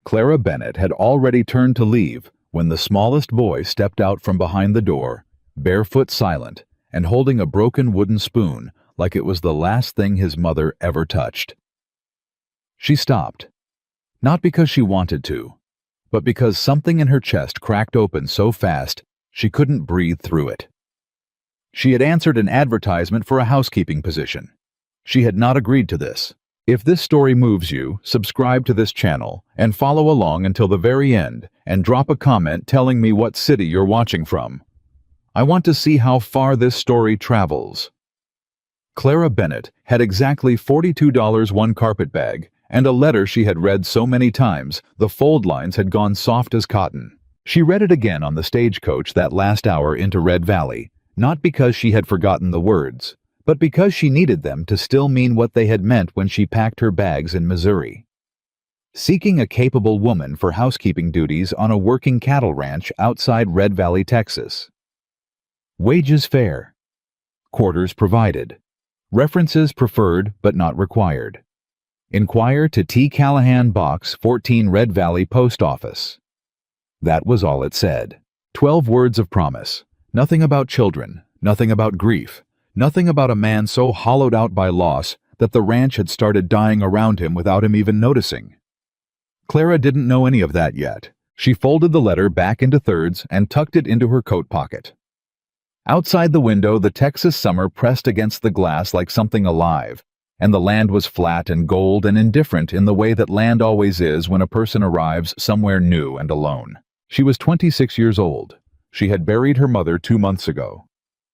Clara Bennett had already turned to leave when the smallest boy stepped out from behind the door, barefoot, silent, and holding a broken wooden spoon like it was the last thing his mother ever touched. She stopped, not because she wanted to, but because something in her chest cracked open so fast she couldn't breathe through it. She had answered an advertisement for a housekeeping position. She had not agreed to this. If this story moves you, subscribe to this channel and follow along until the very end and drop a comment telling me what city you're watching from. I want to see how far this story travels. Clara Bennett had exactly $42 one carpetbag and a letter she had read so many times the fold lines had gone soft as cotton. She read it again on the stagecoach that last hour into Red Valley, not because she had forgotten the words, but because she needed them to still mean what they had meant when she packed her bags in Missouri. Seeking a capable woman for housekeeping duties on a working cattle ranch outside Red Valley, Texas. Wages fair. Quarters provided. References preferred but not required. Inquire to T. Callahan Box 14 Red Valley Post Office. That was all it said. 12 words of promise. Nothing about children, nothing about grief, nothing about a man so hollowed out by loss that the ranch had started dying around him without him even noticing. Clara didn't know any of that yet. She folded the letter back into thirds and tucked it into her coat pocket. Outside the window, the Texas summer pressed against the glass like something alive, and the land was flat and gold and indifferent in the way that land always is when a person arrives somewhere new and alone. She was 26 years old. She had buried her mother 2 months ago.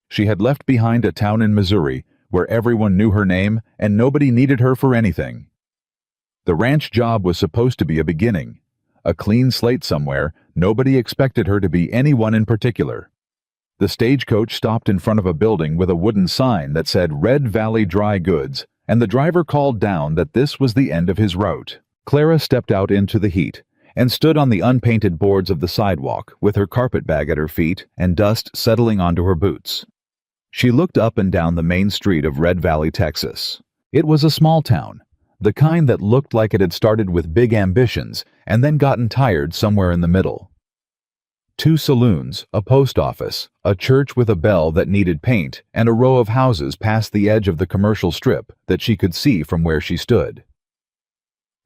She had left behind a town in Missouri where everyone knew her name and nobody needed her for anything. The ranch job was supposed to be a beginning, a clean slate somewhere. Nobody expected her to be anyone in particular. The stagecoach stopped in front of a building with a wooden sign that said Red Valley Dry Goods, and the driver called down that this was the end of his route. Clara stepped out into the heat and stood on the unpainted boards of the sidewalk with her carpetbag at her feet and dust settling onto her boots. She looked up and down the main street of Red Valley, Texas. It was a small town, the kind that looked like it had started with big ambitions and then gotten tired somewhere in the middle. 2 saloons, a post office, a church with a bell that needed paint, and a row of houses past the edge of the commercial strip that she could see from where she stood.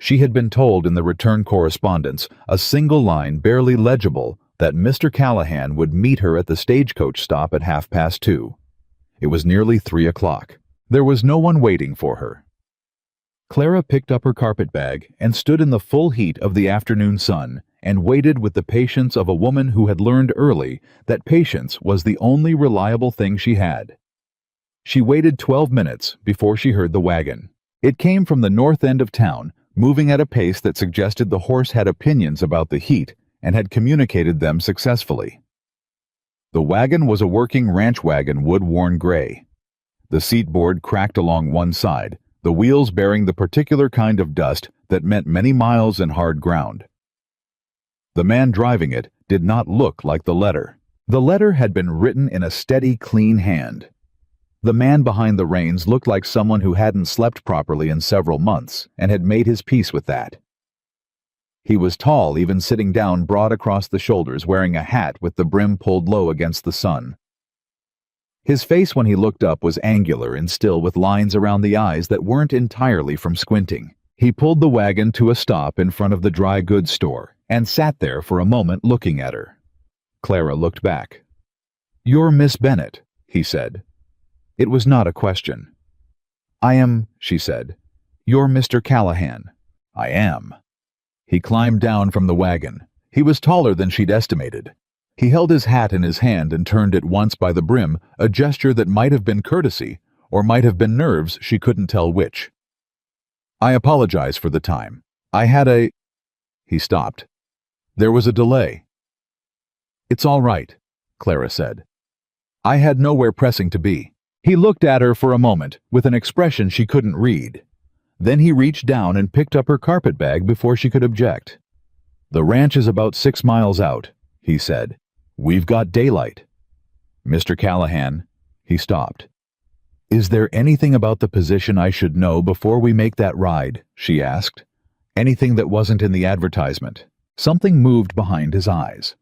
She had been told in the return correspondence, a single line barely legible, that Mr. Callahan would meet her at the stagecoach stop at 2:30. It was nearly 3 o'clock. There was no one waiting for her. Clara picked up her carpetbag and stood in the full heat of the afternoon sun and waited with the patience of a woman who had learned early that patience was the only reliable thing she had. She waited 12 minutes before she heard the wagon. It came from the north end of town, moving at a pace that suggested the horse had opinions about the heat and had communicated them successfully. The wagon was a working ranch wagon, wood-worn gray. The seatboard cracked along one side, the wheels bearing the particular kind of dust that meant many miles in hard ground. The man driving it did not look like the letter. The letter had been written in a steady, clean hand. The man behind the reins looked like someone who hadn't slept properly in several months and had made his peace with that. He was tall, even sitting down broad across the shoulders, wearing a hat with the brim pulled low against the sun. His face when he looked up was angular and still with lines around the eyes that weren't entirely from squinting. He pulled the wagon to a stop in front of the dry goods store and sat there for a moment looking at her. Clara looked back. "You're Miss Bennett," he said. It was not a question. "I am," she said. "You're Mr. Callahan." "I am." He climbed down from the wagon. He was taller than she'd estimated. He held his hat in his hand and turned it once by the brim, a gesture that might have been courtesy or might have been nerves, she couldn't tell which. "I apologize for the time. I had a—" He stopped. There was a delay. "It's all right," Clara said. "I had nowhere pressing to be." He looked at her for a moment with an expression she couldn't read. Then he reached down and picked up her carpetbag before she could object. "The ranch is about 6 miles out," he said. "We've got daylight." "Mr. Callahan," he stopped. "Is there anything about the position I should know before we make that ride?" she asked. Anything that wasn't in the advertisement. Something moved behind his eyes.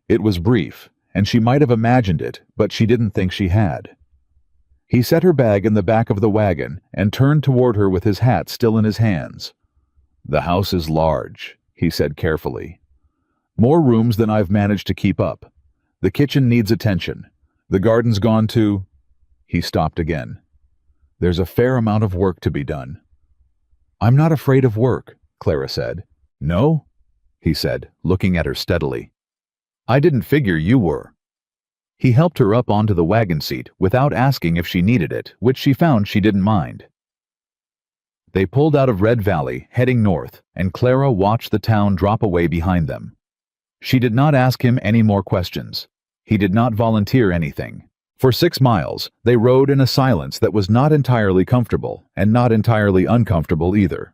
It was brief, and she might have imagined it, but she didn't think she had. He set her bag in the back of the wagon and turned toward her with his hat still in his hands. "The house is large," he said carefully. "More rooms than I've managed to keep up. The kitchen needs attention. The garden's gone to—" He stopped again. "There's a fair amount of work to be done." "I'm not afraid of work," Clara said. "No?" he said, looking at her steadily. "I didn't figure you were." He helped her up onto the wagon seat without asking if she needed it, which she found she didn't mind. They pulled out of Red Valley, heading north, and Clara watched the town drop away behind them. She did not ask him any more questions. He did not volunteer anything. For 6 miles, they rode in a silence that was not entirely comfortable and not entirely uncomfortable either.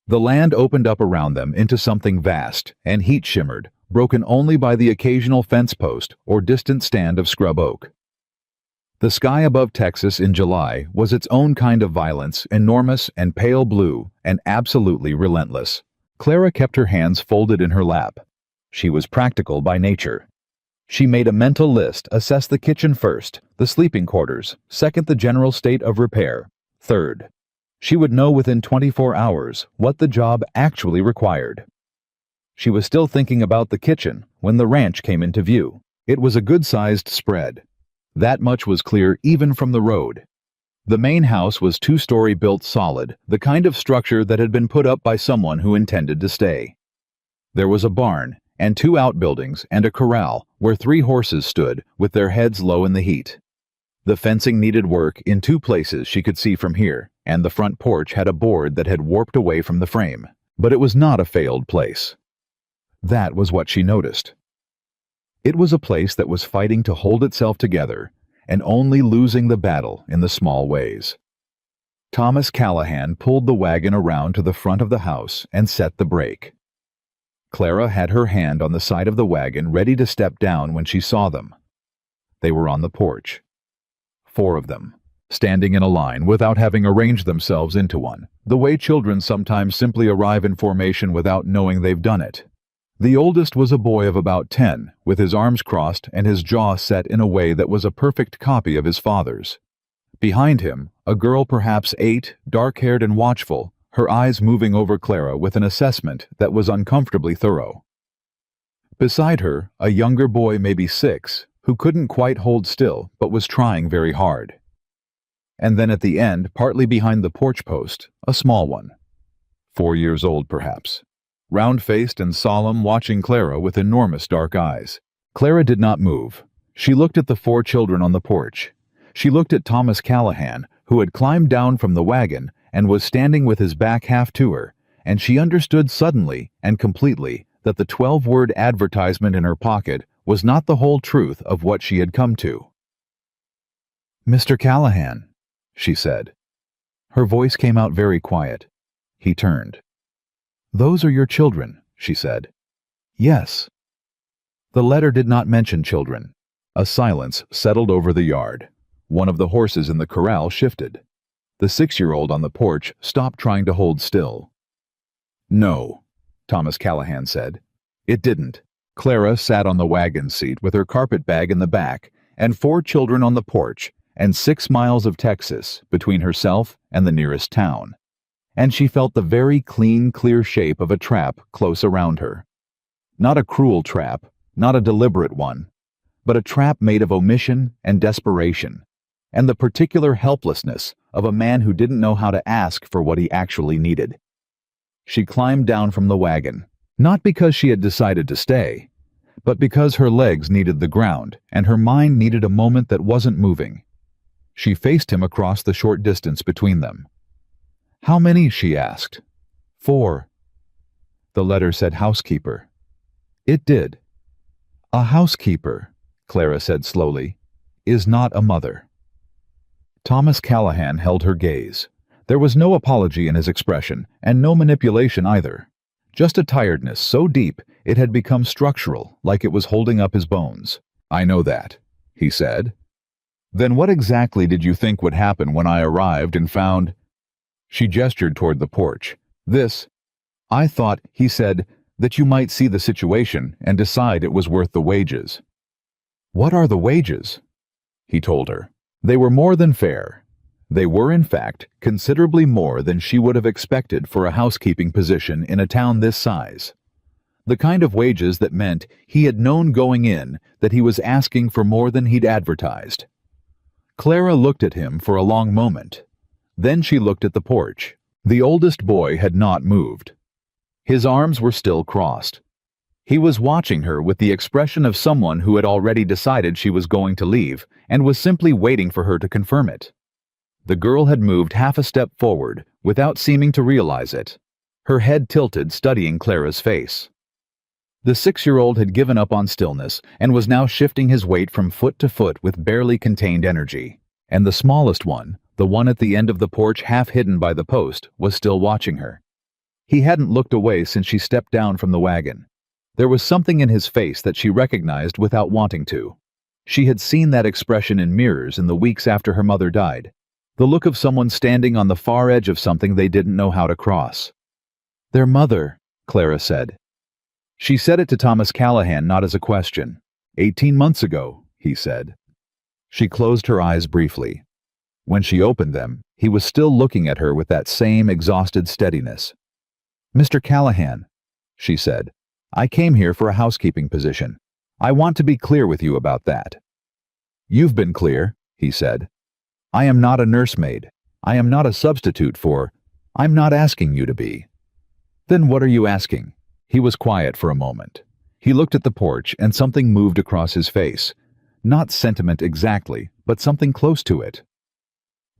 The land opened up around them into something vast and heat-shimmered, broken only by the occasional fence post or distant stand of scrub oak. The sky above Texas in July was its own kind of violence, enormous and pale blue and absolutely relentless. Clara kept her hands folded in her lap. She was practical by nature. She made a mental list, assessed the kitchen first, the sleeping quarters, second the general state of repair, third. She would know within 24 hours what the job actually required. She was still thinking about the kitchen when the ranch came into view. It was a good-sized spread. That much was clear even from the road. The main house was 2-story built solid, the kind of structure that had been put up by someone who intended to stay. There was a barn and 2 outbuildings and a corral where 3 horses stood with their heads low in the heat. The fencing needed work in 2 places she could see from here, and the front porch had a board that had warped away from the frame. But it was not a failed place. That was what she noticed. It was a place that was fighting to hold itself together and only losing the battle in the small ways. Thomas Callahan pulled the wagon around to the front of the house and set the brake. Clara had her hand on the side of the wagon ready to step down when she saw them. They were on the porch. 4 of them, standing in a line without having arranged themselves into one, the way children sometimes simply arrive in formation without knowing they've done it. The oldest was a boy of about 10, with his arms crossed and his jaw set in a way that was a perfect copy of his father's. Behind him, a girl perhaps 8, dark-haired and watchful, her eyes moving over Clara with an assessment that was uncomfortably thorough. Beside her, a younger boy maybe 6, who couldn't quite hold still but was trying very hard. And then at the end, partly behind the porch post, a small one. 4 years old perhaps. Round-faced and solemn, watching Clara with enormous dark eyes. Clara did not move. She looked at the 4 children on the porch. She looked at Thomas Callahan, who had climbed down from the wagon and was standing with his back half to her, and she understood suddenly and completely that the 12-word advertisement in her pocket was not the whole truth of what she had come to. "Mr. Callahan," she said. Her voice came out very quiet. He turned. "Those are your children," she said. "Yes." The letter did not mention children. A silence settled over the yard. One of the horses in the corral shifted. The 6-year-old on the porch stopped trying to hold still. "No," Thomas Callahan said. It didn't. Clara sat on the wagon seat with her carpet bag in the back, and 4 children on the porch, and 6 miles of Texas between herself and the nearest town. And she felt the very clean, clear shape of a trap close around her. Not a cruel trap, not a deliberate one, but a trap made of omission and desperation, and the particular helplessness of a man who didn't know how to ask for what he actually needed. She climbed down from the wagon, not because she had decided to stay, but because her legs needed the ground and her mind needed a moment that wasn't moving. She faced him across the short distance between them. "How many?" she asked. 4. The letter said housekeeper. It did. "A housekeeper," Clara said slowly, "is not a mother." Thomas Callahan held her gaze. There was no apology in his expression, and no manipulation either. Just a tiredness so deep it had become structural, like it was holding up his bones. "I know that," he said. "Then what exactly did you think would happen when I arrived and found—" She gestured toward the porch. "I thought," he said, "that you might see the situation and decide it was worth the wages." "What are the wages?" he told her. They were more than fair. They were, in fact, considerably more than she would have expected for a housekeeping position in a town this size. The kind of wages that meant he had known going in that he was asking for more than he'd advertised. Clara looked at him for a long moment. Then she looked at the porch. The oldest boy had not moved. His arms were still crossed. He was watching her with the expression of someone who had already decided she was going to leave and was simply waiting for her to confirm it. The girl had moved half a step forward without seeming to realize it, her head tilted, studying Clara's face. The 6-year-old had given up on stillness and was now shifting his weight from foot to foot with barely contained energy. And the smallest one, the one at the end of the porch half hidden by the post, was still watching her. He hadn't looked away since she stepped down from the wagon. There was something in his face that she recognized without wanting to. She had seen that expression in mirrors in the weeks after her mother died. The look of someone standing on the far edge of something they didn't know how to cross. "Their mother," Clara said. She said it to Thomas Callahan not as a question. 18 months ago, he said. She closed her eyes briefly. When she opened them, he was still looking at her with that same exhausted steadiness. "Mr. Callahan," she said, "I came here for a housekeeping position. I want to be clear with you about that." "You've been clear," he said. "I am not a nursemaid. I am not a substitute for. I'm not asking you to be." "Then what are you asking?" He was quiet for a moment. He looked at the porch and something moved across his face. Not sentiment exactly, but something close to it.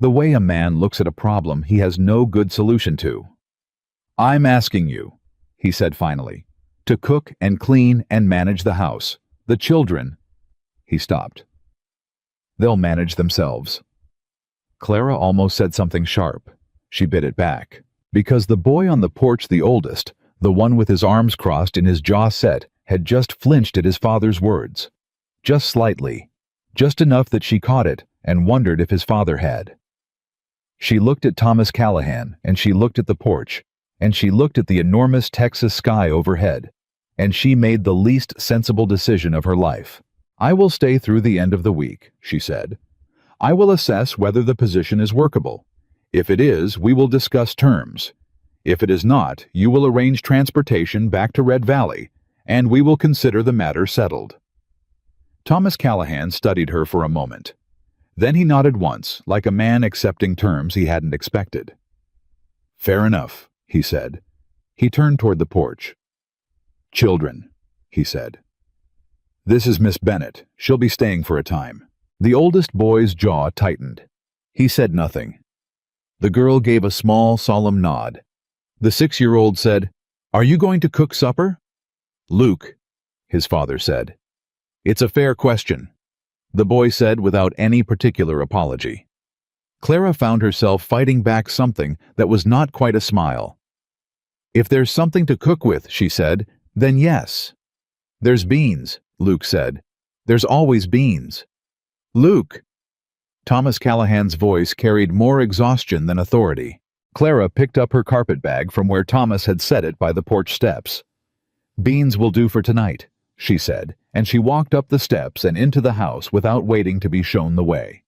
The way a man looks at a problem he has no good solution to. "I'm asking you," he said finally, "to cook and clean and manage the house. The children—" He stopped. "They'll manage themselves." Clara almost said something sharp. She bit it back, because the boy on the porch, the oldest, the one with his arms crossed and his jaw set, had just flinched at his father's words. Just slightly. Just enough that she caught it and wondered if his father had. She looked at Thomas Callahan, and she looked at the porch, and she looked at the enormous Texas sky overhead, and she made the least sensible decision of her life. "I will stay through the end of the week," she said. "I will assess whether the position is workable. If it is, we will discuss terms. If it is not, you will arrange transportation back to Red Valley, and we will consider the matter settled." Thomas Callahan studied her for a moment. Then he nodded once, like a man accepting terms he hadn't expected. "Fair enough," he said. He turned toward the porch. "Children," he said. "This is Miss Bennett. She'll be staying for a time." The oldest boy's jaw tightened. He said nothing. The girl gave a small, solemn nod. The 6-year-old said, "Are you going to cook supper?" "Luke," his father said. "It's a fair question," the boy said without any particular apology. Clara found herself fighting back something that was not quite a smile. "If there's something to cook with," she said, "then yes." "There's beans," Luke said. "There's always beans." "Luke!" Thomas Callahan's voice carried more exhaustion than authority. Clara picked up her carpet bag from where Thomas had set it by the porch steps. "Beans will do for tonight," she said, and she walked up the steps and into the house without waiting to be shown the way.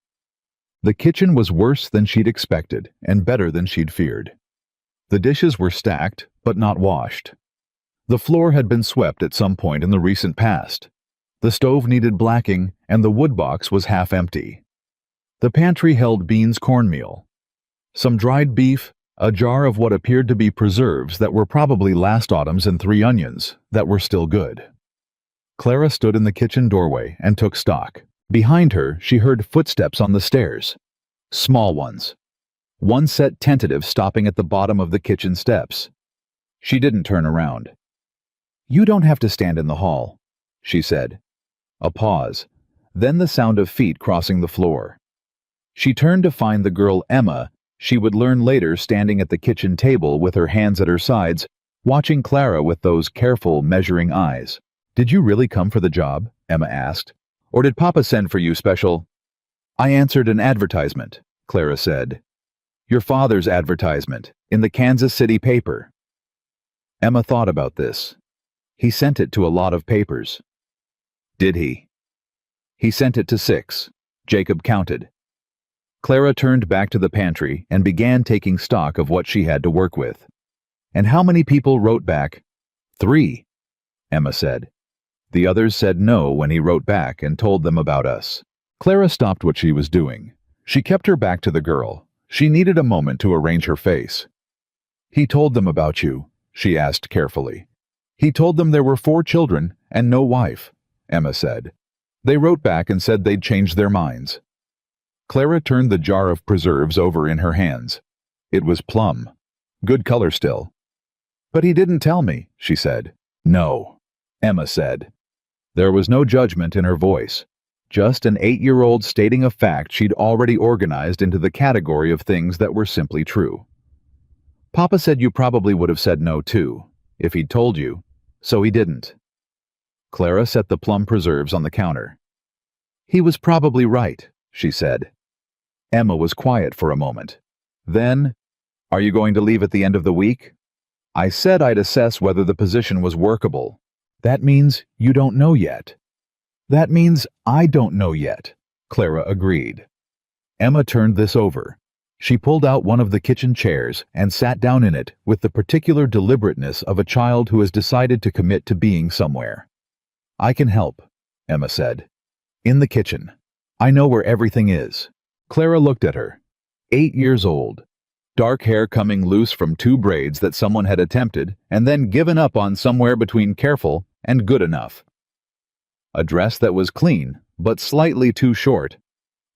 The kitchen was worse than she'd expected and better than she'd feared. The dishes were stacked, but not washed. The floor had been swept at some point in the recent past. The stove needed blacking, and the wood box was half empty. The pantry held beans cornmeal, some dried beef, a jar of what appeared to be preserves that were probably last autumn's, and 3 onions that were still good. Clara stood in the kitchen doorway and took stock. Behind her, she heard footsteps on the stairs. Small ones. One set tentative, stopping at the bottom of the kitchen steps. She didn't turn around. "You don't have to stand in the hall," she said. A pause, then the sound of feet crossing the floor. She turned to find the girl Emma, she would learn later, standing at the kitchen table with her hands at her sides, watching Clara with those careful, measuring eyes. "Did you really come for the job?" Emma asked. "Or did Papa send for you special?" "I answered an advertisement," Clara said. "Your father's advertisement, in the Kansas City paper." Emma thought about this. He sent it to a lot of papers. Did he? He sent it to 6. Jacob counted. Clara turned back to the pantry and began taking stock of what she had to work with. And how many people wrote back? 3, Emma said. The others said no when he wrote back and told them about us. Clara stopped what she was doing. She kept her back to the girl. She needed a moment to arrange her face. He told them about you, she asked carefully. He told them there were 4 children and no wife, Emma said. They wrote back and said they'd changed their minds. Clara turned the jar of preserves over in her hands. It was plum. Good color still. But he didn't tell me, she said. No, Emma said. There was no judgment in her voice, just an 8-year-old stating a fact she'd already organized into the category of things that were simply true. Papa said you probably would have said no too, if he'd told you, so he didn't. Clara set the plum preserves on the counter. He was probably right, she said. Emma was quiet for a moment. Then, are you going to leave at the end of the week? I said I'd assess whether the position was workable. That means you don't know yet. That means I don't know yet, Clara agreed. Emma turned this over. She pulled out one of the kitchen chairs and sat down in it with the particular deliberateness of a child who has decided to commit to being somewhere. I can help, Emma said. In the kitchen. I know where everything is. Clara looked at her. 8 years old. Dark hair coming loose from 2 braids that someone had attempted and then given up on somewhere between careful and good enough. A dress that was clean, but slightly too short.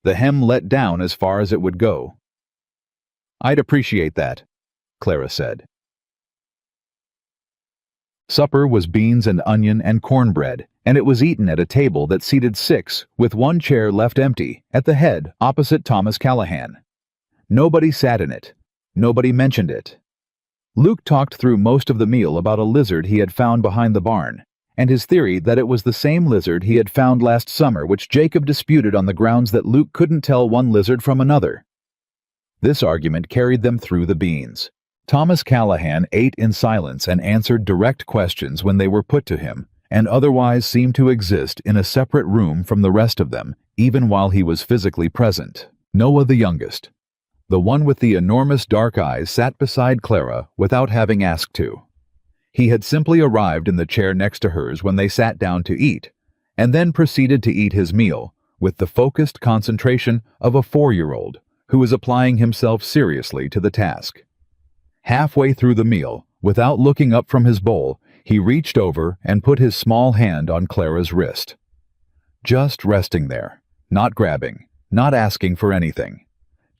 The hem let down as far as it would go. I'd appreciate that, Clara said. Supper was beans and onion and cornbread, and it was eaten at a table that seated 6, with 1 chair left empty, at the head, opposite Thomas Callahan. Nobody sat in it. Nobody mentioned it. Luke talked through most of the meal about a lizard he had found behind the barn, and his theory that it was the same lizard he had found last summer, which Jacob disputed on the grounds that Luke couldn't tell one lizard from another. This argument carried them through the beans. Thomas Callahan ate in silence and answered direct questions when they were put to him, and otherwise seemed to exist in a separate room from the rest of them, even while he was physically present. Noah, the youngest, the one with the enormous dark eyes, sat beside Clara without having asked to. He had simply arrived in the chair next to hers when they sat down to eat, and then proceeded to eat his meal with the focused concentration of a 4-year-old who is applying himself seriously to the task. Halfway through the meal, without looking up from his bowl, he reached over and put his small hand on Clara's wrist. Just resting there, not grabbing, not asking for anything.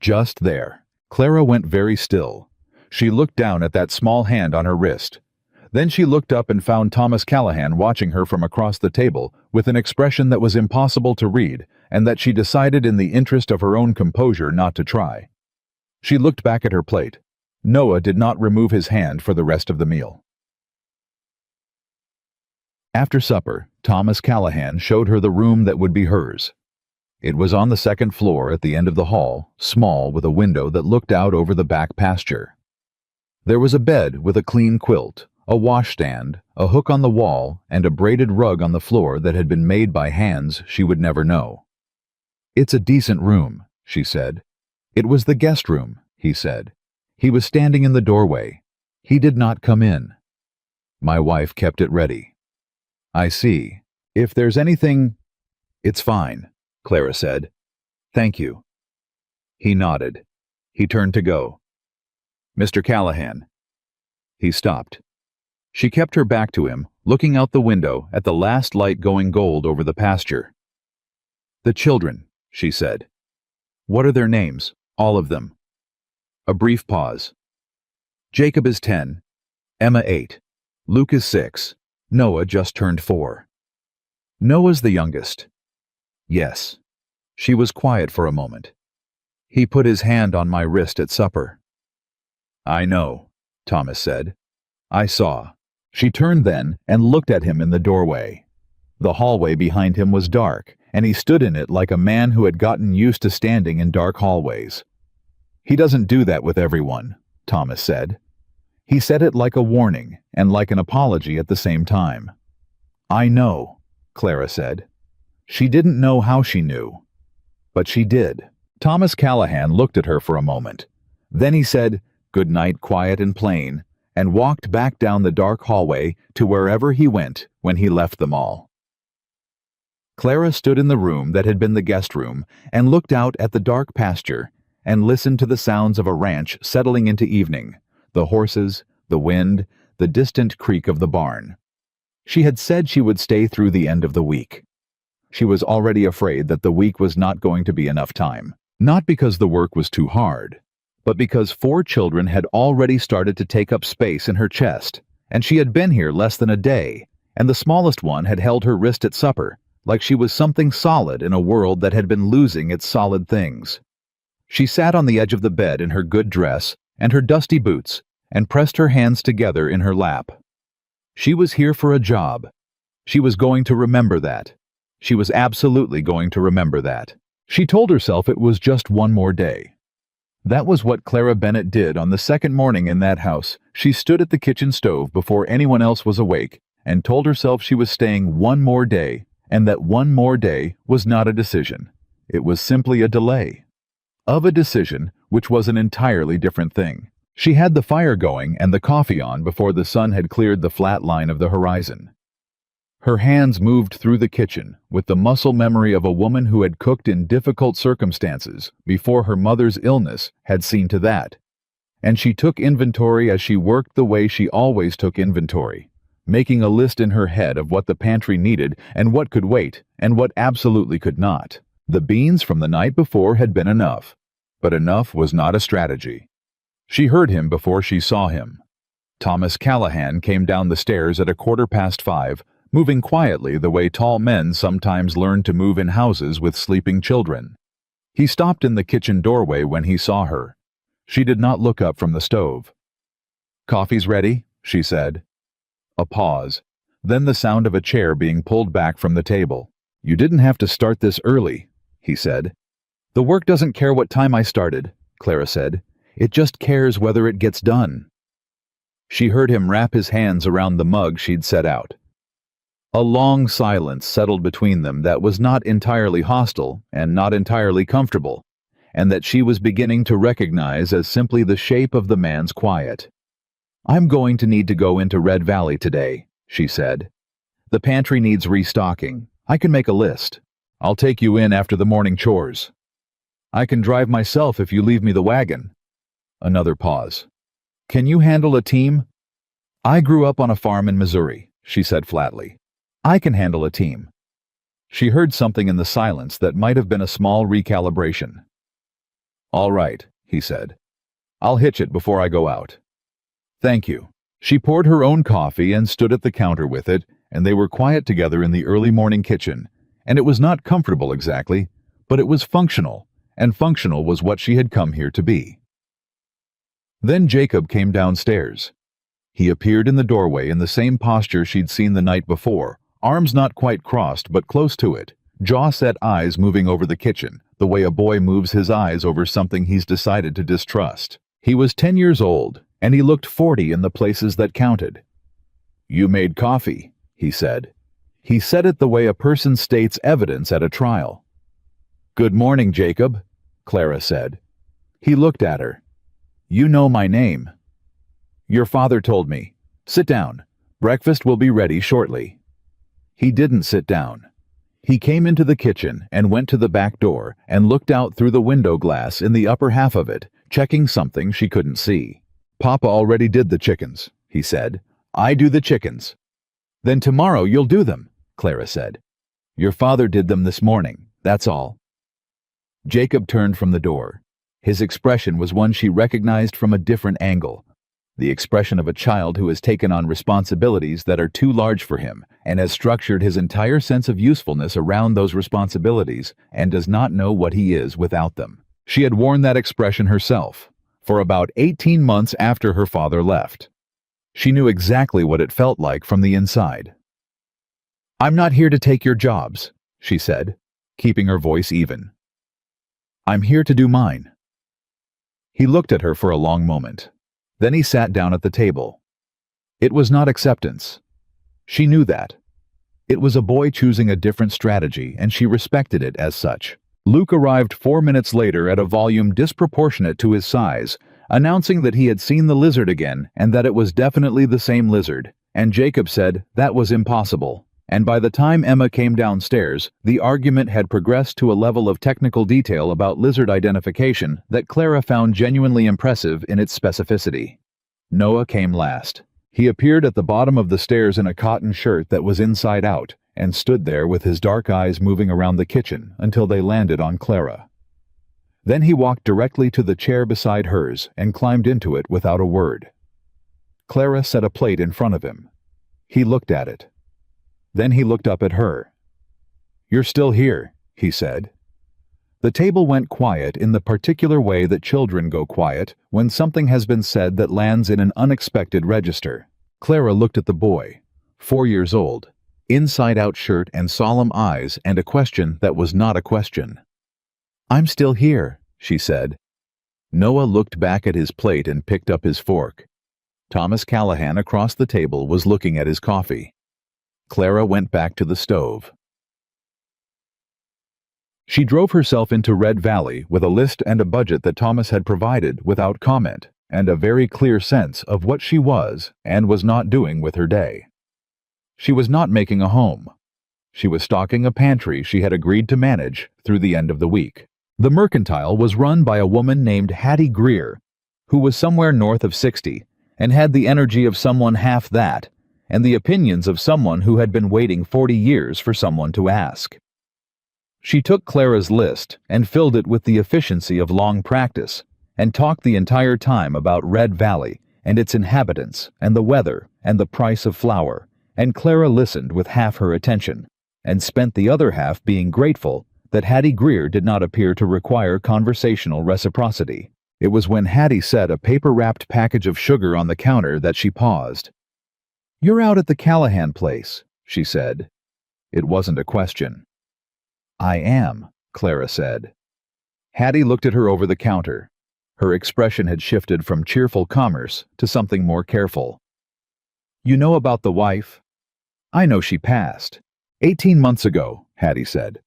Just there. Clara went very still. She looked down at that small hand on her wrist. Then she looked up and found Thomas Callahan watching her from across the table with an expression that was impossible to read and that she decided in the interest of her own composure not to try. She looked back at her plate. Noah did not remove his hand for the rest of the meal. After supper, Thomas Callahan showed her the room that would be hers. It was on the 2nd floor at the end of the hall, small, with a window that looked out over the back pasture. There was a bed with a clean quilt, a washstand, a hook on the wall, and a braided rug on the floor that had been made by hands she would never know. "It's a decent room," she said. "It was the guest room," he said. He was standing in the doorway. He did not come in. My wife kept it ready. "I see. If there's anything—" "It's fine," Clara said. "Thank you." He nodded. He turned to go. "Mr. Callahan." He stopped. She kept her back to him, looking out the window at the last light going gold over the pasture. "The children," she said. "What are their names? All of them." A brief pause. "Jacob is 10, Emma 8, Luke is 6, Noah just turned 4. "Noah's the youngest." "Yes." She was quiet for a moment. "He put his hand on my wrist at supper." "I know," Thomas said. "I saw." She turned then and looked at him in the doorway. The hallway behind him was dark, and he stood in it like a man who had gotten used to standing in dark hallways. "He doesn't do that with everyone," Thomas said. He said it like a warning and like an apology at the same time. "I know," Clara said. She didn't know how she knew, but she did. Thomas Callahan looked at her for a moment. Then he said, "Good night," quiet and plain, and walked back down the dark hallway to wherever he went when he left them all. Clara stood in the room that had been the guest room and looked out at the dark pasture and listened to the sounds of a ranch settling into evening, the horses, the wind, the distant creak of the barn. She had said she would stay through the end of the week. She was already afraid that the week was not going to be enough time, not because the work was too hard, but because 4 children had already started to take up space in her chest, and she had been here less than a day, and the smallest one had held her wrist at supper, like she was something solid in a world that had been losing its solid things. She sat on the edge of the bed in her good dress and her dusty boots and pressed her hands together in her lap. She was here for a job. She was going to remember that. She was absolutely going to remember that. She told herself it was just one more day. That was what Clara Bennett did on the second morning in that house. She stood at the kitchen stove before anyone else was awake and told herself she was staying one more day, and that one more day was not a decision. It was simply a delay of a decision, which was an entirely different thing. She had the fire going and the coffee on before the sun had cleared the flat line of the horizon. Her hands moved through the kitchen with the muscle memory of a woman who had cooked in difficult circumstances before her mother's illness had seen to that. And she took inventory as she worked the way she always took inventory, making a list in her head of what the pantry needed and what could wait and what absolutely could not. The beans from the night before had been enough, but enough was not a strategy. She heard him before she saw him. Thomas Callahan came down the stairs at 5:15, moving quietly the way tall men sometimes learn to move in houses with sleeping children. He stopped in the kitchen doorway when he saw her. She did not look up from the stove. "Coffee's ready," she said. A pause, then the sound of a chair being pulled back from the table. "You didn't have to start this early," he said. "The work doesn't care what time I started," Clara said. "It just cares whether it gets done." She heard him wrap his hands around the mug she'd set out. A long silence settled between them that was not entirely hostile and not entirely comfortable, and that she was beginning to recognize as simply the shape of the man's quiet. "I'm going to need to go into Red Valley today," she said. "The pantry needs restocking. I can make a list. I'll take you in after the morning chores. I can drive myself if you leave me the wagon." Another pause. "Can you handle a team?" "I grew up on a farm in Missouri," she said flatly. "I can handle a team." She heard something in the silence that might have been a small recalibration. "All right," he said. "I'll hitch it before I go out." "Thank you." She poured her own coffee and stood at the counter with it, and they were quiet together in the early morning kitchen, and it was not comfortable exactly, but it was functional, and functional was what she had come here to be. Then Jacob came downstairs. He appeared in the doorway in the same posture she'd seen the night before, arms not quite crossed but close to it, jaw-set eyes moving over the kitchen, the way a boy moves his eyes over something he's decided to distrust. He was 10 years old, and he looked 40 in the places that counted. "You made coffee," he said. He said it the way a person states evidence at a trial. "Good morning, Jacob," Clara said. He looked at her. "You know my name." "Your father told me. Sit down. Breakfast will be ready shortly." He didn't sit down. He came into the kitchen and went to the back door and looked out through the window glass in the upper half of it, checking something she couldn't see. "Papa already did the chickens," he said. "I do the chickens." "Then tomorrow you'll do them," Clara said. "Your father did them this morning, that's all." Jacob turned from the door. His expression was one she recognized from a different angle. The expression of a child who has taken on responsibilities that are too large for him and has structured his entire sense of usefulness around those responsibilities and does not know what he is without them. She had worn that expression herself for about 18 months after her father left. She knew exactly what it felt like from the inside. "I'm not here to take your jobs," she said, keeping her voice even. "I'm here to do mine." He looked at her for a long moment. Then he sat down at the table. It was not acceptance. She knew that. It was a boy choosing a different strategy, and she respected it as such. Luke arrived 4 minutes later at a volume disproportionate to his size, announcing that he had seen the lizard again and that it was definitely the same lizard, and Jacob said that was impossible. And by the time Emma came downstairs, the argument had progressed to a level of technical detail about lizard identification that Clara found genuinely impressive in its specificity. Noah came last. He appeared at the bottom of the stairs in a cotton shirt that was inside out, and stood there with his dark eyes moving around the kitchen until they landed on Clara. Then he walked directly to the chair beside hers and climbed into it without a word. Clara set a plate in front of him. He looked at it. Then he looked up at her. "You're still here," he said. The table went quiet in the particular way that children go quiet when something has been said that lands in an unexpected register. Clara looked at the boy, 4 years old, inside-out shirt and solemn eyes, and a question that was not a question. "I'm still here," she said. Noah looked back at his plate and picked up his fork. Thomas Callahan across the table was looking at his coffee. Clara went back to the stove. She drove herself into Red Valley with a list and a budget that Thomas had provided without comment, and a very clear sense of what she was and was not doing with her day. She was not making a home. She was stocking a pantry she had agreed to manage through the end of the week. The mercantile was run by a woman named Hattie Greer, who was somewhere north of 60 and had the energy of someone half that, and the opinions of someone who had been waiting 40 years for someone to ask. She took Clara's list and filled it with the efficiency of long practice, and talked the entire time about Red Valley and its inhabitants and the weather and the price of flour, and Clara listened with half her attention, and spent the other half being grateful that Hattie Greer did not appear to require conversational reciprocity. It was when Hattie set a paper-wrapped package of sugar on the counter that she paused. "You're out at the Callahan place," she said. It wasn't a question. "I am," Clara said. Hattie looked at her over the counter. Her expression had shifted from cheerful commerce to something more careful. "You know about the wife?" "I know she passed. 18 months ago," Hattie said.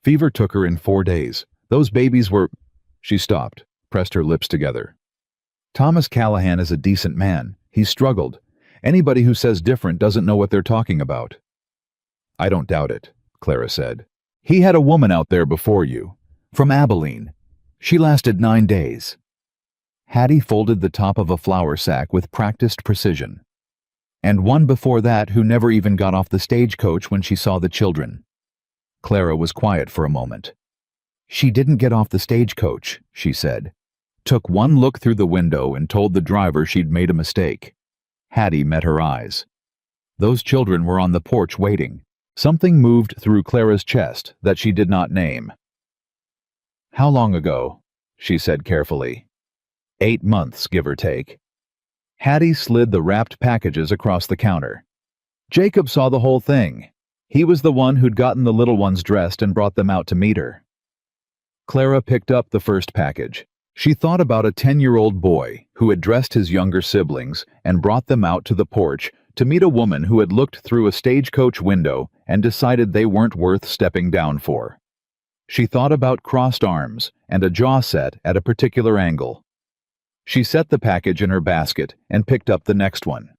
"Fever took her in 4 days. Those babies were—" She stopped, pressed her lips together. "Thomas Callahan is a decent man. He struggled. Anybody who says different doesn't know what they're talking about." "I don't doubt it," Clara said. "He had a woman out there before you, from Abilene. She lasted 9 days." Hattie folded the top of a flour sack with practiced precision. "And one before that who never even got off the stagecoach when she saw the children." Clara was quiet for a moment. "She didn't get off the stagecoach," she said. Took one look through the window and told the driver she'd made a mistake. Hattie met her eyes. Those children were on the porch waiting. Something moved through Clara's chest that she did not name. "How long ago?" she said carefully. 8 months, give or take. Hattie slid the wrapped packages across the counter. "Jacob saw the whole thing. He was the one who'd gotten the little ones dressed and brought them out to meet her." Clara picked up the first package. She thought about a 10-year-old boy who had dressed his younger siblings and brought them out to the porch to meet a woman who had looked through a stagecoach window and decided they weren't worth stepping down for. She thought about crossed arms and a jaw set at a particular angle. She set the package in her basket and picked up the next one.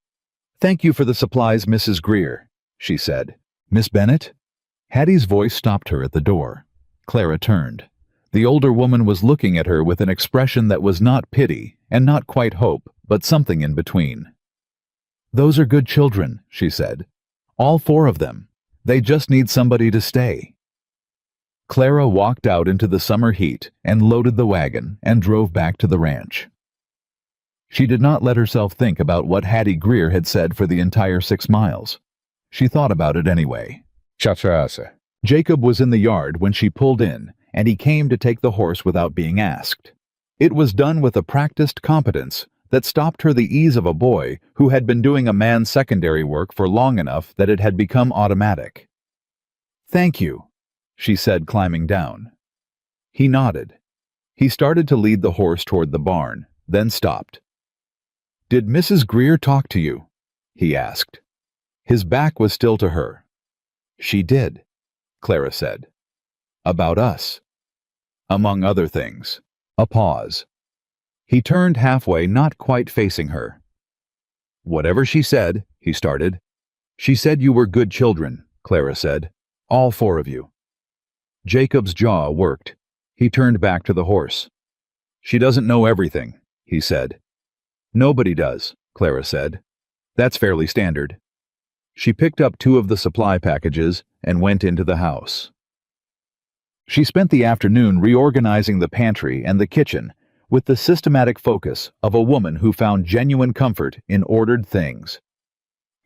"Thank you for the supplies, Mrs. Greer," she said. "Miss Bennett?" Hattie's voice stopped her at the door. Clara turned. The older woman was looking at her with an expression that was not pity and not quite hope, but something in between. "Those are good children," she said. "All 4 of them. They just need somebody to stay." Clara walked out into the summer heat and loaded the wagon and drove back to the ranch. She did not let herself think about what Hattie Greer had said for the entire 6 miles. She thought about it anyway. Cha-cha-sa. Jacob was in the yard when she pulled in, and he came to take the horse without being asked. It was done with a practiced competence that stopped her the ease of a boy who had been doing a man's secondary work for long enough that it had become automatic. "Thank you," she said, climbing down. He nodded. He started to lead the horse toward the barn, then stopped. "Did Mrs. Greer talk to you?" he asked. His back was still to her. "She did," Clara said. "About us. Among other things." A pause. He turned halfway, not quite facing her. "Whatever she said," he started. "She said you were good children," Clara said. "All four of you." Jacob's jaw worked. He turned back to the horse. "She doesn't know everything," he said. "Nobody does," Clara said. "That's fairly standard." She picked up 2 of the supply packages and went into the house. She spent the afternoon reorganizing the pantry and the kitchen with the systematic focus of a woman who found genuine comfort in ordered things.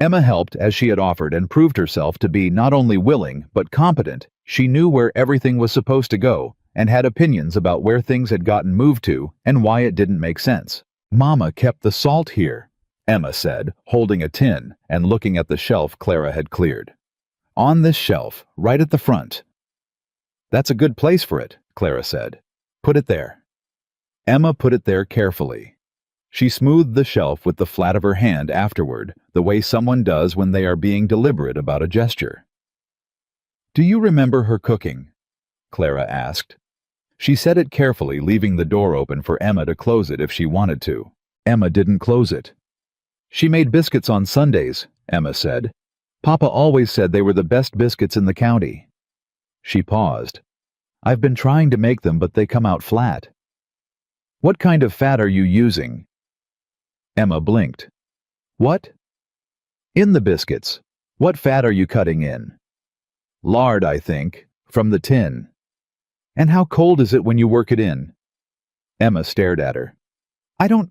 Emma helped as she had offered and proved herself to be not only willing but competent. She knew where everything was supposed to go and had opinions about where things had gotten moved to and why it didn't make sense. "Mama kept the salt here," Emma said, holding a tin and looking at the shelf Clara had cleared. "On this shelf, right at the front." "That's a good place for it," Clara said. "Put it there." Emma put it there carefully. She smoothed the shelf with the flat of her hand afterward, the way someone does when they are being deliberate about a gesture. "Do you remember her cooking?" Clara asked. She said it carefully, leaving the door open for Emma to close it if she wanted to. Emma didn't close it. "She made biscuits on Sundays," Emma said. "Papa always said they were the best biscuits in the county." She paused. "I've been trying to make them, but they come out flat." "What kind of fat are you using?" Emma blinked. "What?" "In the biscuits. What fat are you cutting in?" "Lard, I think, from the tin." "And how cold is it when you work it in?" Emma stared at her. I don't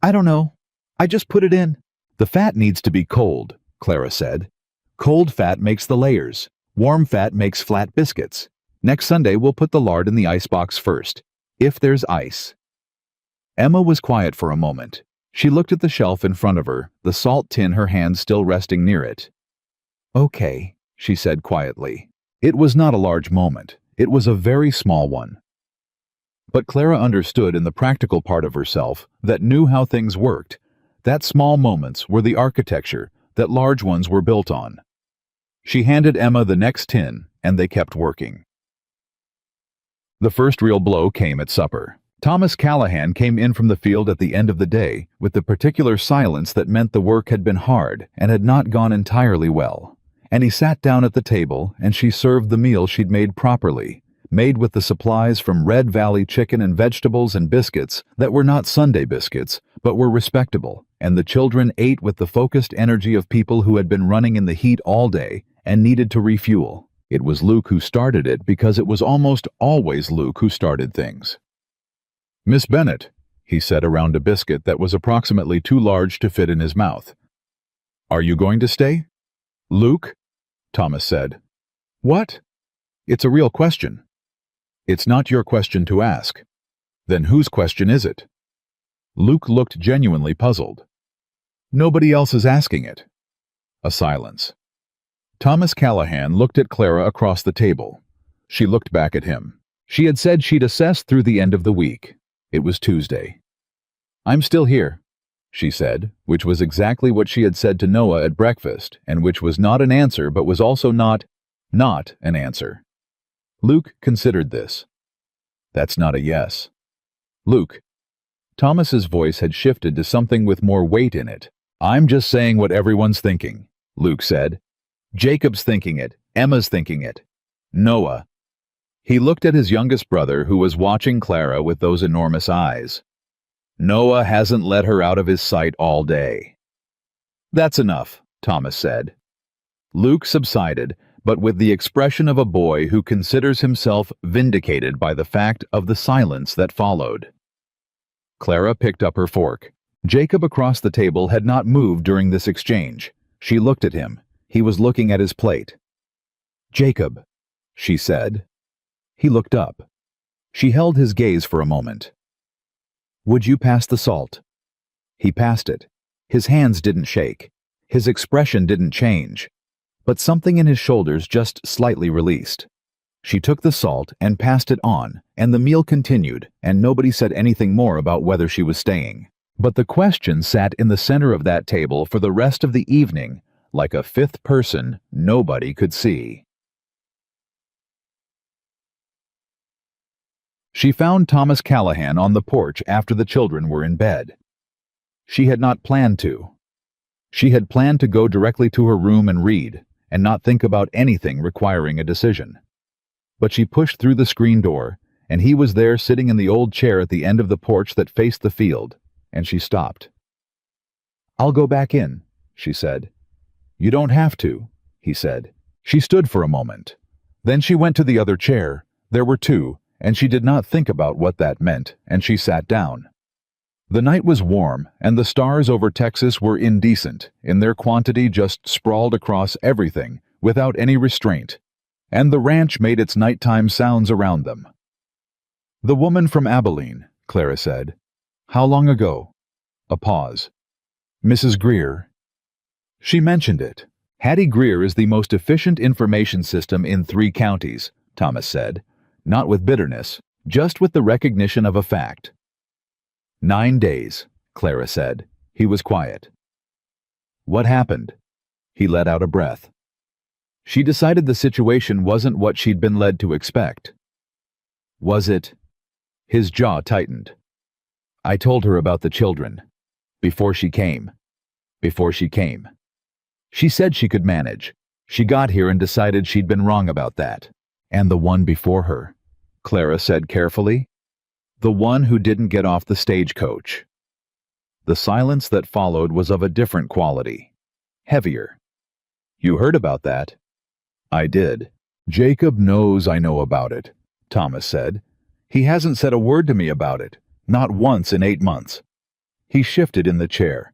know. I just put it in." "The fat needs to be cold," Clara said. "Cold fat makes the layers. Warm fat makes flat biscuits. Next Sunday we'll put the lard in the icebox first, if there's ice." Emma was quiet for a moment. She looked at the shelf in front of her, the salt tin, her hand still resting near it. "Okay," she said quietly. It was not a large moment. It was a very small one. But Clara understood in the practical part of herself that knew how things worked, that small moments were the architecture that large ones were built on. She handed Emma the next tin, and they kept working. The first real blow came at supper. Thomas Callahan came in from the field at the end of the day with the particular silence that meant the work had been hard and had not gone entirely well. And he sat down at the table, and she served the meal she'd made properly, made with the supplies from Red Valley chicken and vegetables and biscuits that were not Sunday biscuits, but were respectable, and the children ate with the focused energy of people who had been running in the heat all day and needed to refuel. It was Luke who started it because it was almost always Luke who started things. "Miss Bennett," he said around a biscuit that was approximately too large to fit in his mouth. "Are you going to stay?" "Luke?" Thomas said. "What?" "It's a real question." "It's not your question to ask." "Then whose question is it?" Luke looked genuinely puzzled. "Nobody else is asking it." A silence. Thomas Callahan looked at Clara across the table. She looked back at him. She had said she'd assess through the end of the week. It was Tuesday. "I'm still here," she said, which was exactly what she had said to Noah at breakfast, and which was not an answer but was also not an answer. Luke considered this. "That's not a yes." "Luke." Thomas's voice had shifted to something with more weight in it. "I'm just saying what everyone's thinking," Luke said. "Jacob's thinking it. Emma's thinking it. Noah." He looked at his youngest brother, who was watching Clara with those enormous eyes. "Noah hasn't let her out of his sight all day." "That's enough," Thomas said. Luke subsided, but with the expression of a boy who considers himself vindicated by the fact of the silence that followed. Clara picked up her fork. Jacob across the table had not moved during this exchange. She looked at him. He was looking at his plate. "Jacob," she said. He looked up. She held his gaze for a moment. "Would you pass the salt?" He passed it. His hands didn't shake. His expression didn't change. But something in his shoulders just slightly released. She took the salt and passed it on, and the meal continued, and nobody said anything more about whether she was staying. But the question sat in the center of that table for the rest of the evening, like a fifth person nobody could see. She found Thomas Callahan on the porch after the children were in bed. She had not planned to. She had planned to go directly to her room and read, and not think about anything requiring a decision. But she pushed through the screen door, and he was there sitting in the old chair at the end of the porch that faced the field, and she stopped. "I'll go back in," she said. "You don't have to," he said. She stood for a moment. Then she went to the other chair. There were two, and she did not think about what that meant, and she sat down. The night was warm, and the stars over Texas were indecent, in their quantity just sprawled across everything, without any restraint, and the ranch made its nighttime sounds around them. "The woman from Abilene," Clara said. "How long ago?" A pause. "Mrs. Greer." She mentioned it. Hattie Greer is the most efficient information system in 3 counties, Thomas said, not with bitterness, just with the recognition of a fact. 9 days, Clara said. He was quiet. "What happened?" He let out a breath. She decided the situation wasn't what she'd been led to expect. "Was it?" His jaw tightened. "I told her about the children. Before she came. Before she came. She said she could manage. She got here and decided she'd been wrong about that. And the one before her," Clara said carefully. "The one who didn't get off the stagecoach." The silence that followed was of a different quality. Heavier. "You heard about that?" "I did." "Jacob knows I know about it," Thomas said. "He hasn't said a word to me about it. Not once in 8 months." He shifted in the chair.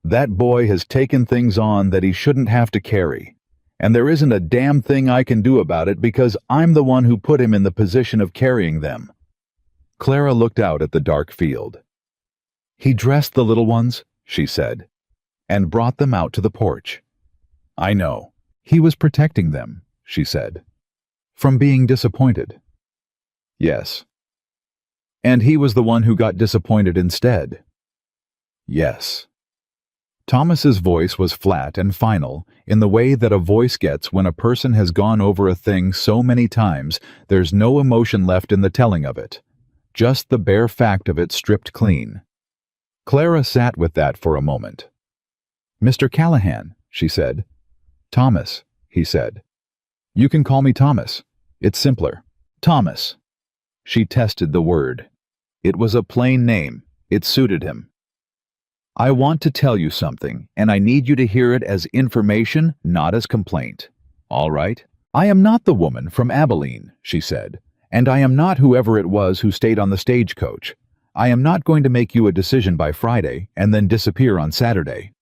"That boy has taken things on that he shouldn't have to carry. And there isn't a damn thing I can do about it because I'm the one who put him in the position of carrying them." Clara looked out at the dark field. "He dressed the little ones," she said, "and brought them out to the porch." "I know. He was protecting them," she said. "From being disappointed." "Yes." "And he was the one who got disappointed instead." "Yes." Thomas's voice was flat and final, in the way that a voice gets when a person has gone over a thing so many times there's no emotion left in the telling of it. Just the bare fact of it stripped clean. Clara sat with that for a moment. "Mr. Callahan," she said. "Thomas," he said. "You can call me Thomas. It's simpler. Thomas." She tested the word. It was a plain name. It suited him. "I want to tell you something, and I need you to hear it as information, not as complaint. All right? I am not the woman from Abilene," she said, "and I am not whoever it was who stayed on the stagecoach. I am not going to make you a decision by Friday and then disappear on Saturday."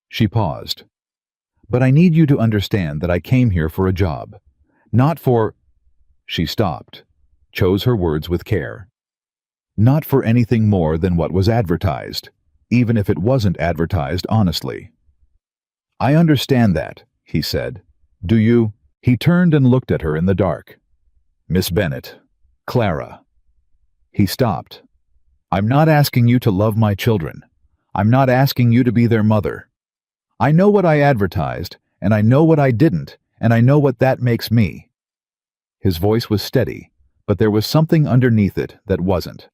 She paused. "But I need you to understand that I came here for a job. Not for—" She stopped, chose her words with care. "Not for anything more than what was advertised, even if it wasn't advertised honestly." "I understand that," he said. "Do you?" He turned and looked at her in the dark. "Miss Bennett. Clara." He stopped. "I'm not asking you to love my children. I'm not asking you to be their mother. I know what I advertised, and I know what I didn't, and I know what that makes me." His voice was steady, but there was something underneath it that wasn't.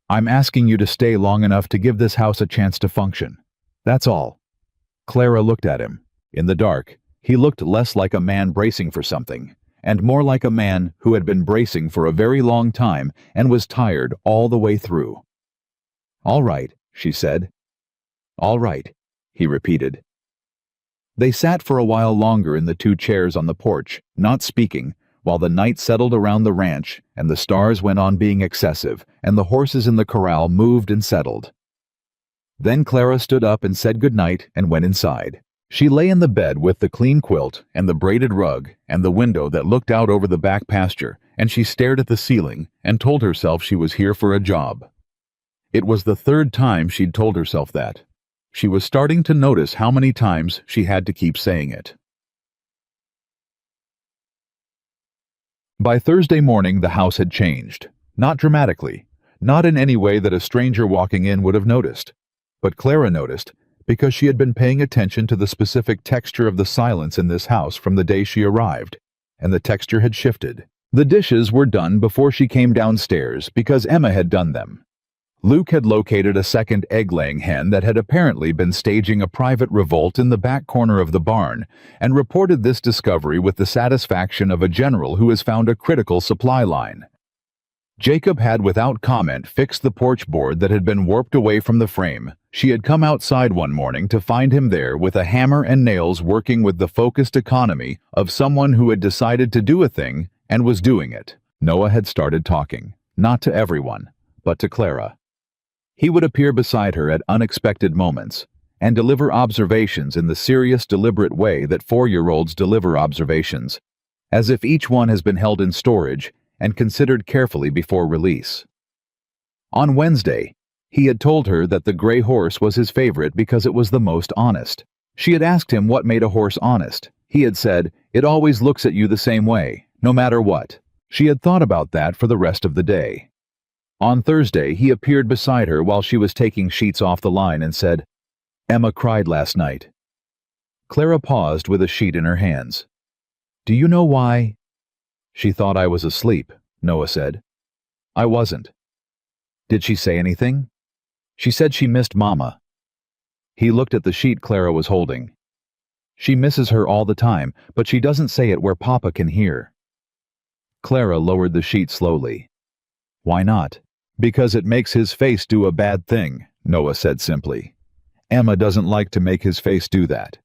"I'm asking you to stay long enough to give this house a chance to function. That's all." Clara looked at him. In the dark, he looked less like a man bracing for something, and more like a man who had been bracing for a very long time and was tired all the way through. "All right," she said. "All right," he repeated. They sat for a while longer in the 2 chairs on the porch, not speaking, while the night settled around the ranch and the stars went on being excessive and the horses in the corral moved and settled. Then Clara stood up and said good night and went inside. She lay in the bed with the clean quilt and the braided rug and the window that looked out over the back pasture, and she stared at the ceiling and told herself she was here for a job. It was the 3rd time she'd told herself that. She was starting to notice how many times she had to keep saying it. By Thursday morning, the house had changed. Not dramatically. not in any way that a stranger walking in would have noticed. But Clara noticed, because she had been paying attention to the specific texture of the silence in this house from the day she arrived, and the texture had shifted. The dishes were done before she came downstairs because Emma had done them. Luke had located a second egg-laying hen that had apparently been staging a private revolt in the back corner of the barn and reported this discovery with the satisfaction of a general who has found a critical supply line. Jacob had without comment fixed the porch board that had been warped away from the frame. She had come outside one morning to find him there with a hammer and nails working with the focused economy of someone who had decided to do a thing and was doing it. Noah had started talking, not to everyone, but to Clara. He would appear beside her at unexpected moments and deliver observations in the serious, deliberate way that 4-year-olds deliver observations, as if each one has been held in storage and considered carefully before release. On Wednesday, he had told her that the gray horse was his favorite because it was the most honest. She had asked him what made a horse honest. He had said, "It always looks at you the same way, no matter what." She had thought about that for the rest of the day. On Thursday, he appeared beside her while she was taking sheets off the line and said, "Emma cried last night." Clara paused with a sheet in her hands. "Do you know why?" "She thought I was asleep," Noah said. "I wasn't." "Did she say anything?" "She said she missed Mama." He looked at the sheet Clara was holding. "She misses her all the time, but she doesn't say it where Papa can hear." Clara lowered the sheet slowly. "Why not?" "Because it makes his face do a bad thing," Noah said simply. "Emma doesn't like to make his face do that."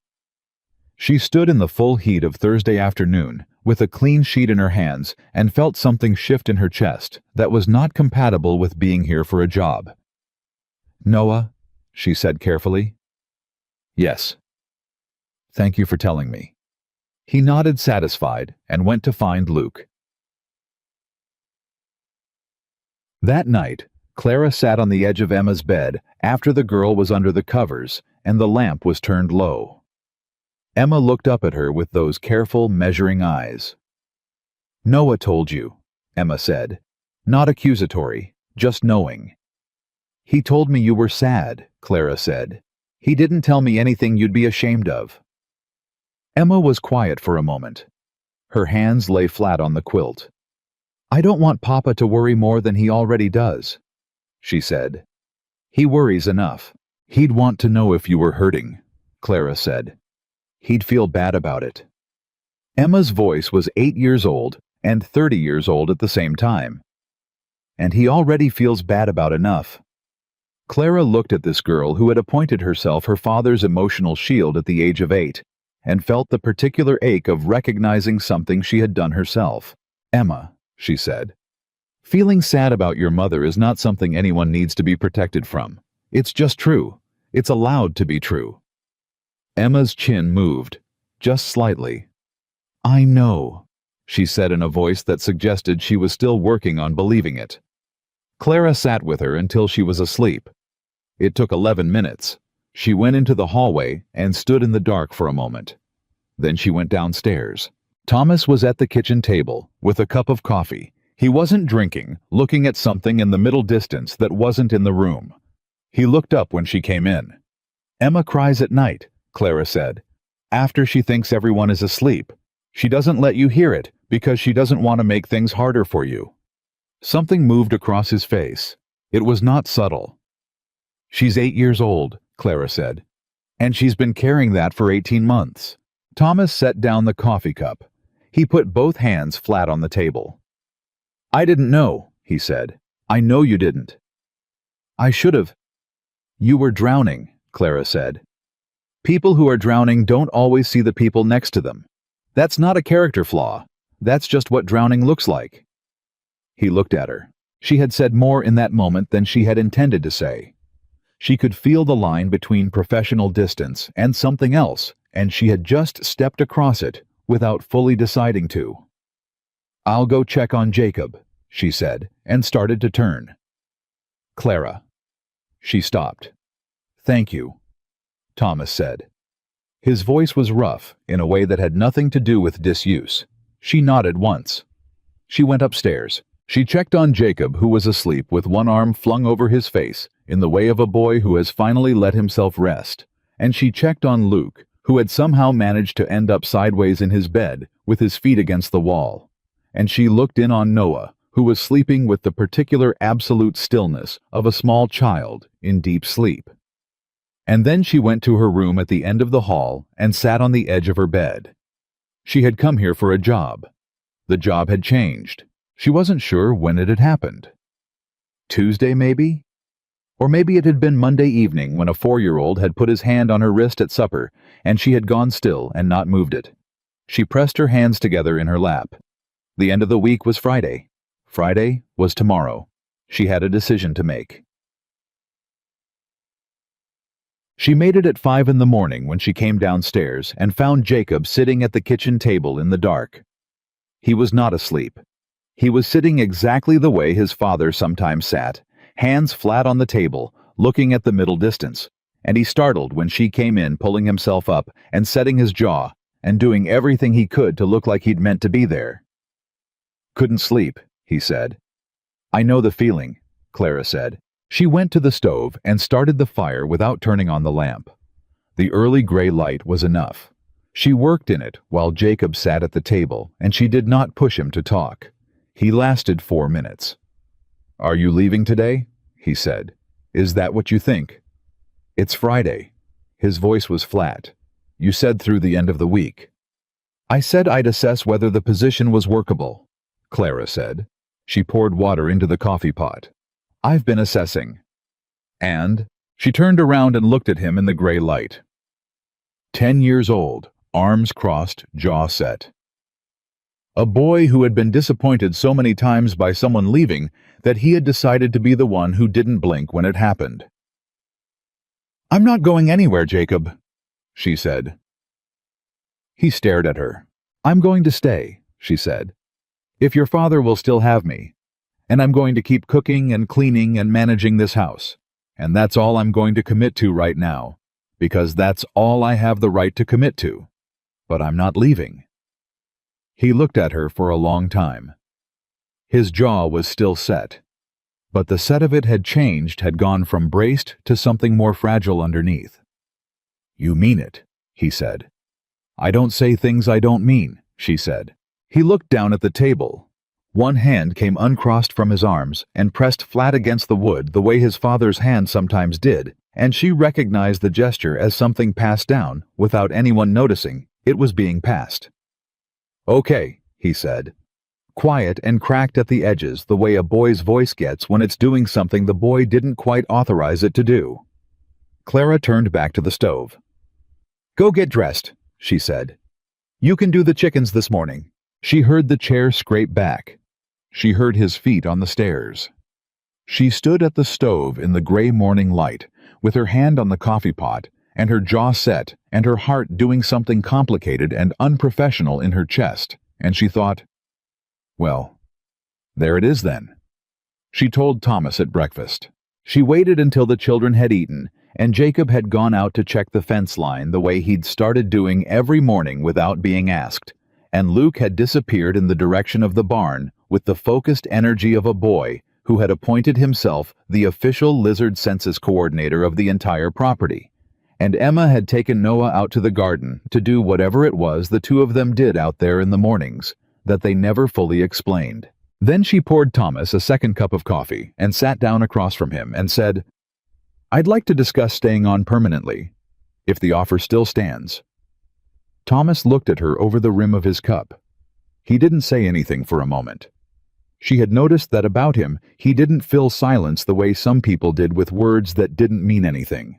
She stood in the full heat of Thursday afternoon, with a clean sheet in her hands, and felt something shift in her chest that was not compatible with being here for a job. "Noah," she said carefully. "Yes." "Thank you for telling me." He nodded satisfied and went to find Luke. That night, Clara sat on the edge of Emma's bed after the girl was under the covers and the lamp was turned low. Emma looked up at her with those careful, measuring eyes. "Noah told you," Emma said. Not accusatory, just knowing. "He told me you were sad," Clara said. "He didn't tell me anything you'd be ashamed of." Emma was quiet for a moment. Her hands lay flat on the quilt. "I don't want Papa to worry more than he already does," she said. "He worries enough. He'd want to know if you were hurting," Clara said. "He'd feel bad about it." Emma's voice was 8 years old and 30 years old at the same time. "And he already feels bad about enough." Clara looked at this girl who had appointed herself her father's emotional shield at the age of 8, and felt the particular ache of recognizing something she had done herself. "Emma," she said, "feeling sad about your mother is not something anyone needs to be protected from. It's just true. It's allowed to be true." Emma's chin moved, just slightly. "I know," she said in a voice that suggested she was still working on believing it. Clara sat with her until she was asleep. It took 11 minutes. She went into the hallway and stood in the dark for a moment. Then she went downstairs. Thomas was at the kitchen table, with a cup of coffee. He wasn't drinking, looking at something in the middle distance that wasn't in the room. He looked up when she came in. "Emma cries at night," Clara said. "After she thinks everyone is asleep. She doesn't let you hear it because she doesn't want to make things harder for you." Something moved across his face. It was not subtle. "She's 8 years old," Clara said. "And she's been carrying that for 18 months. Thomas set down the coffee cup. He put both hands flat on the table. "I didn't know," he said. "I know you didn't." "I should have." "You were drowning," Clara said. "People who are drowning don't always see the people next to them. That's not a character flaw. That's just what drowning looks like." He looked at her. She had said more in that moment than she had intended to say. She could feel the line between professional distance and something else, and she had just stepped across it without fully deciding to. "I'll go check on Jacob," she said, and started to turn. "Clara." She stopped. "Thank you," Thomas said. His voice was rough in a way that had nothing to do with disuse. She nodded once. She went upstairs. She checked on Jacob, who was asleep with one arm flung over his face, in the way of a boy who has finally let himself rest. And she checked on Luke, who had somehow managed to end up sideways in his bed, with his feet against the wall. And she looked in on Noah, who was sleeping with the particular absolute stillness of a small child in deep sleep. And then she went to her room at the end of the hall and sat on the edge of her bed. She had come here for a job. The job had changed. She wasn't sure when it had happened. Tuesday, maybe? Or maybe it had been Monday evening when a 4-year-old had put his hand on her wrist at supper, and she had gone still and not moved it. She pressed her hands together in her lap. The end of the week was Friday. Friday was tomorrow. She had a decision to make. She made it at 5 in the morning when she came downstairs and found Jacob sitting at the kitchen table in the dark. He was not asleep. He was sitting exactly the way his father sometimes sat, hands flat on the table, looking at the middle distance, and he startled when she came in, pulling himself up and setting his jaw and doing everything he could to look like he'd meant to be there. "Couldn't sleep," he said. "I know the feeling," Clara said. She went to the stove and started the fire without turning on the lamp. The early gray light was enough. She worked in it while Jacob sat at the table, and she did not push him to talk. He lasted 4 minutes. "Are you leaving today?" he said. "Is that what you think?" "It's Friday." His voice was flat. "You said through the end of the week." "I said I'd assess whether the position was workable," Clara said. She poured water into the coffee pot. "I've been assessing." And she turned around and looked at him in the gray light. 10 years old, arms crossed, jaw set. A boy who had been disappointed so many times by someone leaving that he had decided to be the one who didn't blink when it happened. "I'm not going anywhere, Jacob," she said. He stared at her. "I'm going to stay," she said. "If your father will still have me. And I'm going to keep cooking and cleaning and managing this house. And that's all I'm going to commit to right now, because that's all I have the right to commit to. But I'm not leaving." He looked at her for a long time. His jaw was still set, but the set of it had changed, had gone from braced to something more fragile underneath. "You mean it," he said. "I don't say things I don't mean," she said. He looked down at the table. One hand came uncrossed from his arms and pressed flat against the wood the way his father's hand sometimes did, and she recognized the gesture as something passed down without anyone noticing it was being passed. "Okay," he said. Quiet and cracked at the edges the way a boy's voice gets when it's doing something the boy didn't quite authorize it to do. Clara turned back to the stove. "Go get dressed," she said. "You can do the chickens this morning." She heard the chair scrape back. She heard his feet on the stairs. She stood at the stove in the gray morning light, with her hand on the coffee pot, and her jaw set, and her heart doing something complicated and unprofessional in her chest, and she thought, "Well, there it is then." She told Thomas at breakfast. She waited until the children had eaten, and Jacob had gone out to check the fence line the way he'd started doing every morning without being asked, and Luke had disappeared in the direction of the barn with the focused energy of a boy who had appointed himself the official lizard census coordinator of the entire property. And Emma had taken Noah out to the garden to do whatever it was the two of them did out there in the mornings, that they never fully explained. Then she poured Thomas a second cup of coffee and sat down across from him and said, "I'd like to discuss staying on permanently, if the offer still stands." Thomas looked at her over the rim of his cup. He didn't say anything for a moment. She had noticed that about him he didn't fill silence the way some people did with words that didn't mean anything.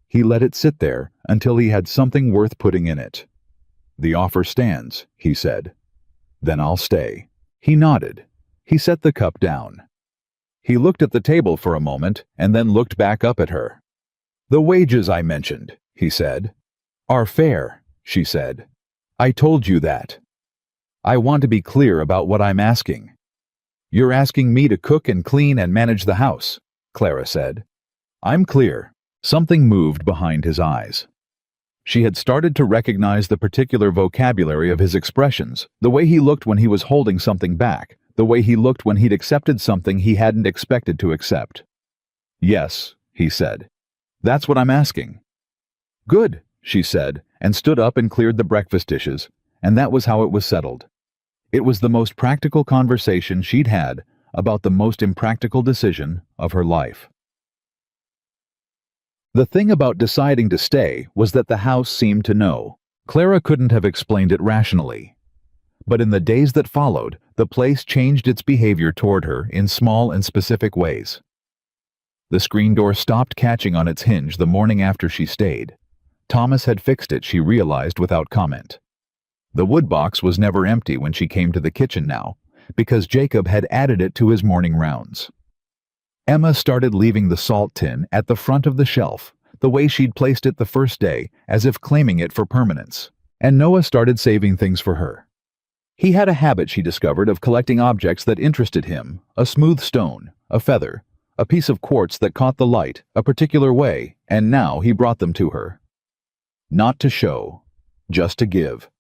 He let it sit there until he had something worth putting in it. "The offer stands," he said. "Then I'll stay." He nodded. He set the cup down. He looked at the table for a moment and then looked back up at her. "The wages I mentioned," he said, "are fair," she said. "I told you that. I want to be clear about what I'm asking." "You're asking me to cook and clean and manage the house," Clara said. "I'm clear." Something moved behind his eyes. She had started to recognize the particular vocabulary of his expressions, the way he looked when he was holding something back, the way he looked when he'd accepted something he hadn't expected to accept. "Yes," he said. "That's what I'm asking." "Good," she said, and stood up and cleared the breakfast dishes, and that was how it was settled. It was the most practical conversation she'd had about the most impractical decision of her life. The thing about deciding to stay was that the house seemed to know. Clara couldn't have explained it rationally. But in the days that followed, the place changed its behavior toward her in small and specific ways. The screen door stopped catching on its hinge the morning after she stayed. Thomas had fixed it, she realized without comment. The wood box was never empty when she came to the kitchen now, because Jacob had added it to his morning rounds. Emma started leaving the salt tin at the front of the shelf, the way she'd placed it the first day, as if claiming it for permanence. And Noah started saving things for her. He had a habit, she discovered, of collecting objects that interested him: a smooth stone, a feather, a piece of quartz that caught the light a particular way, and now he brought them to her. Not to show, just to give.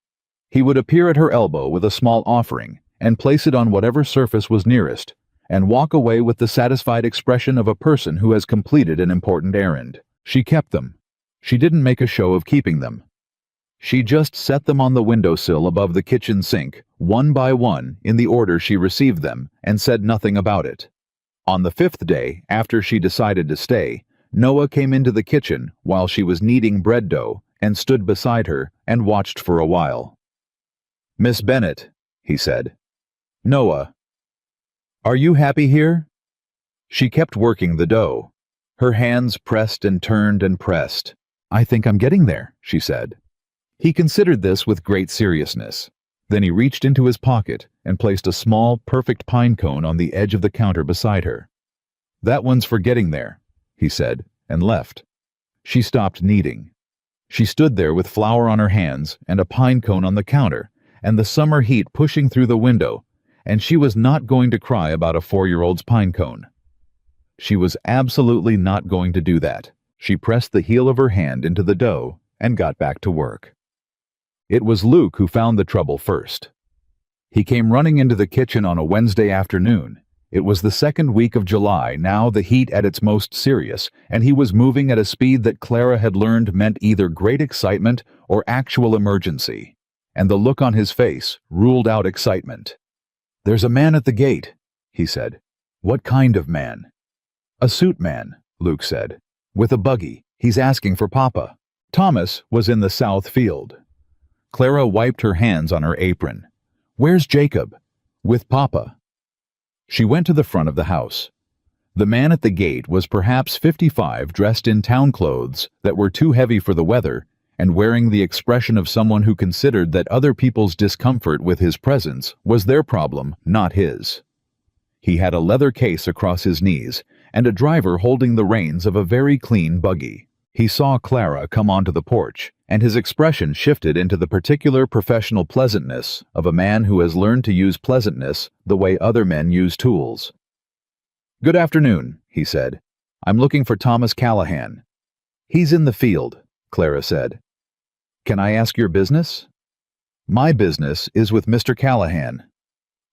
He would appear at her elbow with a small offering and place it on whatever surface was nearest, and walk away with the satisfied expression of a person who has completed an important errand. She kept them. She didn't make a show of keeping them. She just set them on the windowsill above the kitchen sink, one by one, in the order she received them, and said nothing about it. On the 5th day, after she decided to stay, Noah came into the kitchen while she was kneading bread dough and stood beside her and watched for a while. "Miss Bennett," he said. "Noah. Are you happy here?" She kept working the dough. Her hands pressed and turned and pressed. "I think I'm getting there," she said. He considered this with great seriousness. Then he reached into his pocket and placed a small, perfect pine cone on the edge of the counter beside her. "That one's for getting there," he said, and left. She stopped kneading. She stood there with flour on her hands and a pine cone on the counter, and the summer heat pushing through the window, and she was not going to cry about a 4-year-old's pine cone. She was absolutely not going to do that. She pressed the heel of her hand into the dough and got back to work. It was Luke who found the trouble first. He came running into the kitchen on a Wednesday afternoon. It was the 2nd week of July, now the heat at its most serious, and he was moving at a speed that Clara had learned meant either great excitement or actual emergency. And the look on his face ruled out excitement. "There's a man at the gate," he said. "What kind of man?" "A suit man," Luke said. "With a buggy. He's asking for Papa." Thomas was in the south field. Clara wiped her hands on her apron. "Where's Jacob?" "With Papa." She went to the front of the house. The man at the gate was perhaps 55, dressed in town clothes that were too heavy for the weather, and wearing the expression of someone who considered that other people's discomfort with his presence was their problem, not his. He had a leather case across his knees, and a driver holding the reins of a very clean buggy. He saw Clara come onto the porch, and his expression shifted into the particular professional pleasantness of a man who has learned to use pleasantness the way other men use tools. "Good afternoon," he said. "I'm looking for Thomas Callahan." "He's in the field," Clara said. "Can I ask your business?" "My business is with Mr. Callahan."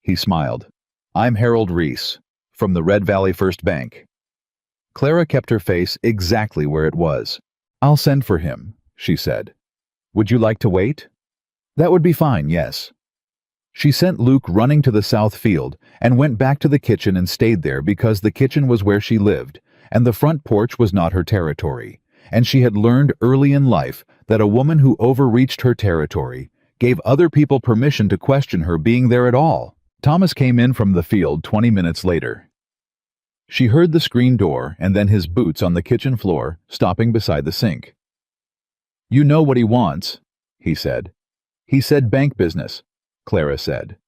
He smiled. "I'm Harold Reese, from the Red Valley First Bank." Clara kept her face exactly where it was. "I'll send for him," she said. "Would you like to wait?" "That would be fine, yes." She sent Luke running to the south field and went back to the kitchen and stayed there because the kitchen was where she lived, and the front porch was not her territory, and she had learned early in life that a woman who overreached her territory gave other people permission to question her being there at all. Thomas came in from the field 20 minutes later. She heard the screen door and then his boots on the kitchen floor, stopping beside the sink. "You know what he wants," he said. "He said bank business," Clara said.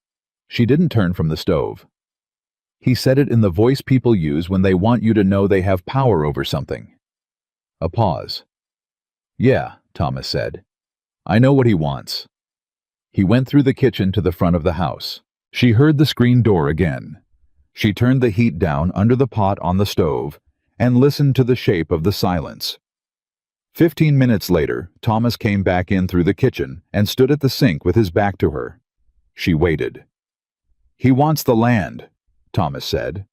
She didn't turn from the stove. "He said it in the voice people use when they want you to know they have power over something." A pause. "Yeah," Thomas said. "I know what he wants." He went through the kitchen to the front of the house. She heard the screen door again. She turned the heat down under the pot on the stove and listened to the shape of the silence. 15 minutes later, Thomas came back in through the kitchen and stood at the sink with his back to her. She waited. He wants the land, Thomas said.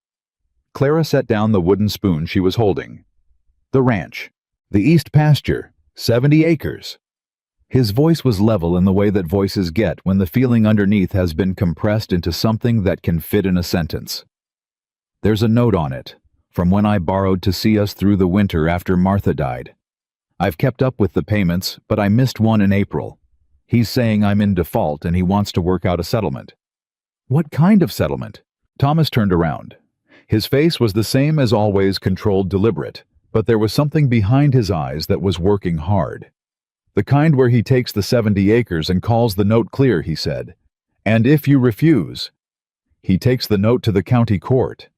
Clara set down the wooden spoon she was holding. The ranch. The east pasture. 70 acres. His voice was level in the way that voices get when the feeling underneath has been compressed into something that can fit in a sentence. There's a note on it, from when I borrowed to see us through the winter after Martha died. I've kept up with the payments, but I missed one in April. He's saying I'm in default and he wants to work out a settlement. What kind of settlement? Thomas turned around. His face was the same as always, controlled, deliberate, but there was something behind his eyes that was working hard. The kind where he takes the 70 acres and calls the note clear, he said. And if you refuse, he takes the note to the county court.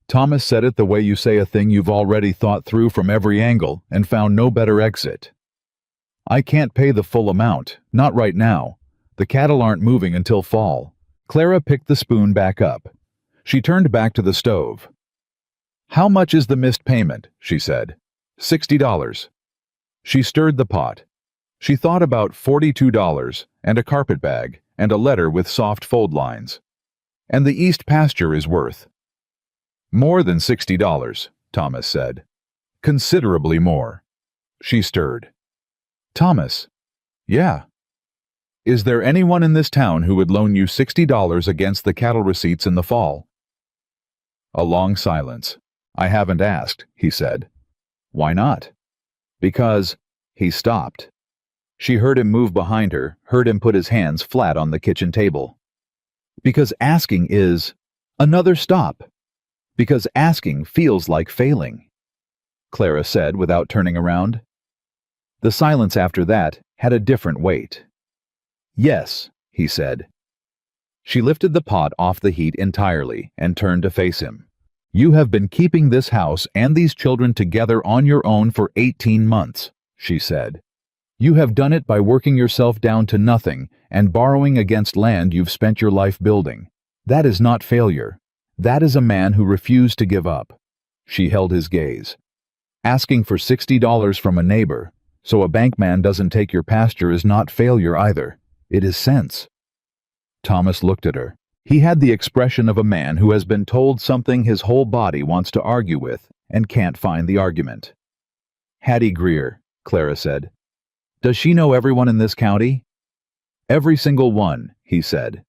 Thomas said it the way you say a thing you've already thought through from every angle and found no better exit. I can't pay the full amount, not right now. The cattle aren't moving until fall. Clara picked the spoon back up. She turned back to the stove. How much is the missed payment? She said. $60. She stirred the pot. She thought about $42 and a carpet bag and a letter with soft fold lines. And the east pasture is worth. More than $60, Thomas said. Considerably more. She stirred. Thomas. Yeah. Is there anyone in this town who would loan you $60 against the cattle receipts in the fall? A long silence. I haven't asked, he said. Why not? Because he stopped. She heard him move behind her, heard him put his hands flat on the kitchen table. Because asking is another stop. Because asking feels like failing, Clara said without turning around. The silence after that had a different weight. Yes, he said. She lifted the pot off the heat entirely and turned to face him. You have been keeping this house and these children together on your own for 18 months, she said. You have done it by working yourself down to nothing and borrowing against land you've spent your life building. That is not failure. That is a man who refused to give up. She held his gaze. Asking for $60 from a neighbor, so a bankman doesn't take your pasture, is not failure either. It is sense. Thomas looked at her. He had the expression of a man who has been told something his whole body wants to argue with and can't find the argument. Hattie Greer, Clara said. Does she know everyone in this county? Every single one, he said.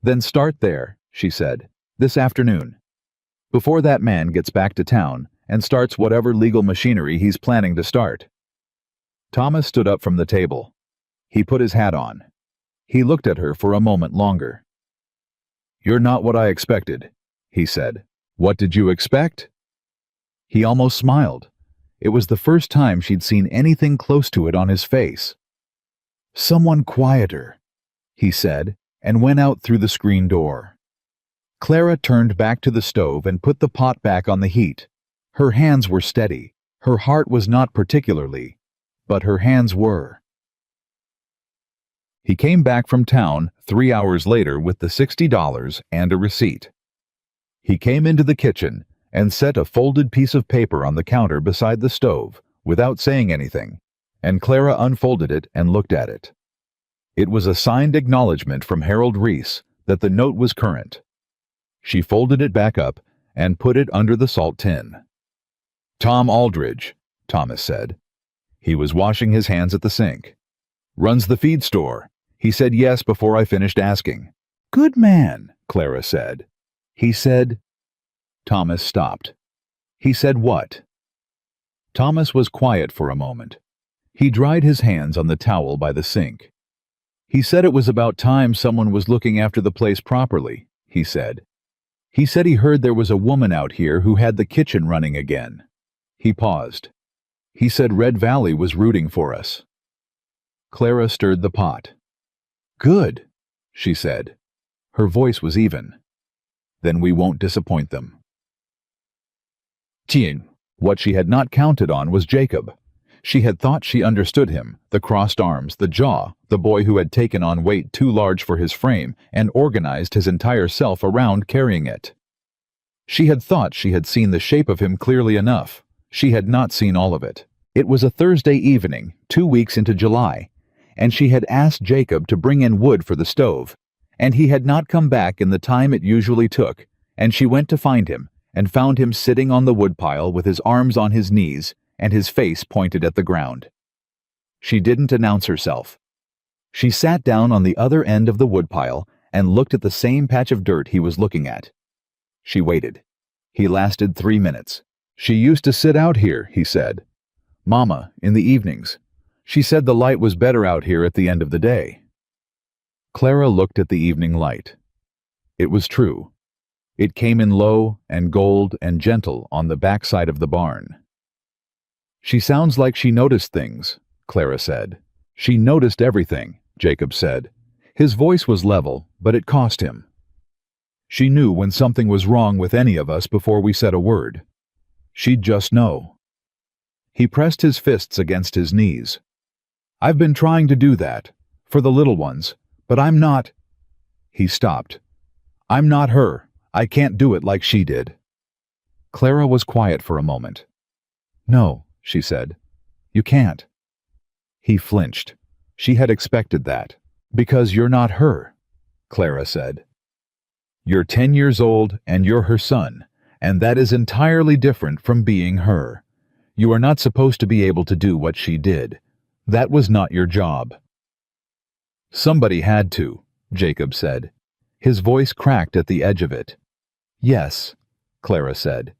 Then start there, she said. This afternoon, before that man gets back to town and starts whatever legal machinery he's planning to start. Thomas stood up from the table. He put his hat on. He looked at her for a moment longer. You're not what I expected, he said. What did you expect? He almost smiled. It was the first time she'd seen anything close to it on his face. Someone quieter, he said, and went out through the screen door. Clara turned back to the stove and put the pot back on the heat. Her hands were steady. Her heart was not particularly, but her hands were. He came back from town 3 hours later with the $60 and a receipt. He came into the kitchen and set a folded piece of paper on the counter beside the stove without saying anything, and Clara unfolded it and looked at it. It was a signed acknowledgement from Harold Reese that the note was current. She folded it back up and put it under the salt tin. Tom Aldridge, Thomas said. He was washing his hands at the sink. Runs the feed store. He said yes before I finished asking. Good man, Clara said. He said... Thomas stopped. He said what? Thomas was quiet for a moment. He dried his hands on the towel by the sink. He said it was about time someone was looking after the place properly, he said. He said he heard there was a woman out here who had the kitchen running again. He paused. He said Red Valley was rooting for us. Clara stirred the pot. Good, she said. Her voice was even. Then we won't disappoint them. What she had not counted on was Jacob. She had thought she understood him, the crossed arms, the jaw, the boy who had taken on weight too large for his frame and organized his entire self around carrying it. She had thought she had seen the shape of him clearly enough. She had not seen all of it. It was a Thursday evening, 2 weeks into July, and she had asked Jacob to bring in wood for the stove, and he had not come back in the time it usually took, and she went to find him, and found him sitting on the woodpile with his arms on his knees and his face pointed at the ground. She didn't announce herself. She sat down on the other end of the woodpile and looked at the same patch of dirt he was looking at. She waited. He lasted 3 minutes. "She used to sit out here," he said. "Mama, in the evenings. She said the light was better out here at the end of the day." Clara looked at the evening light. It was true. It came in low and gold and gentle on the backside of the barn. "She sounds like she noticed things," Clara said. "She noticed everything," Jacob said. His voice was level, but it cost him. "She knew when something was wrong with any of us before we said a word. She'd just know." He pressed his fists against his knees. "I've been trying to do that, for the little ones, but I'm not—" He stopped. "I'm not her. I can't do it like she did." Clara was quiet for a moment. "No," she said. "You can't." He flinched. She had expected that. "Because you're not her," Clara said. "You're 10 years old and you're her son, and that is entirely different from being her. You are not supposed to be able to do what she did. That was not your job." "Somebody had to," Jacob said. His voice cracked at the edge of it. "Yes," Clara said.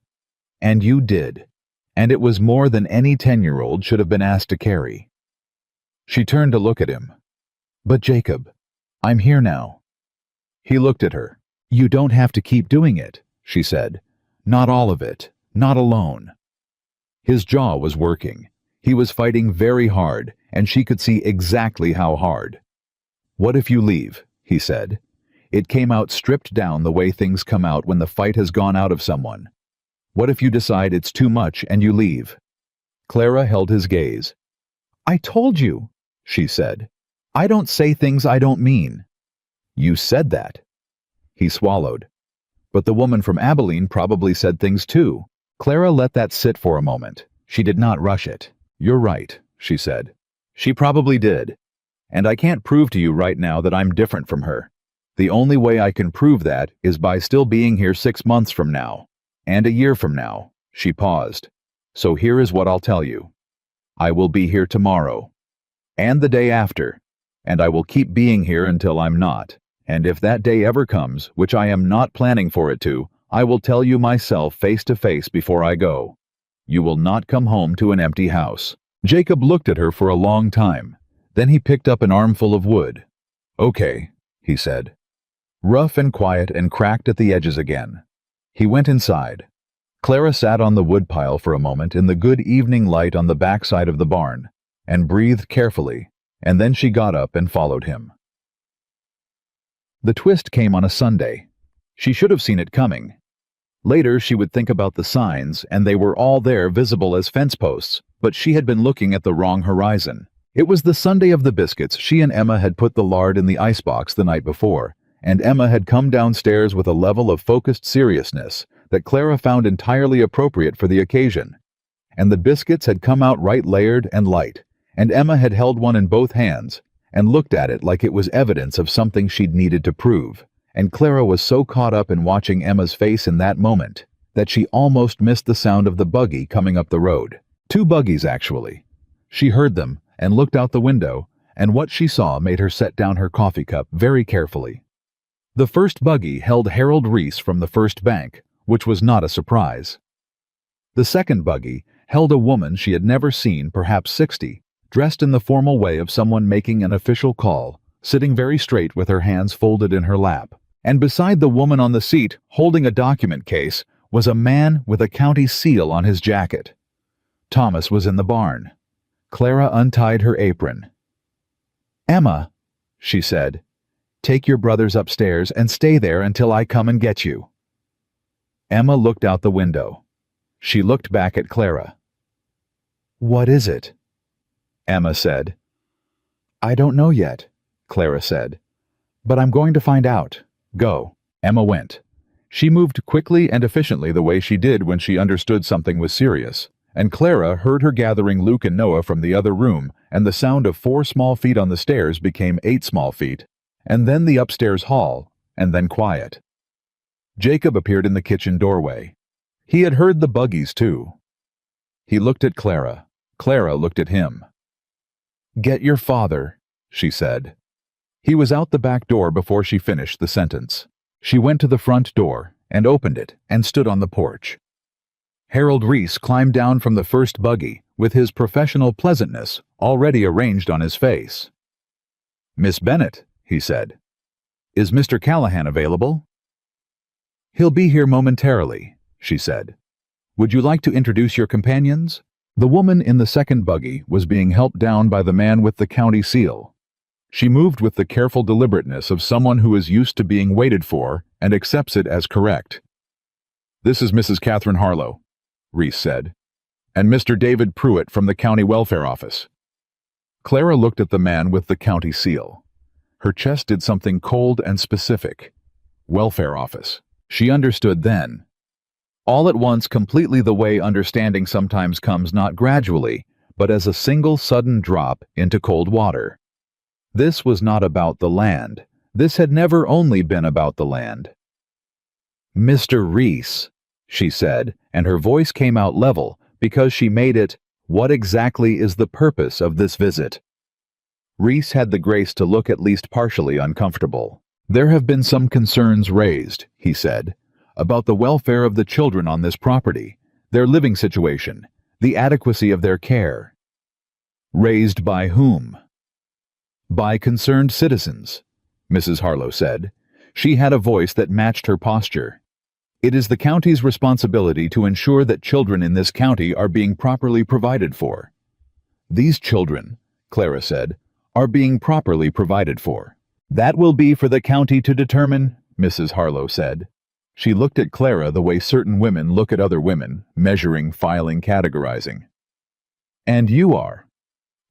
"And you did. And it was more than any 10-year-old should have been asked to carry." She turned to look at him. "But Jacob, I'm here now." He looked at her. "You don't have to keep doing it," she said. "Not all of it. Not alone." His jaw was working. He was fighting very hard, and she could see exactly how hard. "What if you leave?" he said. It came out stripped down the way things come out when the fight has gone out of someone. "What if you decide it's too much and you leave?" Clara held his gaze. "I told you," she said. "I don't say things I don't mean." "You said that." He swallowed. "But the woman from Abilene probably said things too." Clara let that sit for a moment. She did not rush it. "You're right," she said. "She probably did. And I can't prove to you right now that I'm different from her. The only way I can prove that is by still being here 6 months from now. And a year from now." She paused. "So here is what I'll tell you. I will be here tomorrow. And the day after. And I will keep being here until I'm not. And if that day ever comes, which I am not planning for it to, I will tell you myself face to face before I go. You will not come home to an empty house." Jacob looked at her for a long time. Then he picked up an armful of wood. "Okay," he said. Rough and quiet and cracked at the edges again. He went inside. Clara sat on the woodpile for a moment in the good evening light on the backside of the barn, and breathed carefully, and then she got up and followed him. The twist came on a Sunday. She should have seen it coming. Later she would think about the signs, and they were all there visible as fence posts, but she had been looking at the wrong horizon. It was the Sunday of the biscuits. She and Emma had put the lard in the icebox the night before, and Emma had come downstairs with a level of focused seriousness that Clara found entirely appropriate for the occasion. And the biscuits had come out right layered and light, and Emma had held one in both hands and looked at it like it was evidence of something she'd needed to prove. And Clara was so caught up in watching Emma's face in that moment that she almost missed the sound of the buggy coming up the road. 2 buggies, actually. She heard them and looked out the window, and what she saw made her set down her coffee cup very carefully. The first buggy held Harold Reese from the First Bank, which was not a surprise. The second buggy held a woman she had never seen, perhaps 60, dressed in the formal way of someone making an official call, sitting very straight with her hands folded in her lap. And beside the woman on the seat, holding a document case, was a man with a county seal on his jacket. Thomas was in the barn. Clara untied her apron. "Emma," she said, "take your brothers upstairs and stay there until I come and get you." Emma looked out the window. She looked back at Clara. "What is it?" Emma said. "I don't know yet," Clara said. "But I'm going to find out. Go." Emma went. She moved quickly and efficiently the way she did when she understood something was serious, and Clara heard her gathering Luke and Noah from the other room, and the sound of 4 small feet on the stairs became 8 small feet, and then the upstairs hall, and then quiet. Jacob appeared in the kitchen doorway. He had heard the buggies too. He looked at Clara. Clara looked at him. "Get your father," she said. He was out the back door before she finished the sentence. She went to the front door and opened it and stood on the porch. Harold Reese climbed down from the first buggy with his professional pleasantness already arranged on his face. "Miss Bennet," he said, "is Mr. Callahan available?" "He'll be here momentarily," she said. "Would you like to introduce your companions?" The woman in the second buggy was being helped down by the man with the county seal. She moved with the careful deliberateness of someone who is used to being waited for and accepts it as correct. "This is Mrs. Catherine Harlow," Reese said, "and Mr. David Pruitt from the County Welfare Office." Clara looked at the man with the county seal. Her chest did something cold and specific. Welfare Office. She understood then. All at once, completely the way understanding sometimes comes, not gradually, but as a single sudden drop into cold water. This was not about the land. This had never only been about the land. "Mr. Reese," she said, and her voice came out level because she made it, "What exactly is the purpose of this visit?" Reese had the grace to look at least partially uncomfortable. "There have been some concerns raised," he said, "about the welfare of the children on this property, their living situation, the adequacy of their care." "Raised by whom?" "By concerned citizens," Mrs. Harlow said. She had a voice that matched her posture. "It is the county's responsibility to ensure that children in this county are being properly provided for." "These children," Clara said, "are being properly provided for." "That will be for the county to determine," Mrs. Harlow said. She looked at Clara the way certain women look at other women, measuring, filing, categorizing. "And you are?"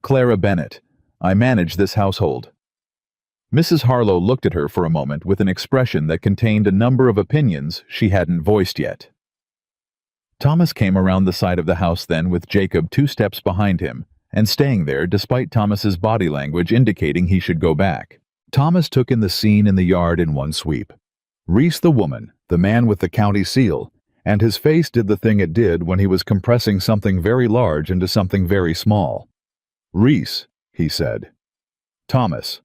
"Clara Bennett. I manage this household." Mrs. Harlow looked at her for a moment with an expression that contained a number of opinions she hadn't voiced yet. Thomas came around the side of the house then with Jacob 2 steps behind him, and staying there despite Thomas's body language indicating he should go back. Thomas took in the scene in the yard in one sweep. Reese the woman, the man with the county seal, and his face did the thing it did when he was compressing something very large into something very small. "Reese," he said. "Thomas."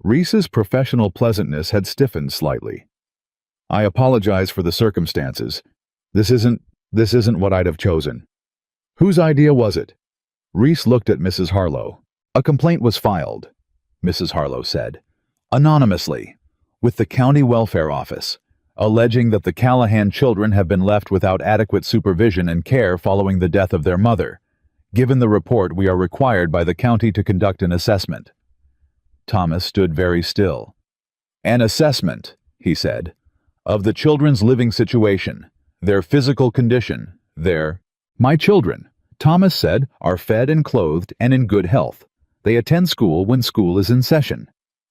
Reese's professional pleasantness had stiffened slightly. "I apologize for the circumstances. This isn't what I'd have chosen." "Whose idea was it?" Reese looked at Mrs. Harlow. "A complaint was filed," Mrs. Harlow said, "anonymously, with the County Welfare Office, alleging that the Callahan children have been left without adequate supervision and care following the death of their mother. Given the report, we are required by the county to conduct an assessment." Thomas stood very still. "An assessment," he said, "of the children's living situation, their physical condition, My children," Thomas said, "are fed and clothed and in good health. They attend school when school is in session.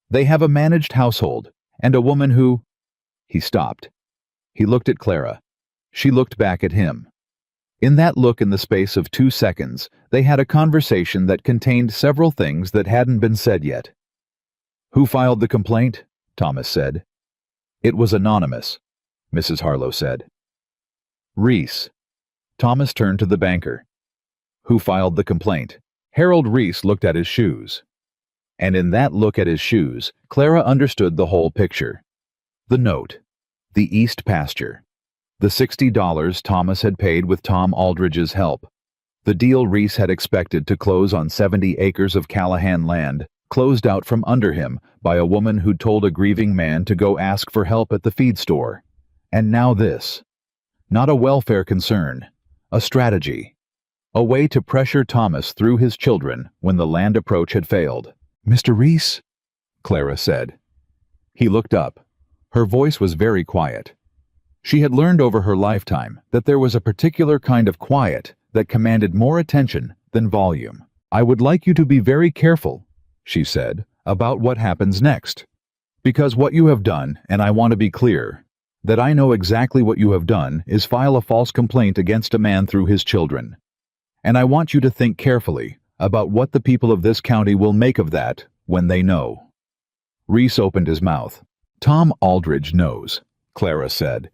They have a managed household, and a woman who—" He stopped. He looked at Clara. She looked back at him. In that look, in the space of 2 seconds, they had a conversation that contained several things that hadn't been said yet. "Who filed the complaint?" Thomas said. "It was anonymous," Mrs. Harlow said. "Reese." Thomas turned to the banker. "Who filed the complaint?" Harold Reese looked at his shoes. And in that look at his shoes, Clara understood the whole picture. The note. The East pasture. The $60 Thomas had paid with Tom Aldridge's help. The deal Reese had expected to close on 70 acres of Callahan land, closed out from under him by a woman who'd told a grieving man to go ask for help at the feed store. And now this. Not a welfare concern. A strategy. A way to pressure Thomas through his children when the land approach had failed. "Mr. Reese?" Clara said. He looked up. Her voice was very quiet. She had learned over her lifetime that there was a particular kind of quiet that commanded more attention than volume. "I would like you to be very careful," she said, "about what happens next. Because what you have done, and I want to be clear, that I know exactly what you have done, is file a false complaint against a man through his children. And I want you to think carefully about what the people of this county will make of that when they know." Reese opened his mouth. Tom Aldridge knows, Clara said.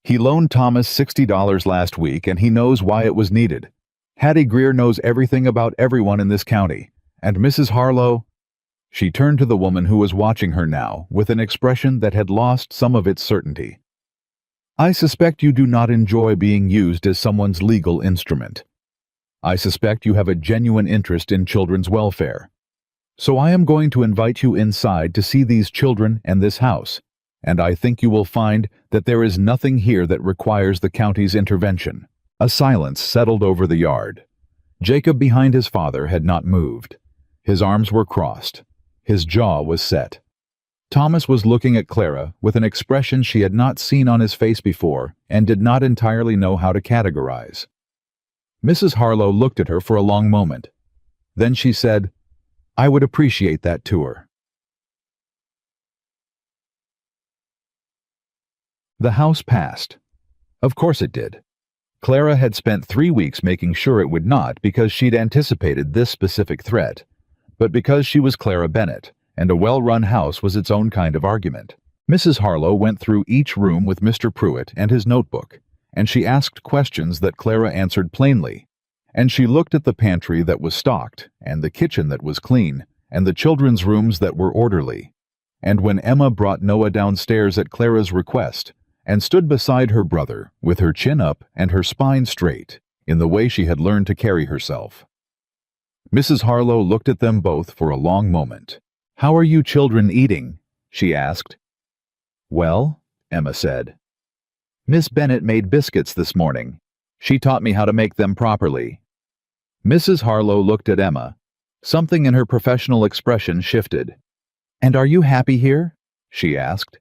He loaned Thomas $60 last week and he knows why it was needed. Hattie Greer knows everything about everyone in this county. And Mrs. Harlow... She turned to the woman who was watching her now with an expression that had lost some of its certainty. I suspect you do not enjoy being used as someone's legal instrument. I suspect you have a genuine interest in children's welfare. So I am going to invite you inside to see these children and this house, and I think you will find that there is nothing here that requires the county's intervention. A silence settled over the yard. Jacob behind his father had not moved. His arms were crossed. His jaw was set. Thomas was looking at Clara with an expression she had not seen on his face before and did not entirely know how to categorize. Mrs. Harlow looked at her for a long moment. Then she said, I would appreciate that tour. The house passed. Of course it did. Clara had spent 3 weeks making sure it would not because she'd anticipated this specific threat, but because she was Clara Bennett, and a well-run house was its own kind of argument. Mrs. Harlow went through each room with Mr. Pruitt and his notebook, and she asked questions that Clara answered plainly, and she looked at the pantry that was stocked, and the kitchen that was clean, and the children's rooms that were orderly. And when Emma brought Noah downstairs at Clara's request, and stood beside her brother, with her chin up and her spine straight, in the way she had learned to carry herself. Mrs. Harlow looked at them both for a long moment. How are you children eating? She asked. Well, Emma said. Miss Bennett made biscuits this morning. She taught me how to make them properly. Mrs. Harlow looked at Emma. Something in her professional expression shifted. And are you happy here? She asked.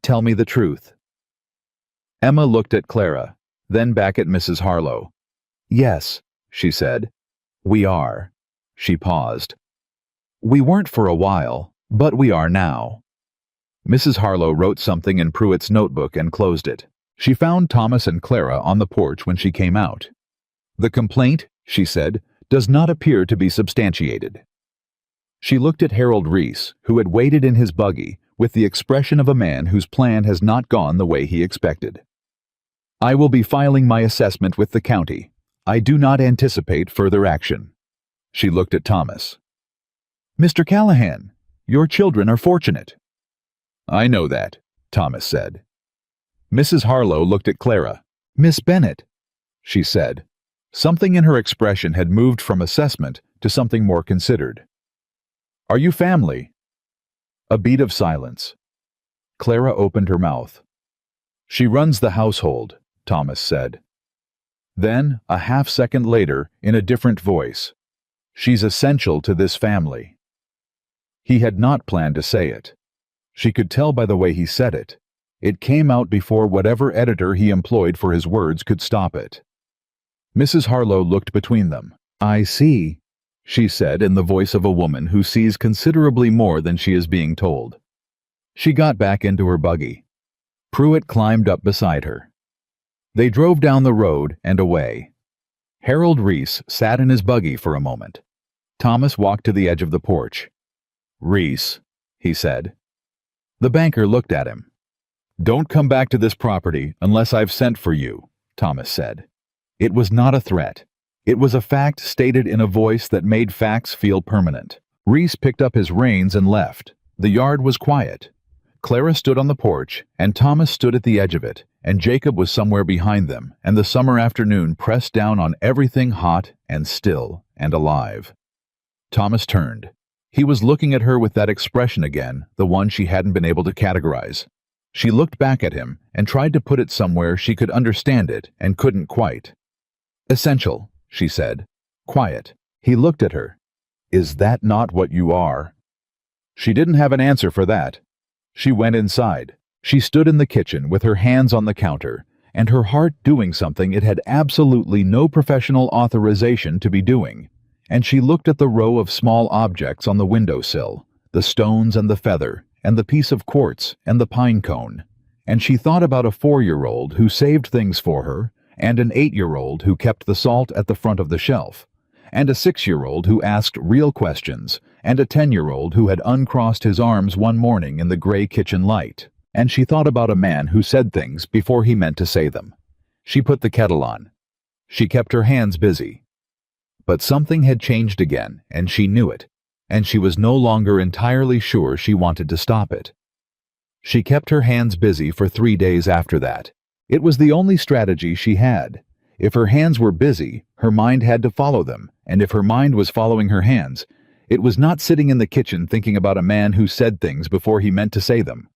Tell me the truth. Emma looked at Clara, then back at Mrs. Harlow. Yes, she said. We are. She paused. We weren't for a while, but we are now. Mrs. Harlow wrote something in Pruitt's notebook and closed it. She found Thomas and Clara on the porch when she came out. The complaint, she said, does not appear to be substantiated. She looked at Harold Reese, who had waited in his buggy, with the expression of a man whose plan has not gone the way he expected. I will be filing my assessment with the county. I do not anticipate further action. She looked at Thomas. Mr. Callahan, your children are fortunate. I know that, Thomas said. Mrs. Harlow looked at Clara. Miss Bennett, she said. Something in her expression had moved from assessment to something more considered. Are you family? A beat of silence. Clara opened her mouth. She runs the household, Thomas said. Then, a half-second later, in a different voice, she's essential to this family. He had not planned to say it. She could tell by the way he said it. It came out before whatever editor he employed for his words could stop it. Mrs. Harlow looked between them. I see, she said in the voice of a woman who sees considerably more than she is being told. She got back into her buggy. Pruitt climbed up beside her. They drove down the road and away. Harold Reese sat in his buggy for a moment. Thomas walked to the edge of the porch. Reese, he said. The banker looked at him. Don't come back to this property unless I've sent for you, Thomas said. It was not a threat. It was a fact stated in a voice that made facts feel permanent. Reese picked up his reins and left. The yard was quiet. Clara stood on the porch, and Thomas stood at the edge of it, and Jacob was somewhere behind them, and the summer afternoon pressed down on everything hot and still and alive. Thomas turned. He was looking at her with that expression again, the one she hadn't been able to categorize. She looked back at him and tried to put it somewhere she could understand it and couldn't quite. Essential, she said. Quiet. He looked at her. Is that not what you are? She didn't have an answer for that. She went inside. She stood in the kitchen with her hands on the counter, and her heart doing something it had absolutely no professional authorization to be doing. And she looked at the row of small objects on the windowsill, the stones and the feather, and the piece of quartz and the pine cone. And she thought about a 4-year-old who saved things for her, and an 8-year-old who kept the salt at the front of the shelf, and a 6-year-old who asked real questions, and a 10-year-old who had uncrossed his arms one morning in the gray kitchen light. And she thought about a man who said things before he meant to say them. She put the kettle on. She kept her hands busy. But something had changed again, and she knew it, and she was no longer entirely sure she wanted to stop it. She kept her hands busy for 3 days after that. It was the only strategy she had. If her hands were busy, her mind had to follow them, and if her mind was following her hands, it was not sitting in the kitchen thinking about a man who said things before he meant to say them.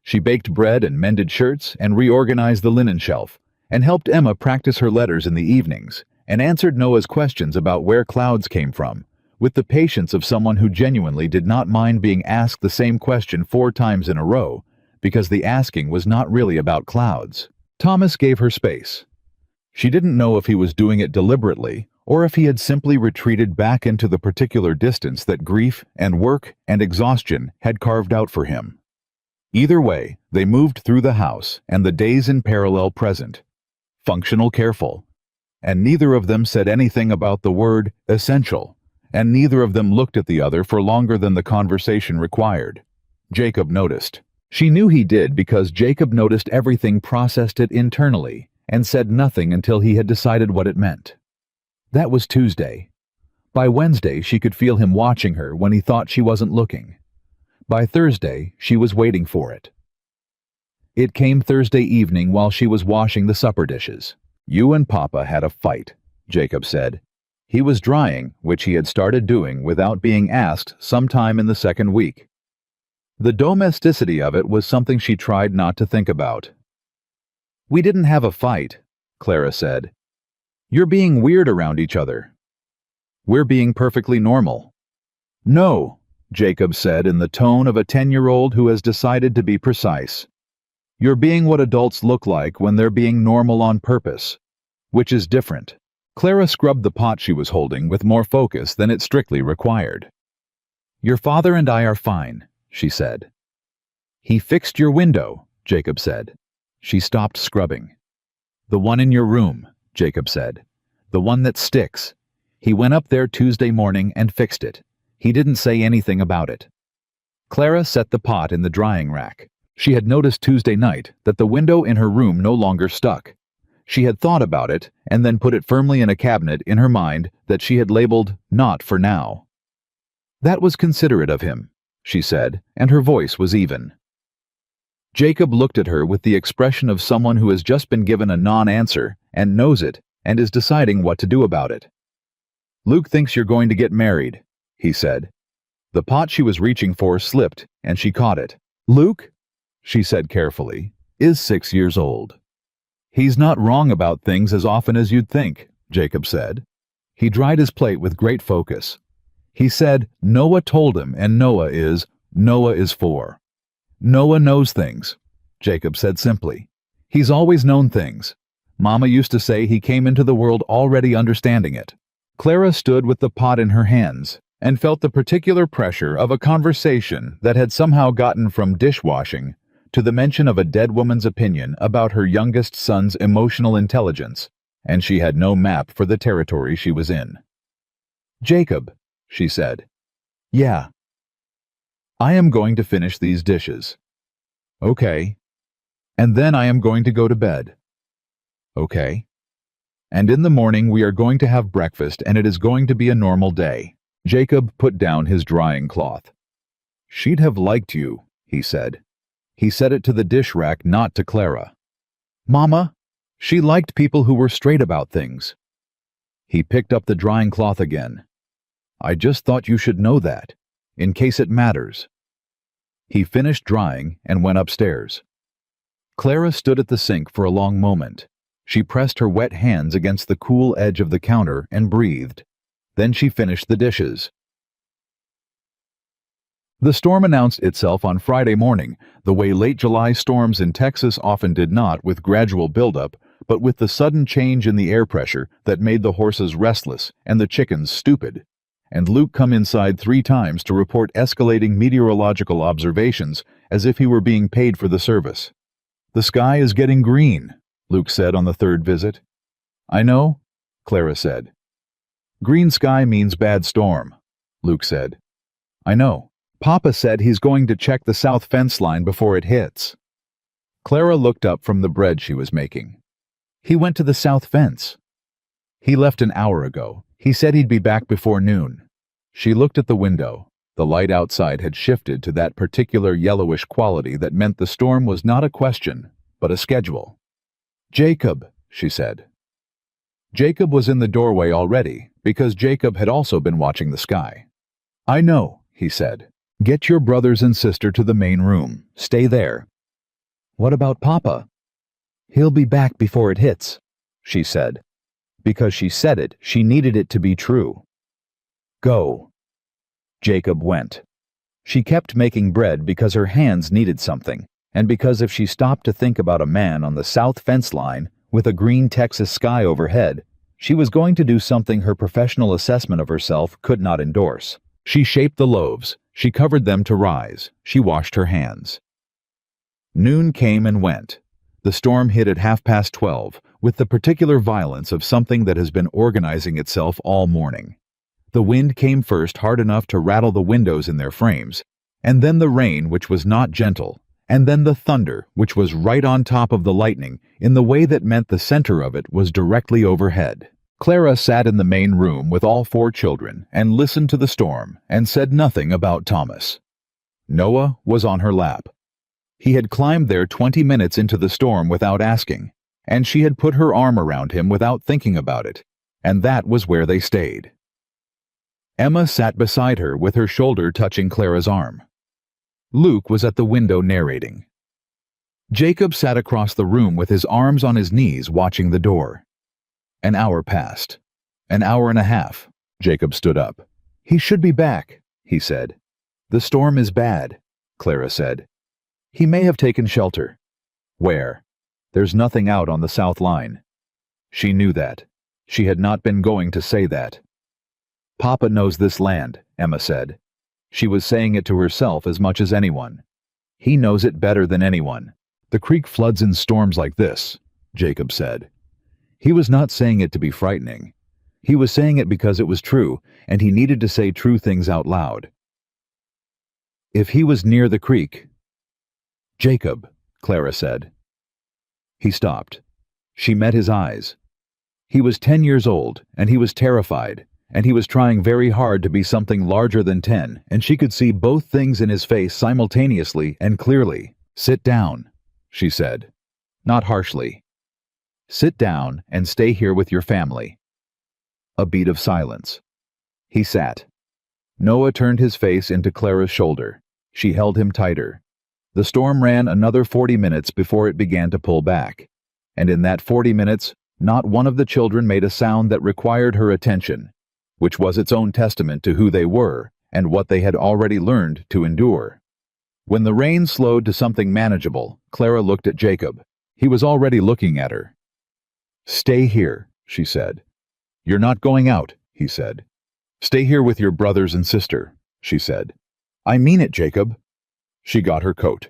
She baked bread and mended shirts and reorganized the linen shelf, and helped Emma practice her letters in the evenings, and answered Noah's questions about where clouds came from, with the patience of someone who genuinely did not mind being asked the same question 4 times in a row, because the asking was not really about clouds. Thomas gave her space. She didn't know if he was doing it deliberately, or if he had simply retreated back into the particular distance that grief and work and exhaustion had carved out for him. Either way, they moved through the house and the days in parallel present, functional careful, and neither of them said anything about the word essential, and neither of them looked at the other for longer than the conversation required. Jacob noticed. She knew he did because Jacob noticed everything, processed it internally, and said nothing until he had decided what it meant. That was Tuesday. By Wednesday, she could feel him watching her when he thought she wasn't looking. By Thursday, she was waiting for it. It came Thursday evening while she was washing the supper dishes. "You and Papa had a fight," Jacob said. He was drying, which he had started doing without being asked sometime in the second week. The domesticity of it was something she tried not to think about. "We didn't have a fight," Clara said. "You're being weird around each other." "We're being perfectly normal." "No," Jacob said in the tone of a 10-year-old who has decided to be precise. "You're being what adults look like when they're being normal on purpose, which is different." Clara scrubbed the pot she was holding with more focus than it strictly required. "Your father and I are fine," she said. "He fixed your window," Jacob said. She stopped scrubbing. "The one in your room," Jacob said. "The one that sticks. He went up there Tuesday morning and fixed it. He didn't say anything about it." Clara set the pot in the drying rack. She had noticed Tuesday night that the window in her room no longer stuck. She had thought about it and then put it firmly in a cabinet in her mind that she had labeled "not for now." "That was considerate of him," she said, and her voice was even. Jacob looked at her with the expression of someone who has just been given a non-answer and knows it and is deciding what to do about it. "Luke thinks you're going to get married," he said. The pot she was reaching for slipped, and she caught it. "Luke," she said carefully, "is 6 years old." "He's not wrong about things as often as you'd think," Jacob said. He dried his plate with great focus. He said Noah told him, and Noah is 4. "Noah knows things," Jacob said simply. "He's always known things. Mama used to say he came into the world already understanding it." Clara stood with the pot in her hands and felt the particular pressure of a conversation that had somehow gotten from dishwashing to the mention of a dead woman's opinion about her youngest son's emotional intelligence, and she had no map for the territory she was in. "Jacob," she said. "Yeah." "I am going to finish these dishes." "Okay." "And then I am going to go to bed." "Okay." "And in the morning we are going to have breakfast and it is going to be a normal day." Jacob put down his drying cloth. "She'd have liked you," he said. He said it to the dish rack, not to Clara. "Mama, she liked people who were straight about things." He picked up the drying cloth again. "I just thought you should know that, in case it matters." He finished drying and went upstairs. Clara stood at the sink for a long moment. She pressed her wet hands against the cool edge of the counter and breathed. Then she finished the dishes. The storm announced itself on Friday morning, the way late July storms in Texas often did, not with gradual buildup, but with the sudden change in the air pressure that made the horses restless and the chickens stupid. And Luke come inside 3 times to report escalating meteorological observations as if he were being paid for the service. "The sky is getting green," Luke said on the 3rd visit. "I know," Clara said. Green sky means bad storm, Luke said. I know. Papa said he's going to check the south fence line before it hits. Clara looked up from the bread she was making. He went to the south fence. He left an hour ago. He said he'd be back before noon. She looked at the window. The light outside had shifted to that particular yellowish quality that meant the storm was not a question, but a schedule. Jacob, she said. Jacob was in the doorway already, because Jacob had also been watching the sky. I know, he said. Get your brothers and sister to the main room. Stay there. What about Papa? He'll be back before it hits, she said. Because she said it, she needed it to be true. Go. Jacob went. She kept making bread because her hands needed something, and because if she stopped to think about a man on the south fence line with a green Texas sky overhead, she was going to do something her professional assessment of herself could not endorse. She shaped the loaves. She covered them to rise. She washed her hands. Noon came and went. The storm hit at 12:30, with the particular violence of something that has been organizing itself all morning. The wind came first hard enough to rattle the windows in their frames, and then the rain, which was not gentle, and then the thunder, which was right on top of the lightning in the way that meant the center of it was directly overhead. Clara sat in the main room with all 4 children and listened to the storm and said nothing about Thomas. Noah was on her lap. He had climbed there 20 minutes into the storm without asking, and she had put her arm around him without thinking about it, and that was where they stayed. Emma sat beside her with her shoulder touching Clara's arm. Luke was at the window narrating. Jacob sat across the room with his arms on his knees watching the door. An hour passed. An hour and a half. Jacob stood up. He should be back, he said. The storm is bad, Clara said. He may have taken shelter. Where? There's nothing out on the south line. She knew that. She had not been going to say that. Papa knows this land, Emma said. She was saying it to herself as much as anyone. He knows it better than anyone. The creek floods in storms like this, Jacob said. He was not saying it to be frightening. He was saying it because it was true, and he needed to say true things out loud. If he was near the creek... Jacob, Clara said. He stopped. She met his eyes. He was 10 years old, and he was terrified, and he was trying very hard to be something larger than 10, and she could see both things in his face simultaneously and clearly. Sit down, she said, not harshly. Sit down and stay here with your family. A beat of silence. He sat. Noah turned his face into Clara's shoulder. She held him tighter. The storm ran another 40 minutes before it began to pull back, and in that 40 minutes, not one of the children made a sound that required her attention, which was its own testament to who they were and what they had already learned to endure. When the rain slowed to something manageable, Clara looked at Jacob. He was already looking at her. Stay here, she said. You're not going out, he said. Stay here with your brothers and sister, she said. I mean it, Jacob. She got her coat.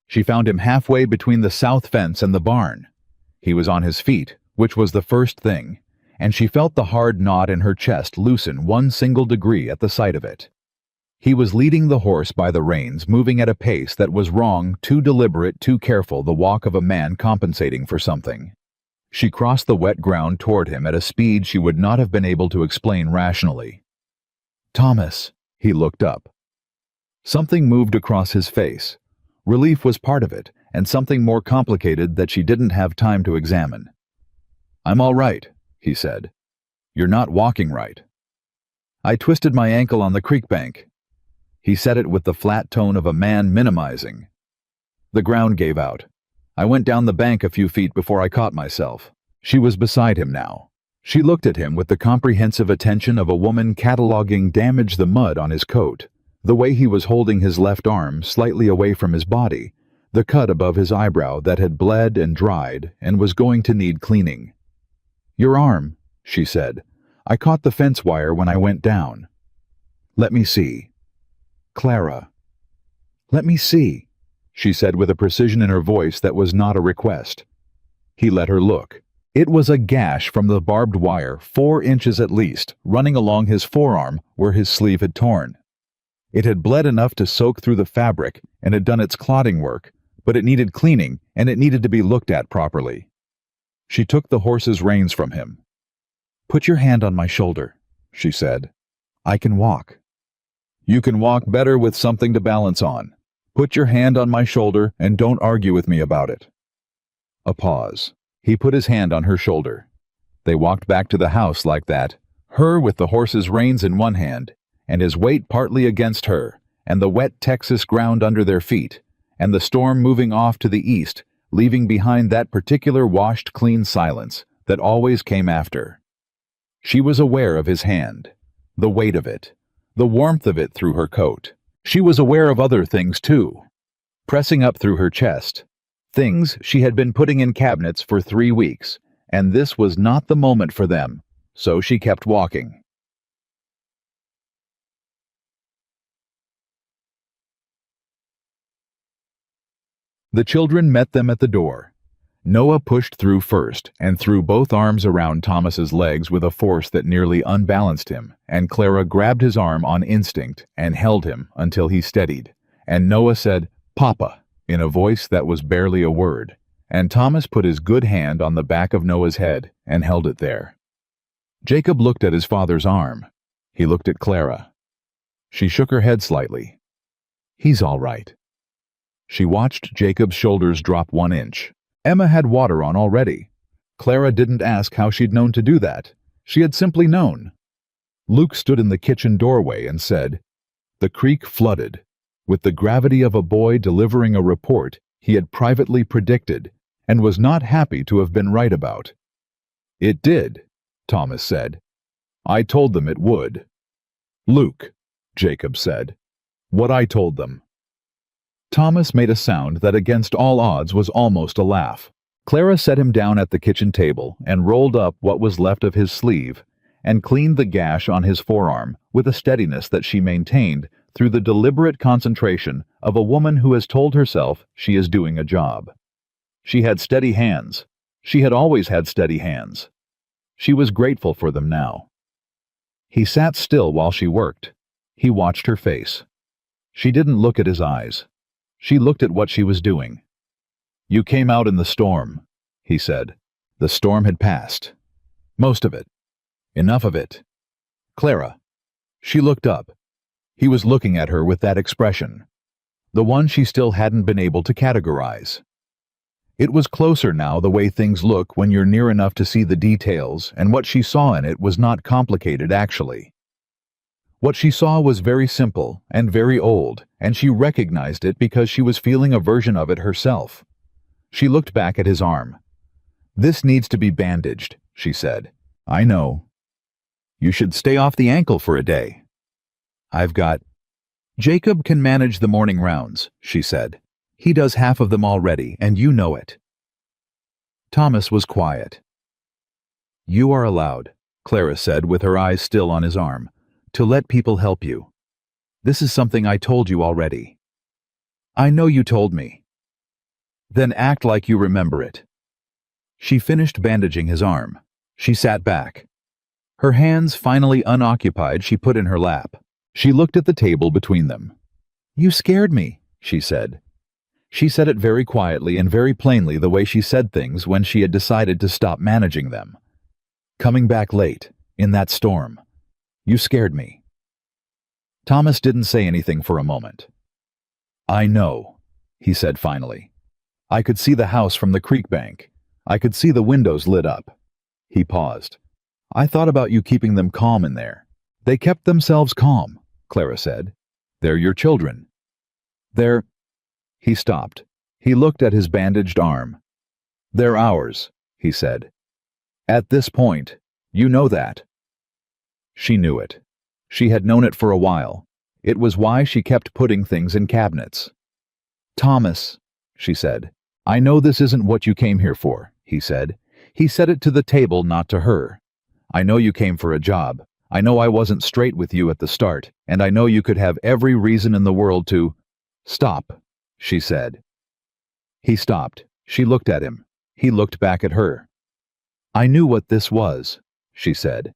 She found him halfway between the south fence and the barn. He was on his feet, which was the first thing, and she felt the hard knot in her chest loosen 1 single degree at the sight of it. He was leading the horse by the reins, moving at a pace that was wrong, too deliberate, too careful, the walk of a man compensating for something. She crossed the wet ground toward him at a speed she would not have been able to explain rationally. Thomas, he looked up. Something moved across his face. Relief was part of it, and something more complicated that she didn't have time to examine. I'm all right, he said. You're not walking right. I twisted my ankle on the creek bank. He said it with the flat tone of a man minimizing. The ground gave out. I went down the bank a few feet before I caught myself. She was beside him now. She looked at him with the comprehensive attention of a woman cataloging damage the mud on his coat, the way he was holding his left arm slightly away from his body, the cut above his eyebrow that had bled and dried and was going to need cleaning. Your arm, she said. I caught the fence wire when I went down. Let me see. Clara. Let me see, she said with a precision in her voice that was not a request. He let her look. It was a gash from the barbed wire, 4 inches at least, running along his forearm where his sleeve had torn. It had bled enough to soak through the fabric and had done its clotting work, but it needed cleaning and it needed to be looked at properly. She took the horse's reins from him. "Put your hand on my shoulder," she said. "I can walk." "You can walk better with something to balance on. Put your hand on my shoulder and don't argue with me about it." A pause. He put his hand on her shoulder. They walked back to the house like that, her with the horse's reins in one hand, and his weight partly against her, and the wet Texas ground under their feet, and the storm moving off to the east, leaving behind that particular washed clean silence that always came after. She was aware of his hand, the weight of it, the warmth of it through her coat. She was aware of other things too, pressing up through her chest, things she had been putting in cabinets for 3 weeks, and this was not the moment for them, so she kept walking. The children met them at the door. Noah pushed through first and threw both arms around Thomas's legs with a force that nearly unbalanced him, and Clara grabbed his arm on instinct and held him until he steadied, and Noah said, "Papa," in a voice that was barely a word, and Thomas put his good hand on the back of Noah's head and held it there. Jacob looked at his father's arm. He looked at Clara. She shook her head slightly. "He's all right." She watched Jacob's shoulders drop 1 inch. Emma had water on already. Clara didn't ask how she'd known to do that. She had simply known. Luke stood in the kitchen doorway and said, "The creek flooded," with the gravity of a boy delivering a report he had privately predicted and was not happy to have been right about. "It did," Thomas said. "I told them it would." "Luke," Jacob said. "What I told them." Thomas made a sound that against all odds was almost a laugh. Clara set him down at the kitchen table and rolled up what was left of his sleeve and cleaned the gash on his forearm with a steadiness that she maintained through the deliberate concentration of a woman who has told herself she is doing a job. She had steady hands. She had always had steady hands. She was grateful for them now. He sat still while she worked. He watched her face. She didn't look at his eyes. She looked at what she was doing. "You came out in the storm," he said. The storm had passed. Most of it. Enough of it. "Clara." She looked up. He was looking at her with that expression, the one she still hadn't been able to categorize. It was closer now the way things look when you're near enough to see the details, and what she saw in it was not complicated actually. What she saw was very simple and very old, and she recognized it because she was feeling a version of it herself. She looked back at his arm. "This needs to be bandaged," she said. "I know. You should stay off the ankle for a day." "I've got—" "Jacob can manage the morning rounds," she said. "He does half of them already, and you know it." Thomas was quiet. "You are allowed," Clara said with her eyes still on his arm, "to let people help you. This is something I told you already." "I know you told me." "Then act like you remember it." She finished bandaging his arm. She sat back. Her hands finally unoccupied, she put in her lap. She looked at the table between them. "You scared me," she said. She said it very quietly and very plainly the way she said things when she had decided to stop managing them. "Coming back late, in that storm. You scared me." Thomas didn't say anything for a moment. "I know," he said finally. "I could see the house from the creek bank. I could see the windows lit up." He paused. "I thought about you keeping them calm in there." "They kept themselves calm," Clara said. "They're your children." "They're—" He stopped. He looked at his bandaged arm. "They're ours," he said. "At this point, you know that." She knew it. She had known it for a while. It was why she kept putting things in cabinets. "Thomas," she said. "I know this isn't what you came here for," he said. He said it to the table, not to her. "I know you came for a job. I know I wasn't straight with you at the start, and I know you could have every reason in the world to—" "Stop," she said. He stopped. She looked at him. He looked back at her. "I knew what this was," she said,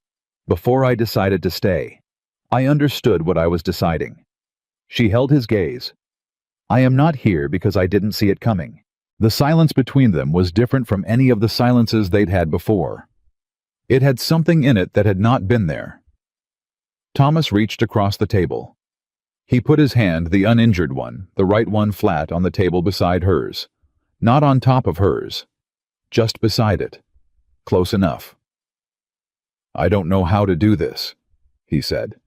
"before I decided to stay. I understood what I was deciding." She held his gaze. "I am not here because I didn't see it coming." The silence between them was different from any of the silences they'd had before. It had something in it that had not been there. Thomas reached across the table. He put his hand, the uninjured one, the right one, flat on the table beside hers. Not on top of hers. Just beside it. Close enough. "I don't know how to do this," he said.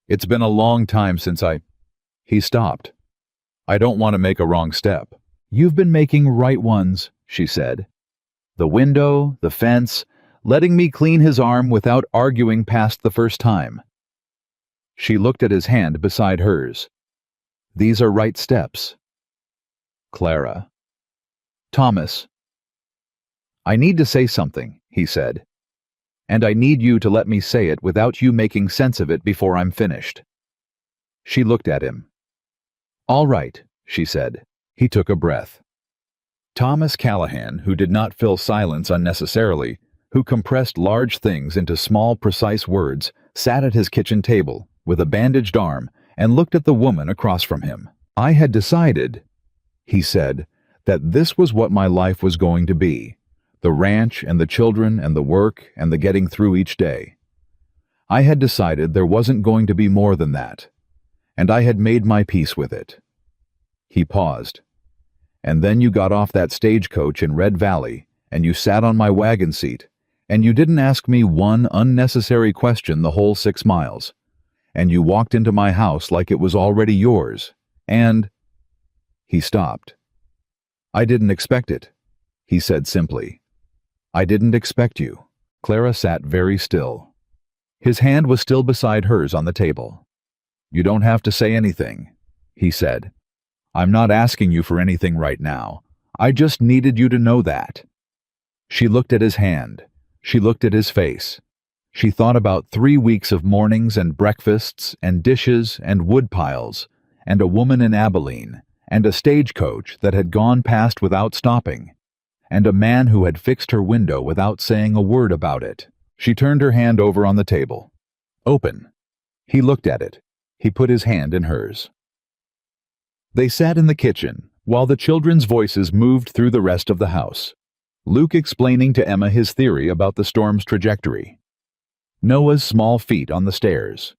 "It's been a long time since I—" He stopped. "I don't want to make a wrong step." "You've been making right ones," she said. "The window, the fence, letting me clean his arm without arguing past the first time." She looked at his hand beside hers. "These are right steps." Clara. "Thomas." "I need to say something," he said. "And I need you to let me say it without you making sense of it before I'm finished." She looked at him. "All right," she said. He took a breath. Thomas Callahan, who did not fill silence unnecessarily, who compressed large things into small, precise words, sat at his kitchen table, with a bandaged arm, and looked at the woman across from him. "I had decided," he said, "that this was what my life was going to be. The ranch and the children and the work and the getting through each day. I had decided there wasn't going to be more than that. And I had made my peace with it." He paused. "And then you got off that stagecoach in Red Valley, and you sat on my wagon seat, and you didn't ask me one unnecessary question the whole 6 miles. And you walked into my house like it was already yours, and—" He stopped. "I didn't expect it," he said simply. "I didn't expect you." Clara sat very still. His hand was still beside hers on the table. "You don't have to say anything," he said. "I'm not asking you for anything right now. I just needed you to know that." She looked at his hand. She looked at his face. She thought about 3 weeks of mornings and breakfasts and dishes and woodpiles, and a woman in Abilene, and a stagecoach that had gone past without stopping, and a man who had fixed her window without saying a word about it. She turned her hand over on the table. Open. He looked at it. He put his hand in hers. They sat in the kitchen, while the children's voices moved through the rest of the house. Luke explaining to Emma his theory about the storm's trajectory. Noah's small feet on the stairs.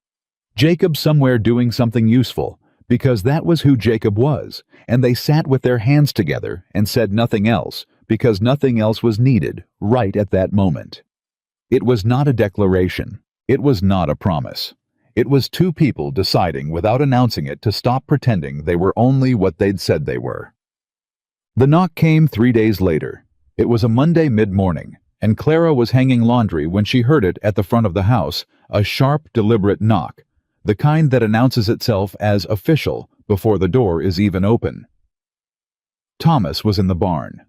Jacob somewhere doing something useful, because that was who Jacob was, and they sat with their hands together and said nothing else, because nothing else was needed right at that moment. It was not a declaration. It was not a promise. It was 2 people deciding without announcing it to stop pretending they were only what they'd said they were. The knock came 3 days later. It was a Monday mid-morning, and Clara was hanging laundry when she heard it at the front of the house, a sharp, deliberate knock, the kind that announces itself as official before the door is even open. Thomas was in the barn.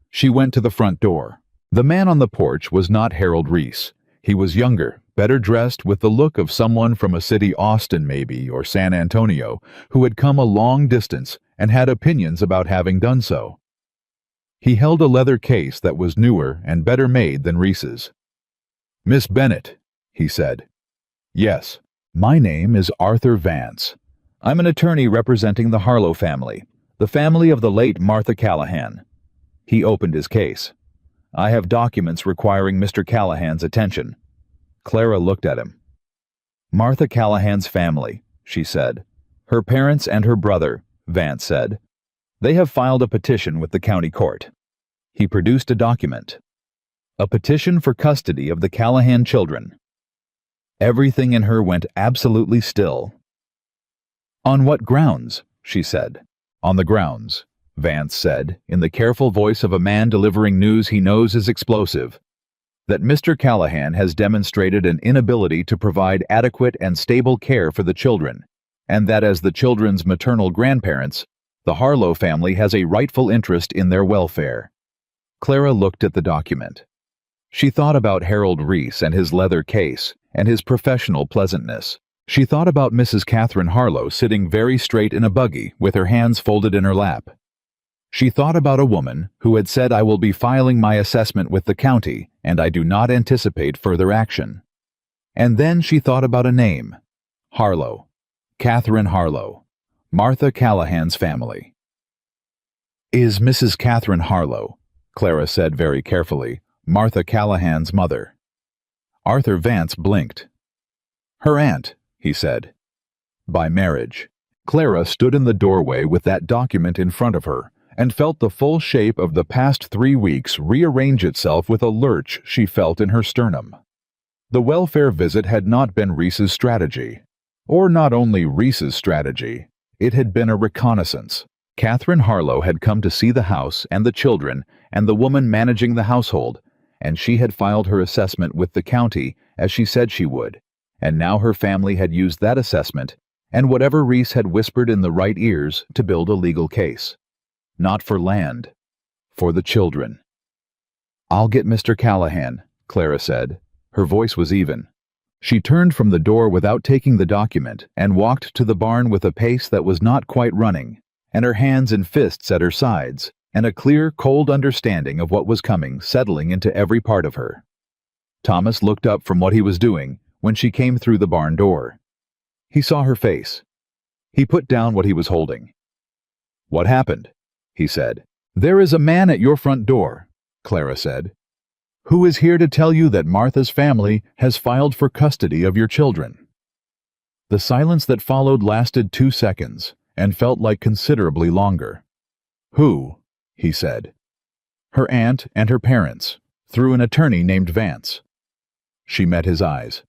She went to the front door. The man on the porch was not Harold Reese. He was younger, better dressed, with the look of someone from a city, Austin maybe, or San Antonio, who had come a long distance and had opinions about having done so. He held a leather case that was newer and better made than Reese's. "Miss Bennett," he said. "Yes. My name is Arthur Vance. I'm an attorney representing the Harlow family, the family of the late Martha Callahan." He opened his case. "I have documents requiring Mr. Callahan's attention." Clara looked at him. "Martha Callahan's family," she said. "Her parents and her brother," Vance said. "They have filed a petition with the county court." He produced a document. A petition for custody of the Callahan children. Everything in her went absolutely still. "On what grounds?" she said. "On the grounds," Vance said, in the careful voice of a man delivering news he knows is explosive, "that Mr. Callahan has demonstrated an inability to provide adequate and stable care for the children, and that as the children's maternal grandparents, the Harlow family has a rightful interest in their welfare." Clara looked at the document. She thought about Harold Reese and his leather case, and his professional pleasantness. She thought about Mrs. Catherine Harlow sitting very straight in a buggy with her hands folded in her lap. She thought about a woman who had said, "I will be filing my assessment with the county," and I do not anticipate further action." And then she thought about a name. Harlow. Catherine Harlow. Martha Callahan's family. "Is Mrs. Catherine Harlow," Clara said very carefully, "Martha Callahan's mother?" Arthur Vance blinked. "Her aunt," he said. "By marriage." Clara stood in the doorway with that document in front of her and felt the full shape of the past 3 weeks rearrange itself with a lurch she felt in her sternum. The welfare visit had not been Reese's strategy. Or not only Reese's strategy, it had been a reconnaissance. Catherine Harlow had come to see the house and the children and the woman managing the household, and she had filed her assessment with the county as she said she would, and now her family had used that assessment and whatever Reese had whispered in the right ears to build a legal case. Not for land, for the children. "I'll get Mr. Callahan," Clara said. Her voice was even. She turned from the door without taking the document and walked to the barn with a pace that was not quite running, and her hands in fists at her sides, and a clear, cold understanding of what was coming settling into every part of her. Thomas looked up from what he was doing when she came through the barn door. He saw her face. He put down what he was holding. "What happened?" he said. "There is a man at your front door," Clara said, "who is here to tell you that Martha's family has filed for custody of your children." The silence that followed lasted 2 seconds and felt like considerably longer. "Who?" he said. "Her aunt and her parents, through an attorney named Vance." She met his eyes.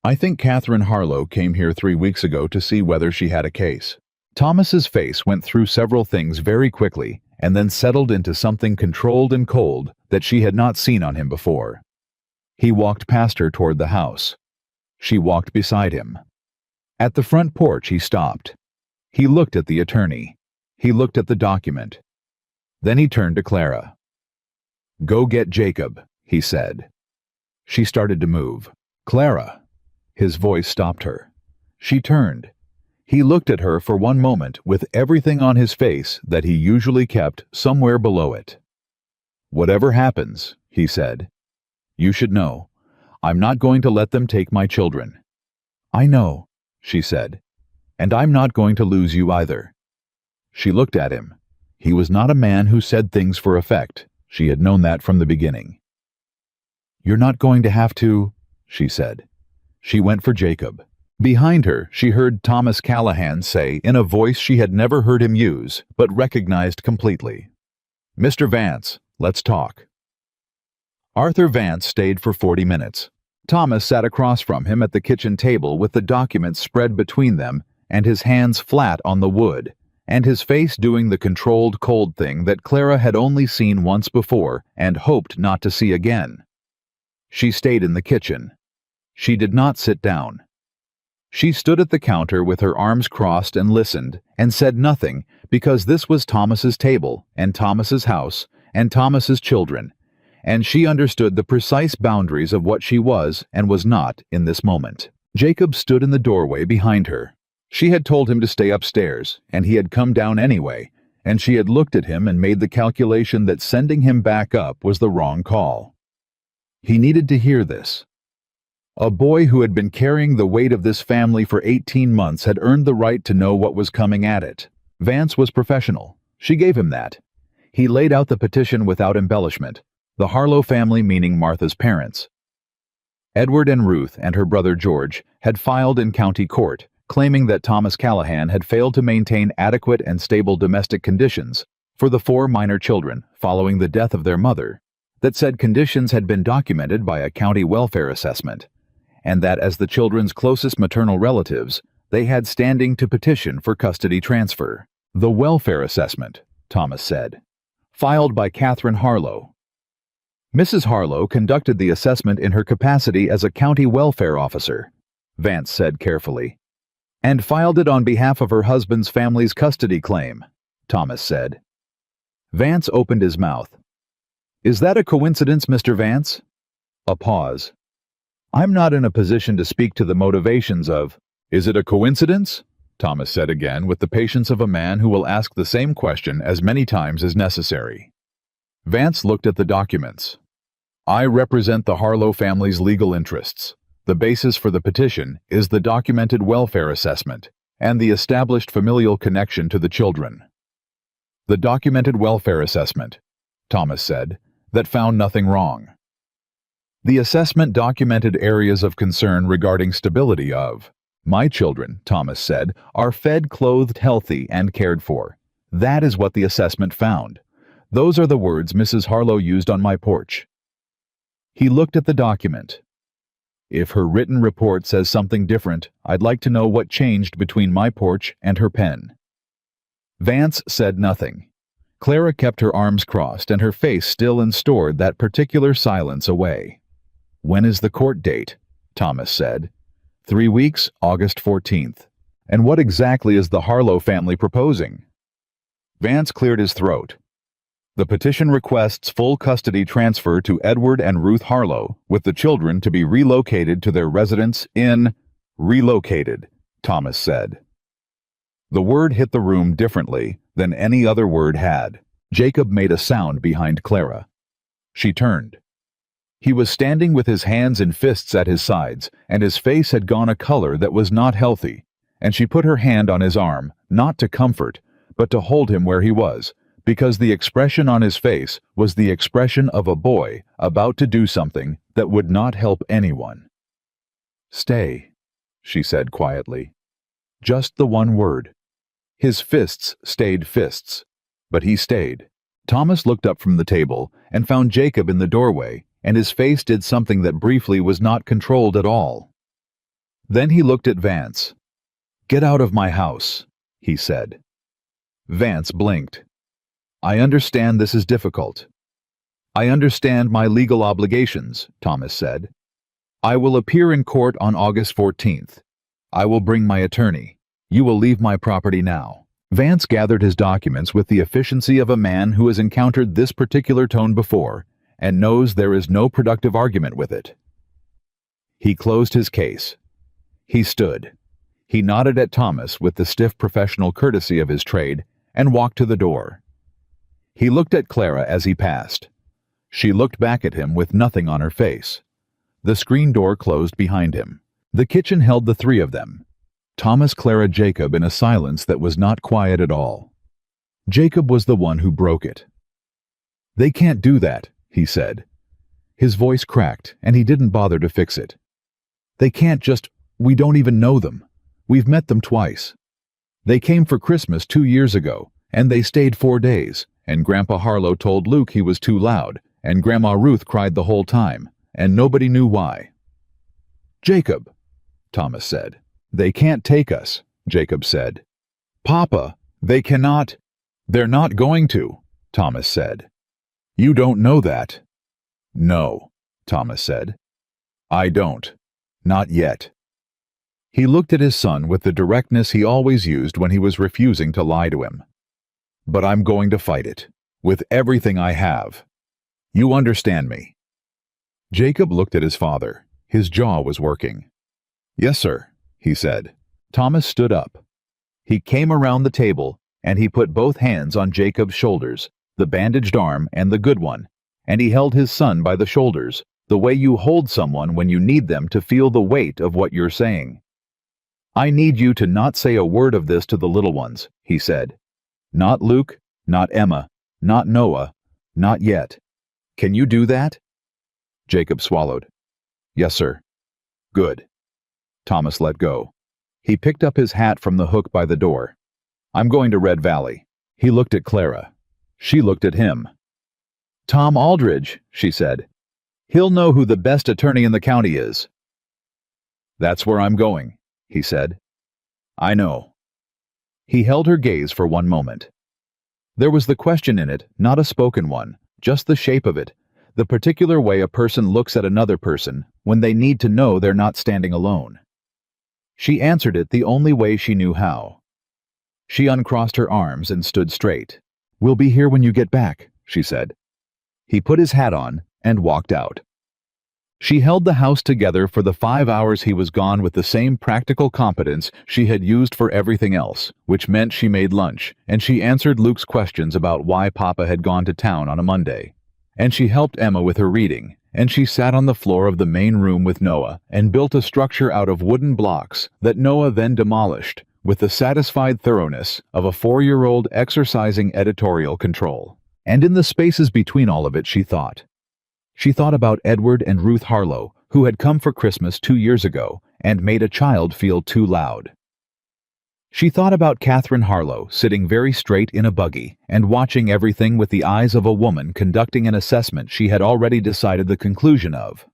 "I think Catherine Harlow came here 3 weeks ago to see whether she had a case." Thomas's face went through several things very quickly and then settled into something controlled and cold that she had not seen on him before. He walked past her toward the house. She walked beside him. At the front porch he stopped. He looked at the attorney. He looked at the document. Then he turned to Clara. "Go get Jacob," he said. She started to move. "Clara!" His voice stopped her. She turned. He looked at her for one moment with everything on his face that he usually kept somewhere below it. "Whatever happens," he said, "you should know. I'm not going to let them take my children." "I know," she said, "and I'm not going to lose you either." She looked at him. He was not a man who said things for effect. She had known that from the beginning. "You're not going to have to," she said. She went for Jacob. Behind her, she heard Thomas Callahan say in a voice she had never heard him use, but recognized completely, "Mr. Vance, let's talk." Arthur Vance stayed for 40 minutes. Thomas sat across from him at the kitchen table with the documents spread between them and his hands flat on the wood, and his face doing the controlled cold thing that Clara had only seen once before and hoped not to see again. She stayed in the kitchen. She did not sit down. She stood at the counter with her arms crossed and listened, and said nothing because this was Thomas's table and Thomas's house and Thomas's children, and she understood the precise boundaries of what she was and was not in this moment. Jacob stood in the doorway behind her. She had told him to stay upstairs, and he had come down anyway, and she had looked at him and made the calculation that sending him back up was the wrong call. He needed to hear this. A boy who had been carrying the weight of this family for 18 months had earned the right to know what was coming at it. Vance was professional. She gave him that. He laid out the petition without embellishment, the Harlow family meaning Martha's parents. Edward and Ruth and her brother George had filed in county court, claiming that Thomas Callahan had failed to maintain adequate and stable domestic conditions for the 4 minor children following the death of their mother, that said conditions had been documented by a county welfare assessment, and that as the children's closest maternal relatives, they had standing to petition for custody transfer. The welfare assessment, Thomas said, filed by Catherine Harlow. Mrs. Harlow conducted the assessment in her capacity as a county welfare officer, Vance said carefully, and filed it on behalf of her husband's family's custody claim, Thomas said. Vance opened his mouth. "Is that a coincidence, Mr. Vance?" A pause. "I'm not in a position to speak to the motivations of—" "Is it a coincidence?" Thomas said again with the patience of a man who will ask the same question as many times as necessary. Vance looked at the documents. I represent the Harlow family's legal interests. The basis for the petition is the documented welfare assessment and the established familial connection to the children. The documented welfare assessment, Thomas said, that found nothing wrong. The assessment documented areas of concern regarding stability of my children, Thomas said, are fed, clothed, healthy, and cared for. That is what the assessment found. Those are the words Mrs. Harlow used on my porch. He looked at the document. If her written report says something different, I'd like to know what changed between my porch and her pen. Vance said nothing. Clara kept her arms crossed and her face still and stored that particular silence away. When is the court date? Thomas said. 3 weeks, August 14th. And what exactly is the Harlow family proposing? Vance cleared his throat. The petition requests full custody transfer to Edward and Ruth Harlow, with the children to be relocated to their residence in relocated, Thomas said. The word hit the room differently than any other word had. Jacob made a sound behind Clara. She turned. He was standing with his hands in fists at his sides, and his face had gone a color that was not healthy, and she put her hand on his arm, not to comfort, but to hold him where he was, because the expression on his face was the expression of a boy about to do something that would not help anyone. "Stay," she said quietly. Just the one word. His fists stayed fists, but he stayed. Thomas looked up from the table and found Jacob in the doorway, and his face did something that briefly was not controlled at all. Then he looked at Vance. "Get out of my house," he said. Vance blinked. "I understand this is difficult." "I understand my legal obligations," Thomas said. "I will appear in court on August 14th. I will bring my attorney. You will leave my property now." Vance gathered his documents with the efficiency of a man who has encountered this particular tone before and knows there is no productive argument with it. He closed his case. He stood. He nodded at Thomas with the stiff professional courtesy of his trade and walked to the door. He looked at Clara as he passed. She looked back at him with nothing on her face. The screen door closed behind him. The kitchen held the three of them. Thomas, Clara, Jacob, in a silence that was not quiet at all. Jacob was the one who broke it. "They can't do that," he said. His voice cracked, and he didn't bother to fix it. "They can't just, we don't even know them. We've met them twice. They came for Christmas 2 years ago, and they stayed 4 days, and Grandpa Harlow told Luke he was too loud, and Grandma Ruth cried the whole time, and nobody knew why." "Jacob," Thomas said. "They can't take us," Jacob said. "Papa, they cannot." "They're not going to," Thomas said. "You don't know that." "No," Thomas said. "I don't. Not yet." He looked at his son with the directness he always used when he was refusing to lie to him. "But I'm going to fight it, with everything I have. You understand me?" Jacob looked at his father. His jaw was working. "Yes, sir," he said. Thomas stood up. He came around the table, and he put both hands on Jacob's shoulders, the bandaged arm and the good one, and he held his son by the shoulders, the way you hold someone when you need them to feel the weight of what you're saying. "I need you to not say a word of this to the little ones," he said. "Not Luke, not Emma, not Noah, not yet. Can you do that?" Jacob swallowed. "Yes, sir." "Good." Thomas let go. He picked up his hat from the hook by the door. "I'm going to Red Valley." He looked at Clara. She looked at him. "Tom Aldridge," she said. "He'll know who the best attorney in the county is." "That's where I'm going," he said. "I know." He held her gaze for one moment. There was the question in it, not a spoken one, just the shape of it, the particular way a person looks at another person when they need to know they're not standing alone. She answered it the only way she knew how. She uncrossed her arms and stood straight. "We'll be here when you get back," she said. He put his hat on and walked out. She held the house together for the 5 hours he was gone with the same practical competence she had used for everything else, which meant she made lunch, and she answered Luke's questions about why Papa had gone to town on a Monday. And she helped Emma with her reading, and she sat on the floor of the main room with Noah and built a structure out of wooden blocks that Noah then demolished with the satisfied thoroughness of a 4-year-old exercising editorial control. And in the spaces between all of it, she thought. She thought about Edward and Ruth Harlow, who had come for Christmas 2 years ago and made a child feel too loud. She thought about Catherine Harlow sitting very straight in a buggy and watching everything with the eyes of a woman conducting an assessment she had already decided the conclusion of.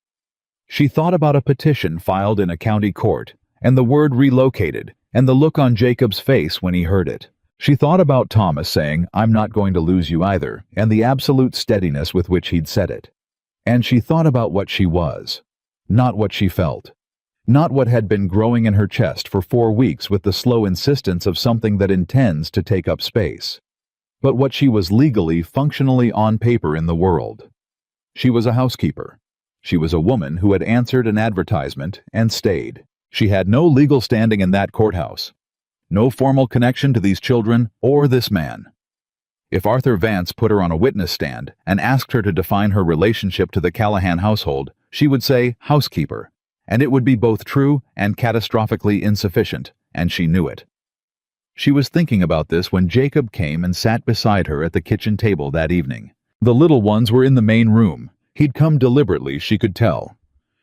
She thought about a petition filed in a county court and the word relocated and the look on Jacob's face when he heard it. She thought about Thomas saying, "I'm not going to lose you either," and the absolute steadiness with which he'd said it. And she thought about what she was, not what she felt. Not what had been growing in her chest for 4 weeks with the slow insistence of something that intends to take up space, but what she was legally, functionally on paper in the world. She was a housekeeper. She was a woman who had answered an advertisement and stayed. She had no legal standing in that courthouse, no formal connection to these children or this man. If Arthur Vance put her on a witness stand and asked her to define her relationship to the Callahan household, she would say housekeeper. And it would be both true and catastrophically insufficient, and she knew it. She was thinking about this when Jacob came and sat beside her at the kitchen table that evening. The little ones were in the main room. He'd come deliberately, she could tell.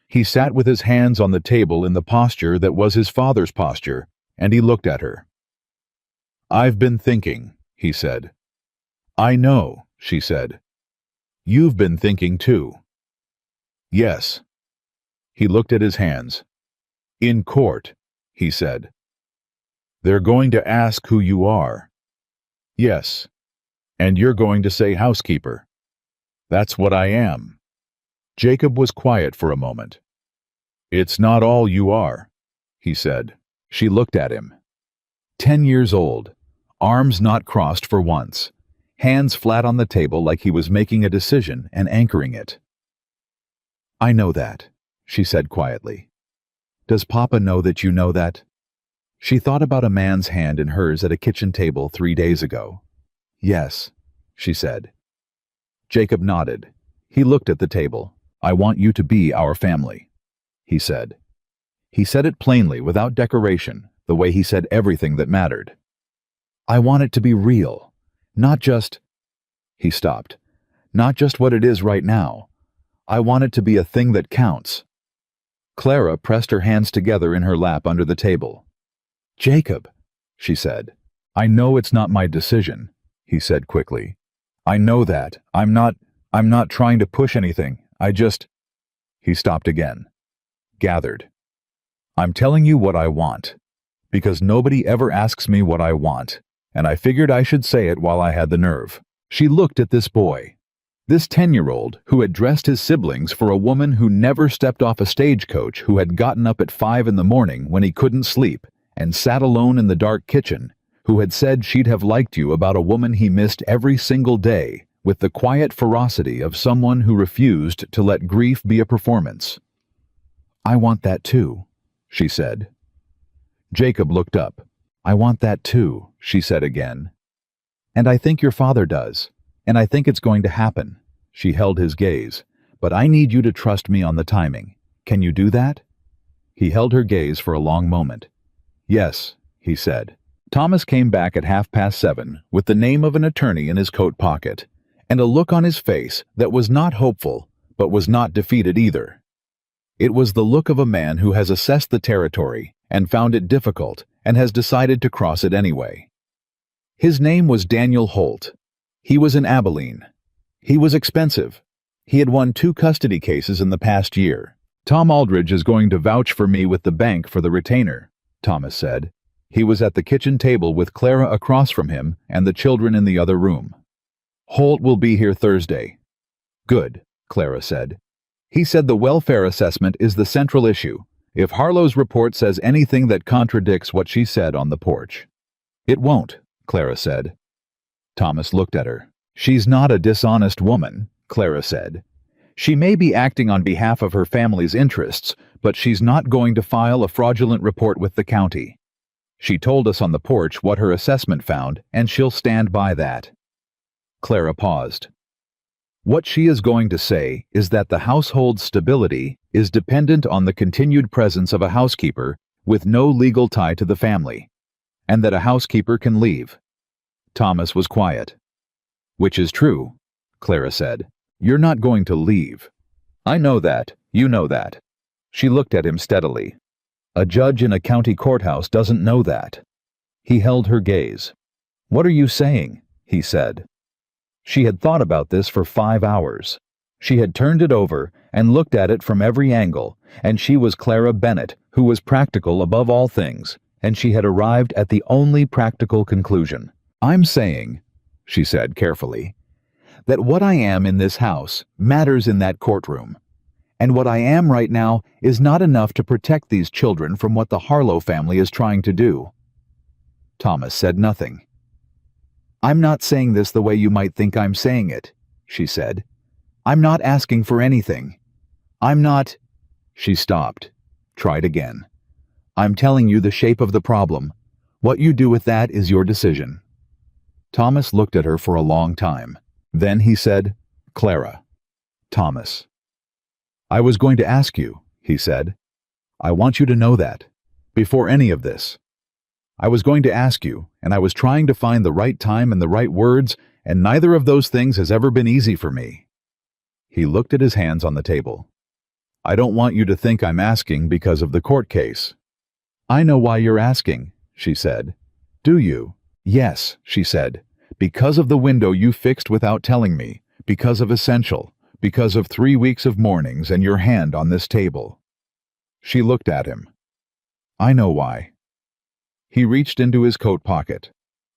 He sat with his hands on the table in the posture that was his father's posture, and he looked at her. "I've been thinking," he said. "I know," she said. "You've been thinking too." "Yes." He looked at his hands. "In court," he said. "They're going to ask who you are." "Yes. And you're going to say housekeeper." "That's what I am." Jacob was quiet for a moment. "It's not all you are," he said. She looked at him. 10 years old, arms not crossed for once, hands flat on the table like he was making a decision and anchoring it. "I know that," she said quietly. "Does Papa know that you know that?" She thought about a man's hand in hers at a kitchen table 3 days ago. "Yes," she said. Jacob nodded. He looked at the table. "I want you to be our family," he said. He said it plainly, without decoration, the way he said everything that mattered. "I want it to be real, not just—" He stopped. "Not just what it is right now. I want it to be a thing that counts." Clara pressed her hands together in her lap under the table. "Jacob," she said. "I know it's not my decision," he said quickly. "I know that. I'm not trying to push anything. I just—" He stopped again. Gathered. "I'm telling you what I want, because nobody ever asks me what I want, and I figured I should say it while I had the nerve." She looked at this boy. This 10-year-old who had dressed his siblings for a woman who never stepped off a stagecoach, who had gotten up at 5 in the morning when he couldn't sleep and sat alone in the dark kitchen, who had said she'd have liked you about a woman he missed every single day, with the quiet ferocity of someone who refused to let grief be a performance. "I want that too," she said. Jacob looked up. "I want that too," she said again. "And I think your father does. And I think it's going to happen." She held his gaze. "But I need you to trust me on the timing. Can you do that?" He held her gaze for a long moment. "Yes," he said. Thomas came back at 7:30 with the name of an attorney in his coat pocket, and a look on his face that was not hopeful, but was not defeated either. It was the look of a man who has assessed the territory and found it difficult and has decided to cross it anyway. His name was Daniel Holt. He was in Abilene. He was expensive. He had won 2 custody cases in the past year. "Tom Aldridge is going to vouch for me with the bank for the retainer," Thomas said. He was at the kitchen table with Clara across from him and the children in the other room. "Holt will be here Thursday." "Good," Clara said. "He said the welfare assessment is the central issue. If Harlow's report says anything that contradicts what she said on the porch." "It won't," Clara said. Thomas looked at her. "She's not a dishonest woman," Clara said. "She may be acting on behalf of her family's interests, but she's not going to file a fraudulent report with the county. She told us on the porch what her assessment found, and she'll stand by that." Clara paused. What she is going to say is that the household's stability is dependent on the continued presence of a housekeeper with no legal tie to the family, and that a housekeeper can leave. Thomas was quiet. Which is true, Clara said. You're not going to leave. I know that. You know that. She looked at him steadily. A judge in a county courthouse doesn't know that. He held her gaze. What are you saying? He said. She had thought about this for 5 hours. She had turned it over and looked at it from every angle, and she was Clara Bennett, who was practical above all things, and she had arrived at the only practical conclusion. I'm saying, she said carefully, that what I am in this house matters in that courtroom. And what I am right now is not enough to protect these children from what the Harlow family is trying to do. Thomas said nothing. I'm not saying this the way you might think I'm saying it, she said. I'm not asking for anything. I'm not... She stopped. Tried again. I'm telling you the shape of the problem. What you do with that is your decision. Thomas looked at her for a long time. Then he said, Clara. Thomas. I was going to ask you, he said. I want you to know that. Before any of this. I was going to ask you, and I was trying to find the right time and the right words, and neither of those things has ever been easy for me. He looked at his hands on the table. I don't want you to think I'm asking because of the court case. I know why you're asking, she said. Do you? Yes, she said. Because of the window you fixed without telling me, because of Essential, because of 3 weeks of mornings and your hand on this table. She looked at him. I know why. He reached into his coat pocket.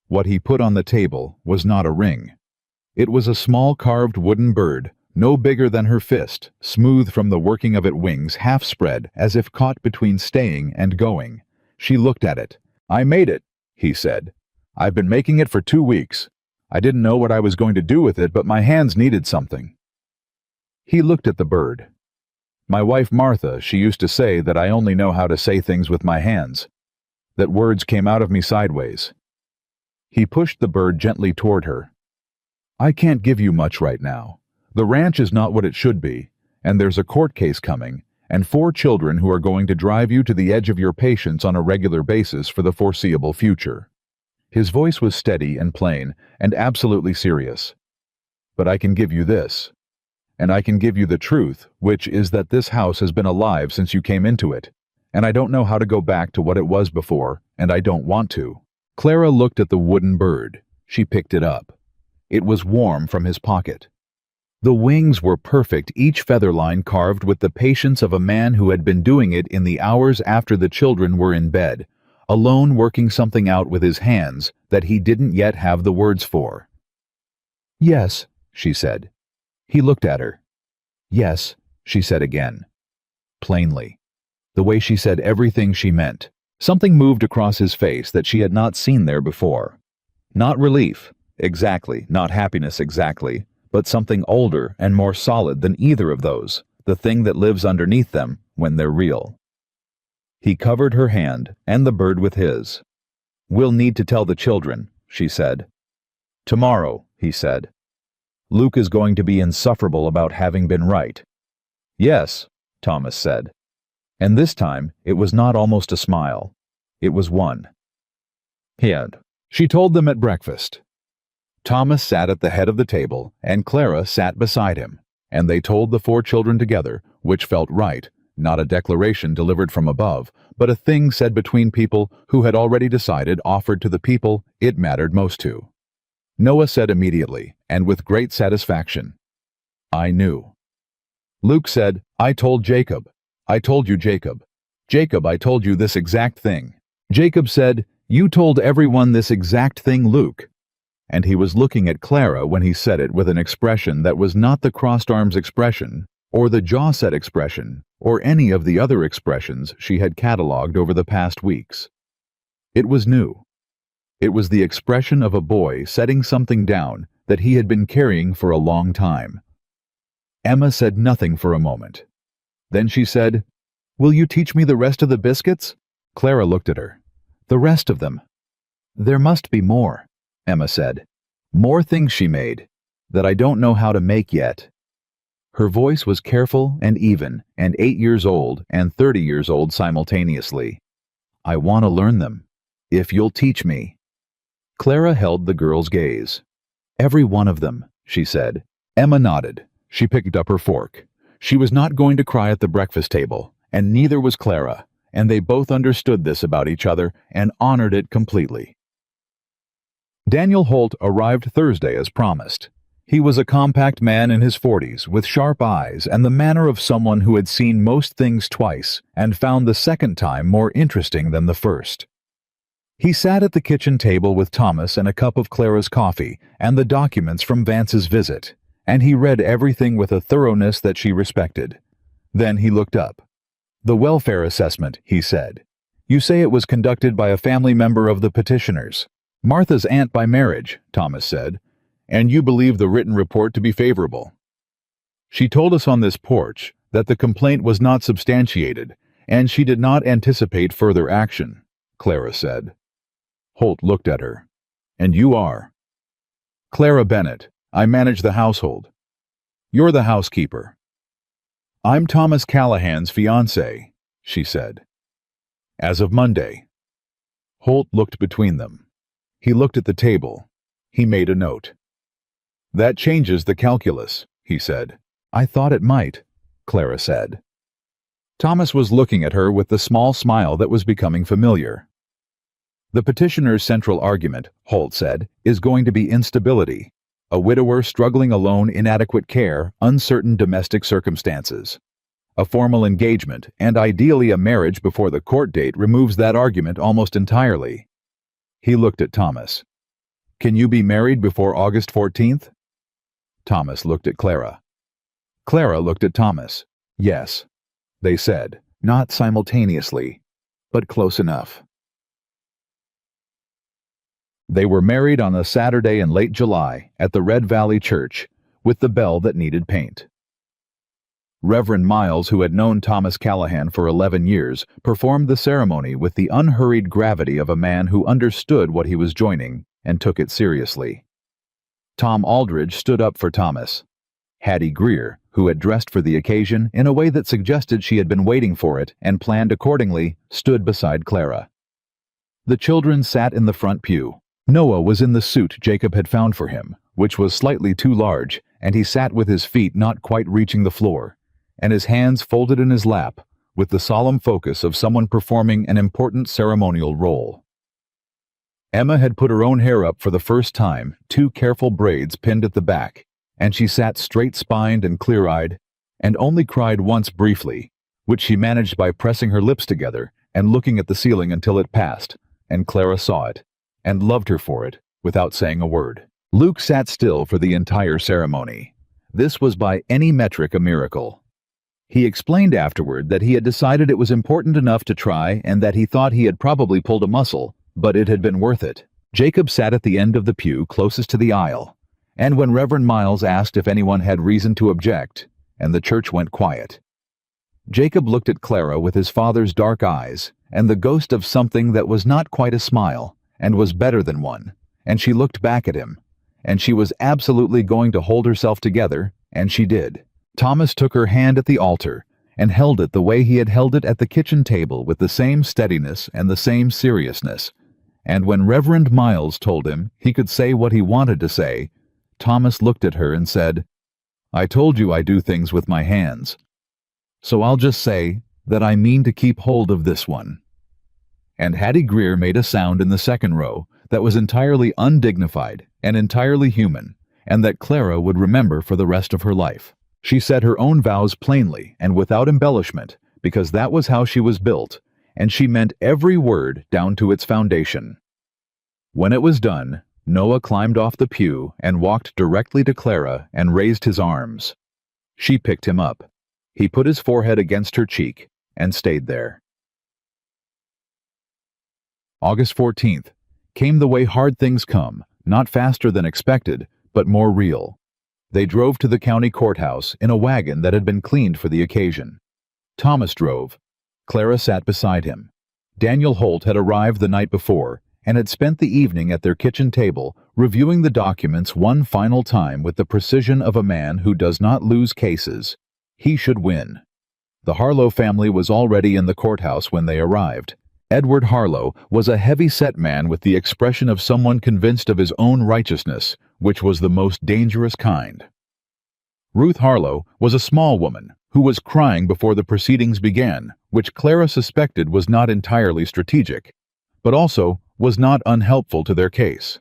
What he put on the table was not a ring. It was a small carved wooden bird, no bigger than her fist, smooth from the working of its wings, half spread, as if caught between staying and going. She looked at it. I made it, he said. I've been making it for 2 weeks. I didn't know what I was going to do with it, but my hands needed something. He looked at the bird. My wife Martha, she used to say that I only know how to say things with my hands, that words came out of me sideways. He pushed the bird gently toward her. I can't give you much right now. The ranch is not what it should be, and there's a court case coming, and 4 children who are going to drive you to the edge of your patience on a regular basis for the foreseeable future. His voice was steady and plain, and absolutely serious. But I can give you this. And I can give you the truth, which is that this house has been alive since you came into it, and I don't know how to go back to what it was before, and I don't want to. Clara looked at the wooden bird. She picked it up. It was warm from his pocket. The wings were perfect, each feather line carved with the patience of a man who had been doing it in the hours after the children were in bed, alone working something out with his hands that he didn't yet have the words for. Yes, she said. He looked at her. Yes, she said again. Plainly. The way she said everything she meant. Something moved across his face that she had not seen there before. Not relief, exactly, not happiness exactly, but something older and more solid than either of those, the thing that lives underneath them when they're real. He covered her hand and the bird with his. We'll need to tell the children, she said. Tomorrow, he said. Luke is going to be insufferable about having been right. Yes, Thomas said. And this time it was not almost a smile. It was one. And she told them at breakfast. Thomas sat at the head of the table, and Clara sat beside him, and they told the 4 children together, which felt right, not a declaration delivered from above, but a thing said between people who had already decided offered to the people it mattered most to. Noah said immediately, and with great satisfaction, I knew. Luke said, I told Jacob. I told you, Jacob. Jacob, I told you this exact thing. Jacob said, you told everyone this exact thing, Luke. And he was looking at Clara when he said it with an expression that was not the crossed arms expression, or the jaw-set expression, or any of the other expressions she had catalogued over the past weeks. It was new. It was the expression of a boy setting something down that he had been carrying for a long time. Emma said nothing for a moment. Then she said, Will you teach me the rest of the biscuits? Clara looked at her. The rest of them. There must be more, Emma said. More things she made. that I don't know how to make yet." Her voice was careful and even, and 8 years old and 30 years old simultaneously. "I want to learn them. If you'll teach me." Clara held the girl's gaze. "Every one of them," she said. Emma nodded. She picked up her fork. She was not going to cry at the breakfast table, and neither was Clara, and they both understood this about each other and honored it completely. Daniel Holt arrived Thursday as promised. He was a compact man in his 40s with sharp eyes and the manner of someone who had seen most things twice and found the second time more interesting than the first. He sat at the kitchen table with Thomas and a cup of Clara's coffee and the documents from Vance's visit, and he read everything with a thoroughness that she respected. Then he looked up. "The welfare assessment," he said. "You say it was conducted by a family member of the petitioners." "Martha's aunt by marriage," Thomas said. "And you believe the written report to be favorable." "She told us on this porch that the complaint was not substantiated, and she did not anticipate further action," Clara said. Holt looked at her. "And you are?" "Clara Bennett. I manage the household." "You're the housekeeper." "I'm Thomas Callahan's fiancée," she said. "As of Monday." Holt looked between them. He looked at the table. He made a note. "That changes the calculus," he said. "I thought it might," Clara said. Thomas was looking at her with the small smile that was becoming familiar. "The petitioner's central argument," Holt said, "is going to be instability. A widower struggling alone, inadequate care, uncertain domestic circumstances. A formal engagement, and ideally a marriage before the court date, removes that argument almost entirely." He looked at Thomas. "Can you be married before August 14th? Thomas looked at Clara. Clara looked at Thomas. "Yes," they said, not simultaneously, but close enough. They were married on a Saturday in late July at the Red Valley Church, with the bell that needed paint. Reverend Miles, who had known Thomas Callahan for 11 years, performed the ceremony with the unhurried gravity of a man who understood what he was joining and took it seriously. Tom Aldridge stood up for Thomas. Hattie Greer, who had dressed for the occasion in a way that suggested she had been waiting for it and planned accordingly, stood beside Clara. The children sat in the front pew. Noah was in the suit Jacob had found for him, which was slightly too large, and he sat with his feet not quite reaching the floor, and his hands folded in his lap, with the solemn focus of someone performing an important ceremonial role. Emma had put her own hair up for the first time, 2 careful braids pinned at the back, and she sat straight-spined and clear-eyed, and only cried once briefly, which she managed by pressing her lips together and looking at the ceiling until it passed, and Clara saw it, and loved her for it, without saying a word. Luke sat still for the entire ceremony. This was by any metric a miracle. He explained afterward that he had decided it was important enough to try and that he thought he had probably pulled a muscle, but it had been worth it. Jacob sat at the end of the pew closest to the aisle, and when Reverend Miles asked if anyone had reason to object, and the church went quiet, Jacob looked at Clara with his father's dark eyes and the ghost of something that was not quite a smile and was better than one, and she looked back at him, and she was absolutely going to hold herself together, and she did. Thomas took her hand at the altar and held it the way he had held it at the kitchen table, with the same steadiness and the same seriousness, and when Reverend Miles told him he could say what he wanted to say, Thomas looked at her and said, "I told you I do things with my hands. So I'll just say that I mean to keep hold of this one." And Hattie Greer made a sound in the second row that was entirely undignified and entirely human, and that Clara would remember for the rest of her life. She said her own vows plainly and without embellishment, because that was how she was built, and she meant every word down to its foundation. When it was done, Noah climbed off the pew and walked directly to Clara and raised his arms. She picked him up. He put his forehead against her cheek and stayed there. August 14th came the way hard things come, not faster than expected, but more real. They drove to the county courthouse in a wagon that had been cleaned for the occasion. Thomas drove. Clara sat beside him. Daniel Holt had arrived the night before and had spent the evening at their kitchen table reviewing the documents one final time with the precision of a man who does not lose cases. He should win. The Harlow family was already in the courthouse when they arrived. Edward Harlow was a heavy-set man with the expression of someone convinced of his own righteousness, which was the most dangerous kind. Ruth Harlow was a small woman who was crying before the proceedings began, which Clara suspected was not entirely strategic, but also was not unhelpful to their case.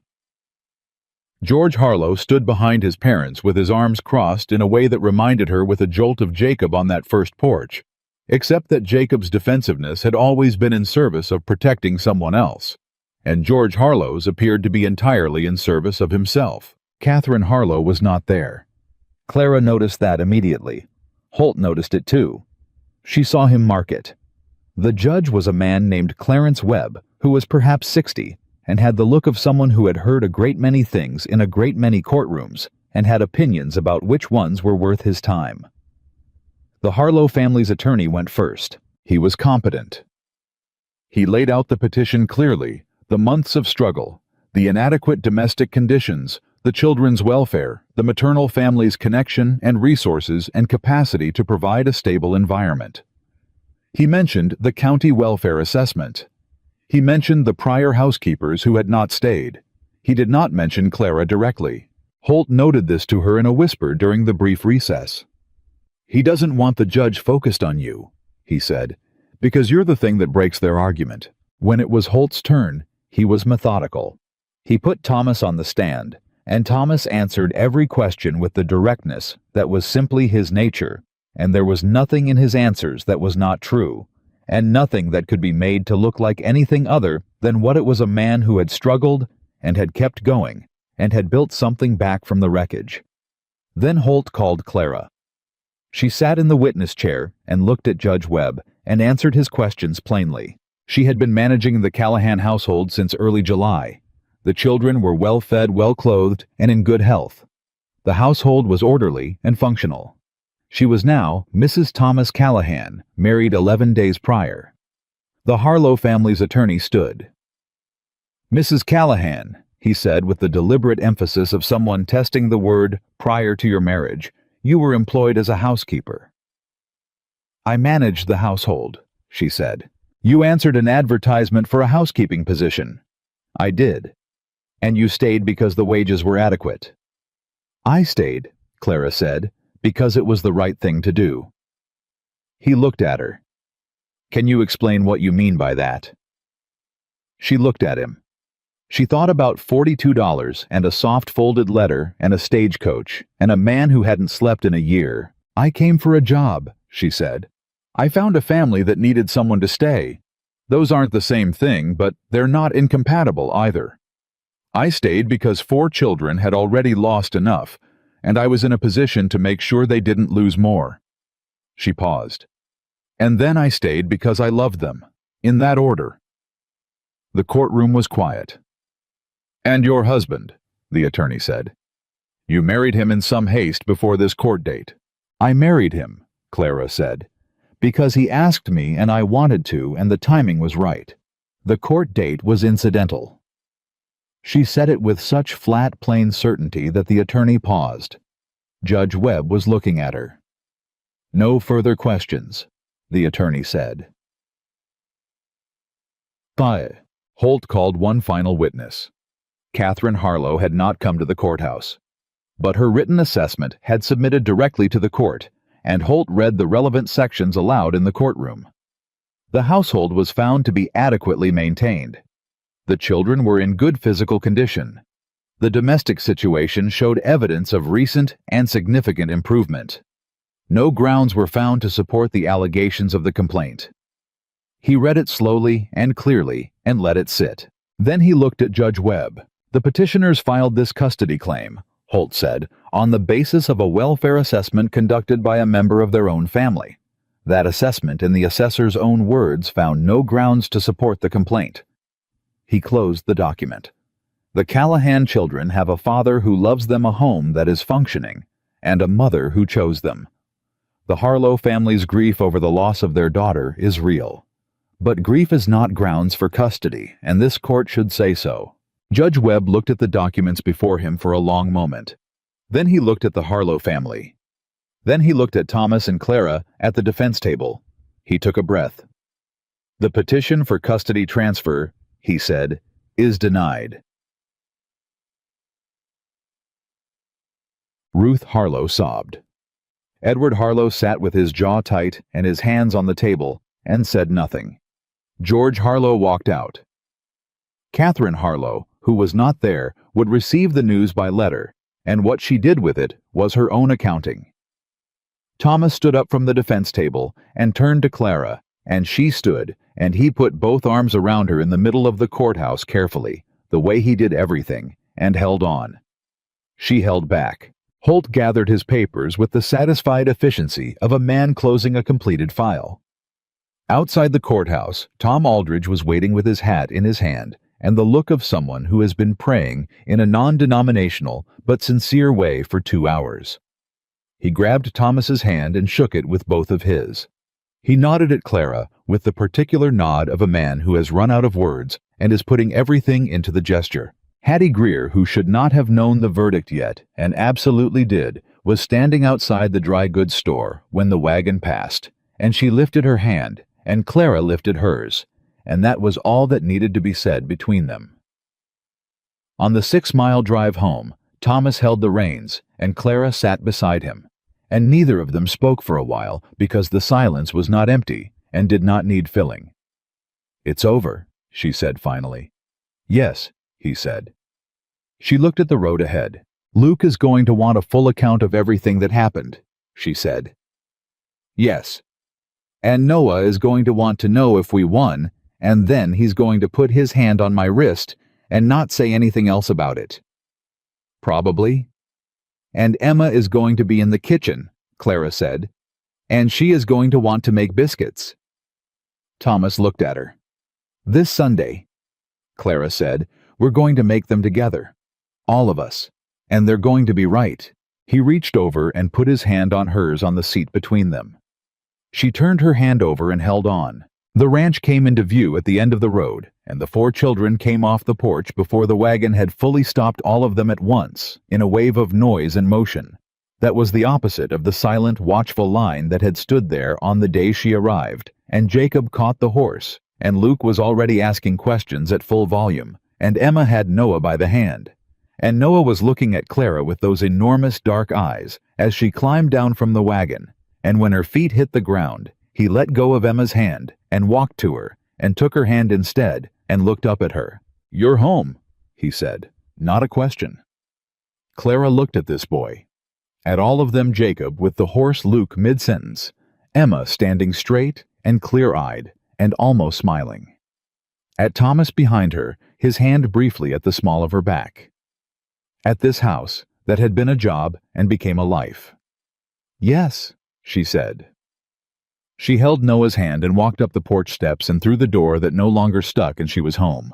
George Harlow stood behind his parents with his arms crossed in a way that reminded her with a jolt of Jacob on that first porch, except that Jacob's defensiveness had always been in service of protecting someone else, and George Harlow's appeared to be entirely in service of himself. Catherine Harlow was not there. Clara noticed that immediately. Holt noticed it too. She saw him mark it. The judge was a man named Clarence Webb, who was perhaps 60, and had the look of someone who had heard a great many things in a great many courtrooms and had opinions about which ones were worth his time. The Harlow family's attorney went first. He was competent. He laid out the petition clearly, the months of struggle, the inadequate domestic conditions, the children's welfare, the maternal family's connection and resources and capacity to provide a stable environment. He mentioned the county welfare assessment. He mentioned the prior housekeepers who had not stayed. He did not mention Clara directly. Holt noted this to her in a whisper during the brief recess. "He doesn't want the judge focused on you," he said, "because you're the thing that breaks their argument." When it was Holt's turn, he was methodical. He put Thomas on the stand, and Thomas answered every question with the directness that was simply his nature, and there was nothing in his answers that was not true, and nothing that could be made to look like anything other than what it was a man who had struggled and had kept going and had built something back from the wreckage. Then Holt called Clara. She sat in the witness chair and looked at Judge Webb and answered his questions plainly. She had been managing the Callahan household since early July. The children were well-fed, well-clothed, and in good health. The household was orderly and functional. She was now Mrs. Thomas Callahan, married 11 days prior. The Harlow family's attorney stood. "Mrs. Callahan," he said with the deliberate emphasis of someone testing the word prior to your marriage, "you were employed as a housekeeper." "I managed the household," she said. "You answered an advertisement for a housekeeping position." "I did." "And you stayed because the wages were adequate." "I stayed," Clara said, "because it was the right thing to do." He looked at her. "Can you explain what you mean by that?" She looked at him. She thought about $42 and a soft folded letter and a stagecoach and a man who hadn't slept in a year. "I came for a job," she said. "I found a family that needed someone to stay. Those aren't the same thing, but they're not incompatible either. I stayed because 4 children had already lost enough, and I was in a position to make sure they didn't lose more." She paused. "And then I stayed because I loved them, in that order." The courtroom was quiet. "And your husband," the attorney said. "You married him in some haste before this court date." "I married him," Clara said, "because he asked me and I wanted to and the timing was right. The court date was incidental." She said it with such flat, plain certainty that the attorney paused. Judge Webb was looking at her. "No further questions," the attorney said. Holt called one final witness. Catherine Harlow had not come to the courthouse, but her written assessment had submitted directly to the court, and Holt read the relevant sections aloud in the courtroom. The household was found to be adequately maintained. The children were in good physical condition. The domestic situation showed evidence of recent and significant improvement. No grounds were found to support the allegations of the complaint. He read it slowly and clearly and let it sit. Then he looked at Judge Webb. "The petitioners filed this custody claim," Holt said, "on the basis of a welfare assessment conducted by a member of their own family. That assessment, in the assessor's own words, found no grounds to support the complaint." He closed the document. "The Callahan children have a father who loves them, a home that is functioning, and a mother who chose them. The Harlow family's grief over the loss of their daughter is real. But grief is not grounds for custody, and this court should say so. Judge Webb looked at the documents before him for a long moment. Then he looked at the Harlow family. Then he looked at Thomas and Clara at the defense table. He took a breath. "The petition for custody transfer," he said, "is denied." Ruth Harlow sobbed. Edward Harlow sat with his jaw tight and his hands on the table and said nothing. George Harlow walked out. Catherine Harlow, who was not there, would receive the news by letter, and what she did with it was her own accounting. Thomas stood up from the defense table and turned to Clara, and she stood, and he put both arms around her in the middle of the courthouse carefully, the way he did everything, and held on. She held back. Holt gathered his papers with the satisfied efficiency of a man closing a completed file. Outside the courthouse, Tom Aldridge was waiting with his hat in his hand and the look of someone who has been praying in a non-denominational but sincere way for 2 hours. He grabbed Thomas's hand and shook it with both of his. He nodded at Clara with the particular nod of a man who has run out of words and is putting everything into the gesture. Hattie Greer, who should not have known the verdict yet, and absolutely did, was standing outside the dry goods store when the wagon passed, and she lifted her hand, and Clara lifted hers, and that was all that needed to be said between them. On the 6-mile drive home, Thomas held the reins, and Clara sat beside him, and neither of them spoke for a while because the silence was not empty and did not need filling. "It's over," she said finally. "Yes," he said. She looked at the road ahead. "Luke is going to want a full account of everything that happened," she said. "Yes. And Noah is going to want to know if we won, and then he's going to put his hand on my wrist and not say anything else about it." "Probably." "And Emma is going to be in the kitchen," Clara said, "and she is going to want to make biscuits." Thomas looked at her. "This Sunday," Clara said, "we're going to make them together. All of us. And they're going to be right." He reached over and put his hand on hers on the seat between them. She turned her hand over and held on. The ranch came into view at the end of the road, and the 4 children came off the porch before the wagon had fully stopped all of them at once, in a wave of noise and motion. That was the opposite of the silent, watchful line that had stood there on the day she arrived, and Jacob caught the horse, and Luke was already asking questions at full volume, and Emma had Noah by the hand. And Noah was looking at Clara with those enormous dark eyes as she climbed down from the wagon, and when her feet hit the ground, he let go of Emma's hand and walked to her and took her hand instead and looked up at her. "You're home," he said, not a question. Clara looked at this boy. At all of them, Jacob with the hoarse Luke mid-sentence, Emma standing straight and clear-eyed and almost smiling. At Thomas behind her, his hand briefly at the small of her back. At this house that had been a job and became a life. "Yes," she said. She held Noah's hand and walked up the porch steps and through the door that no longer stuck, and she was home.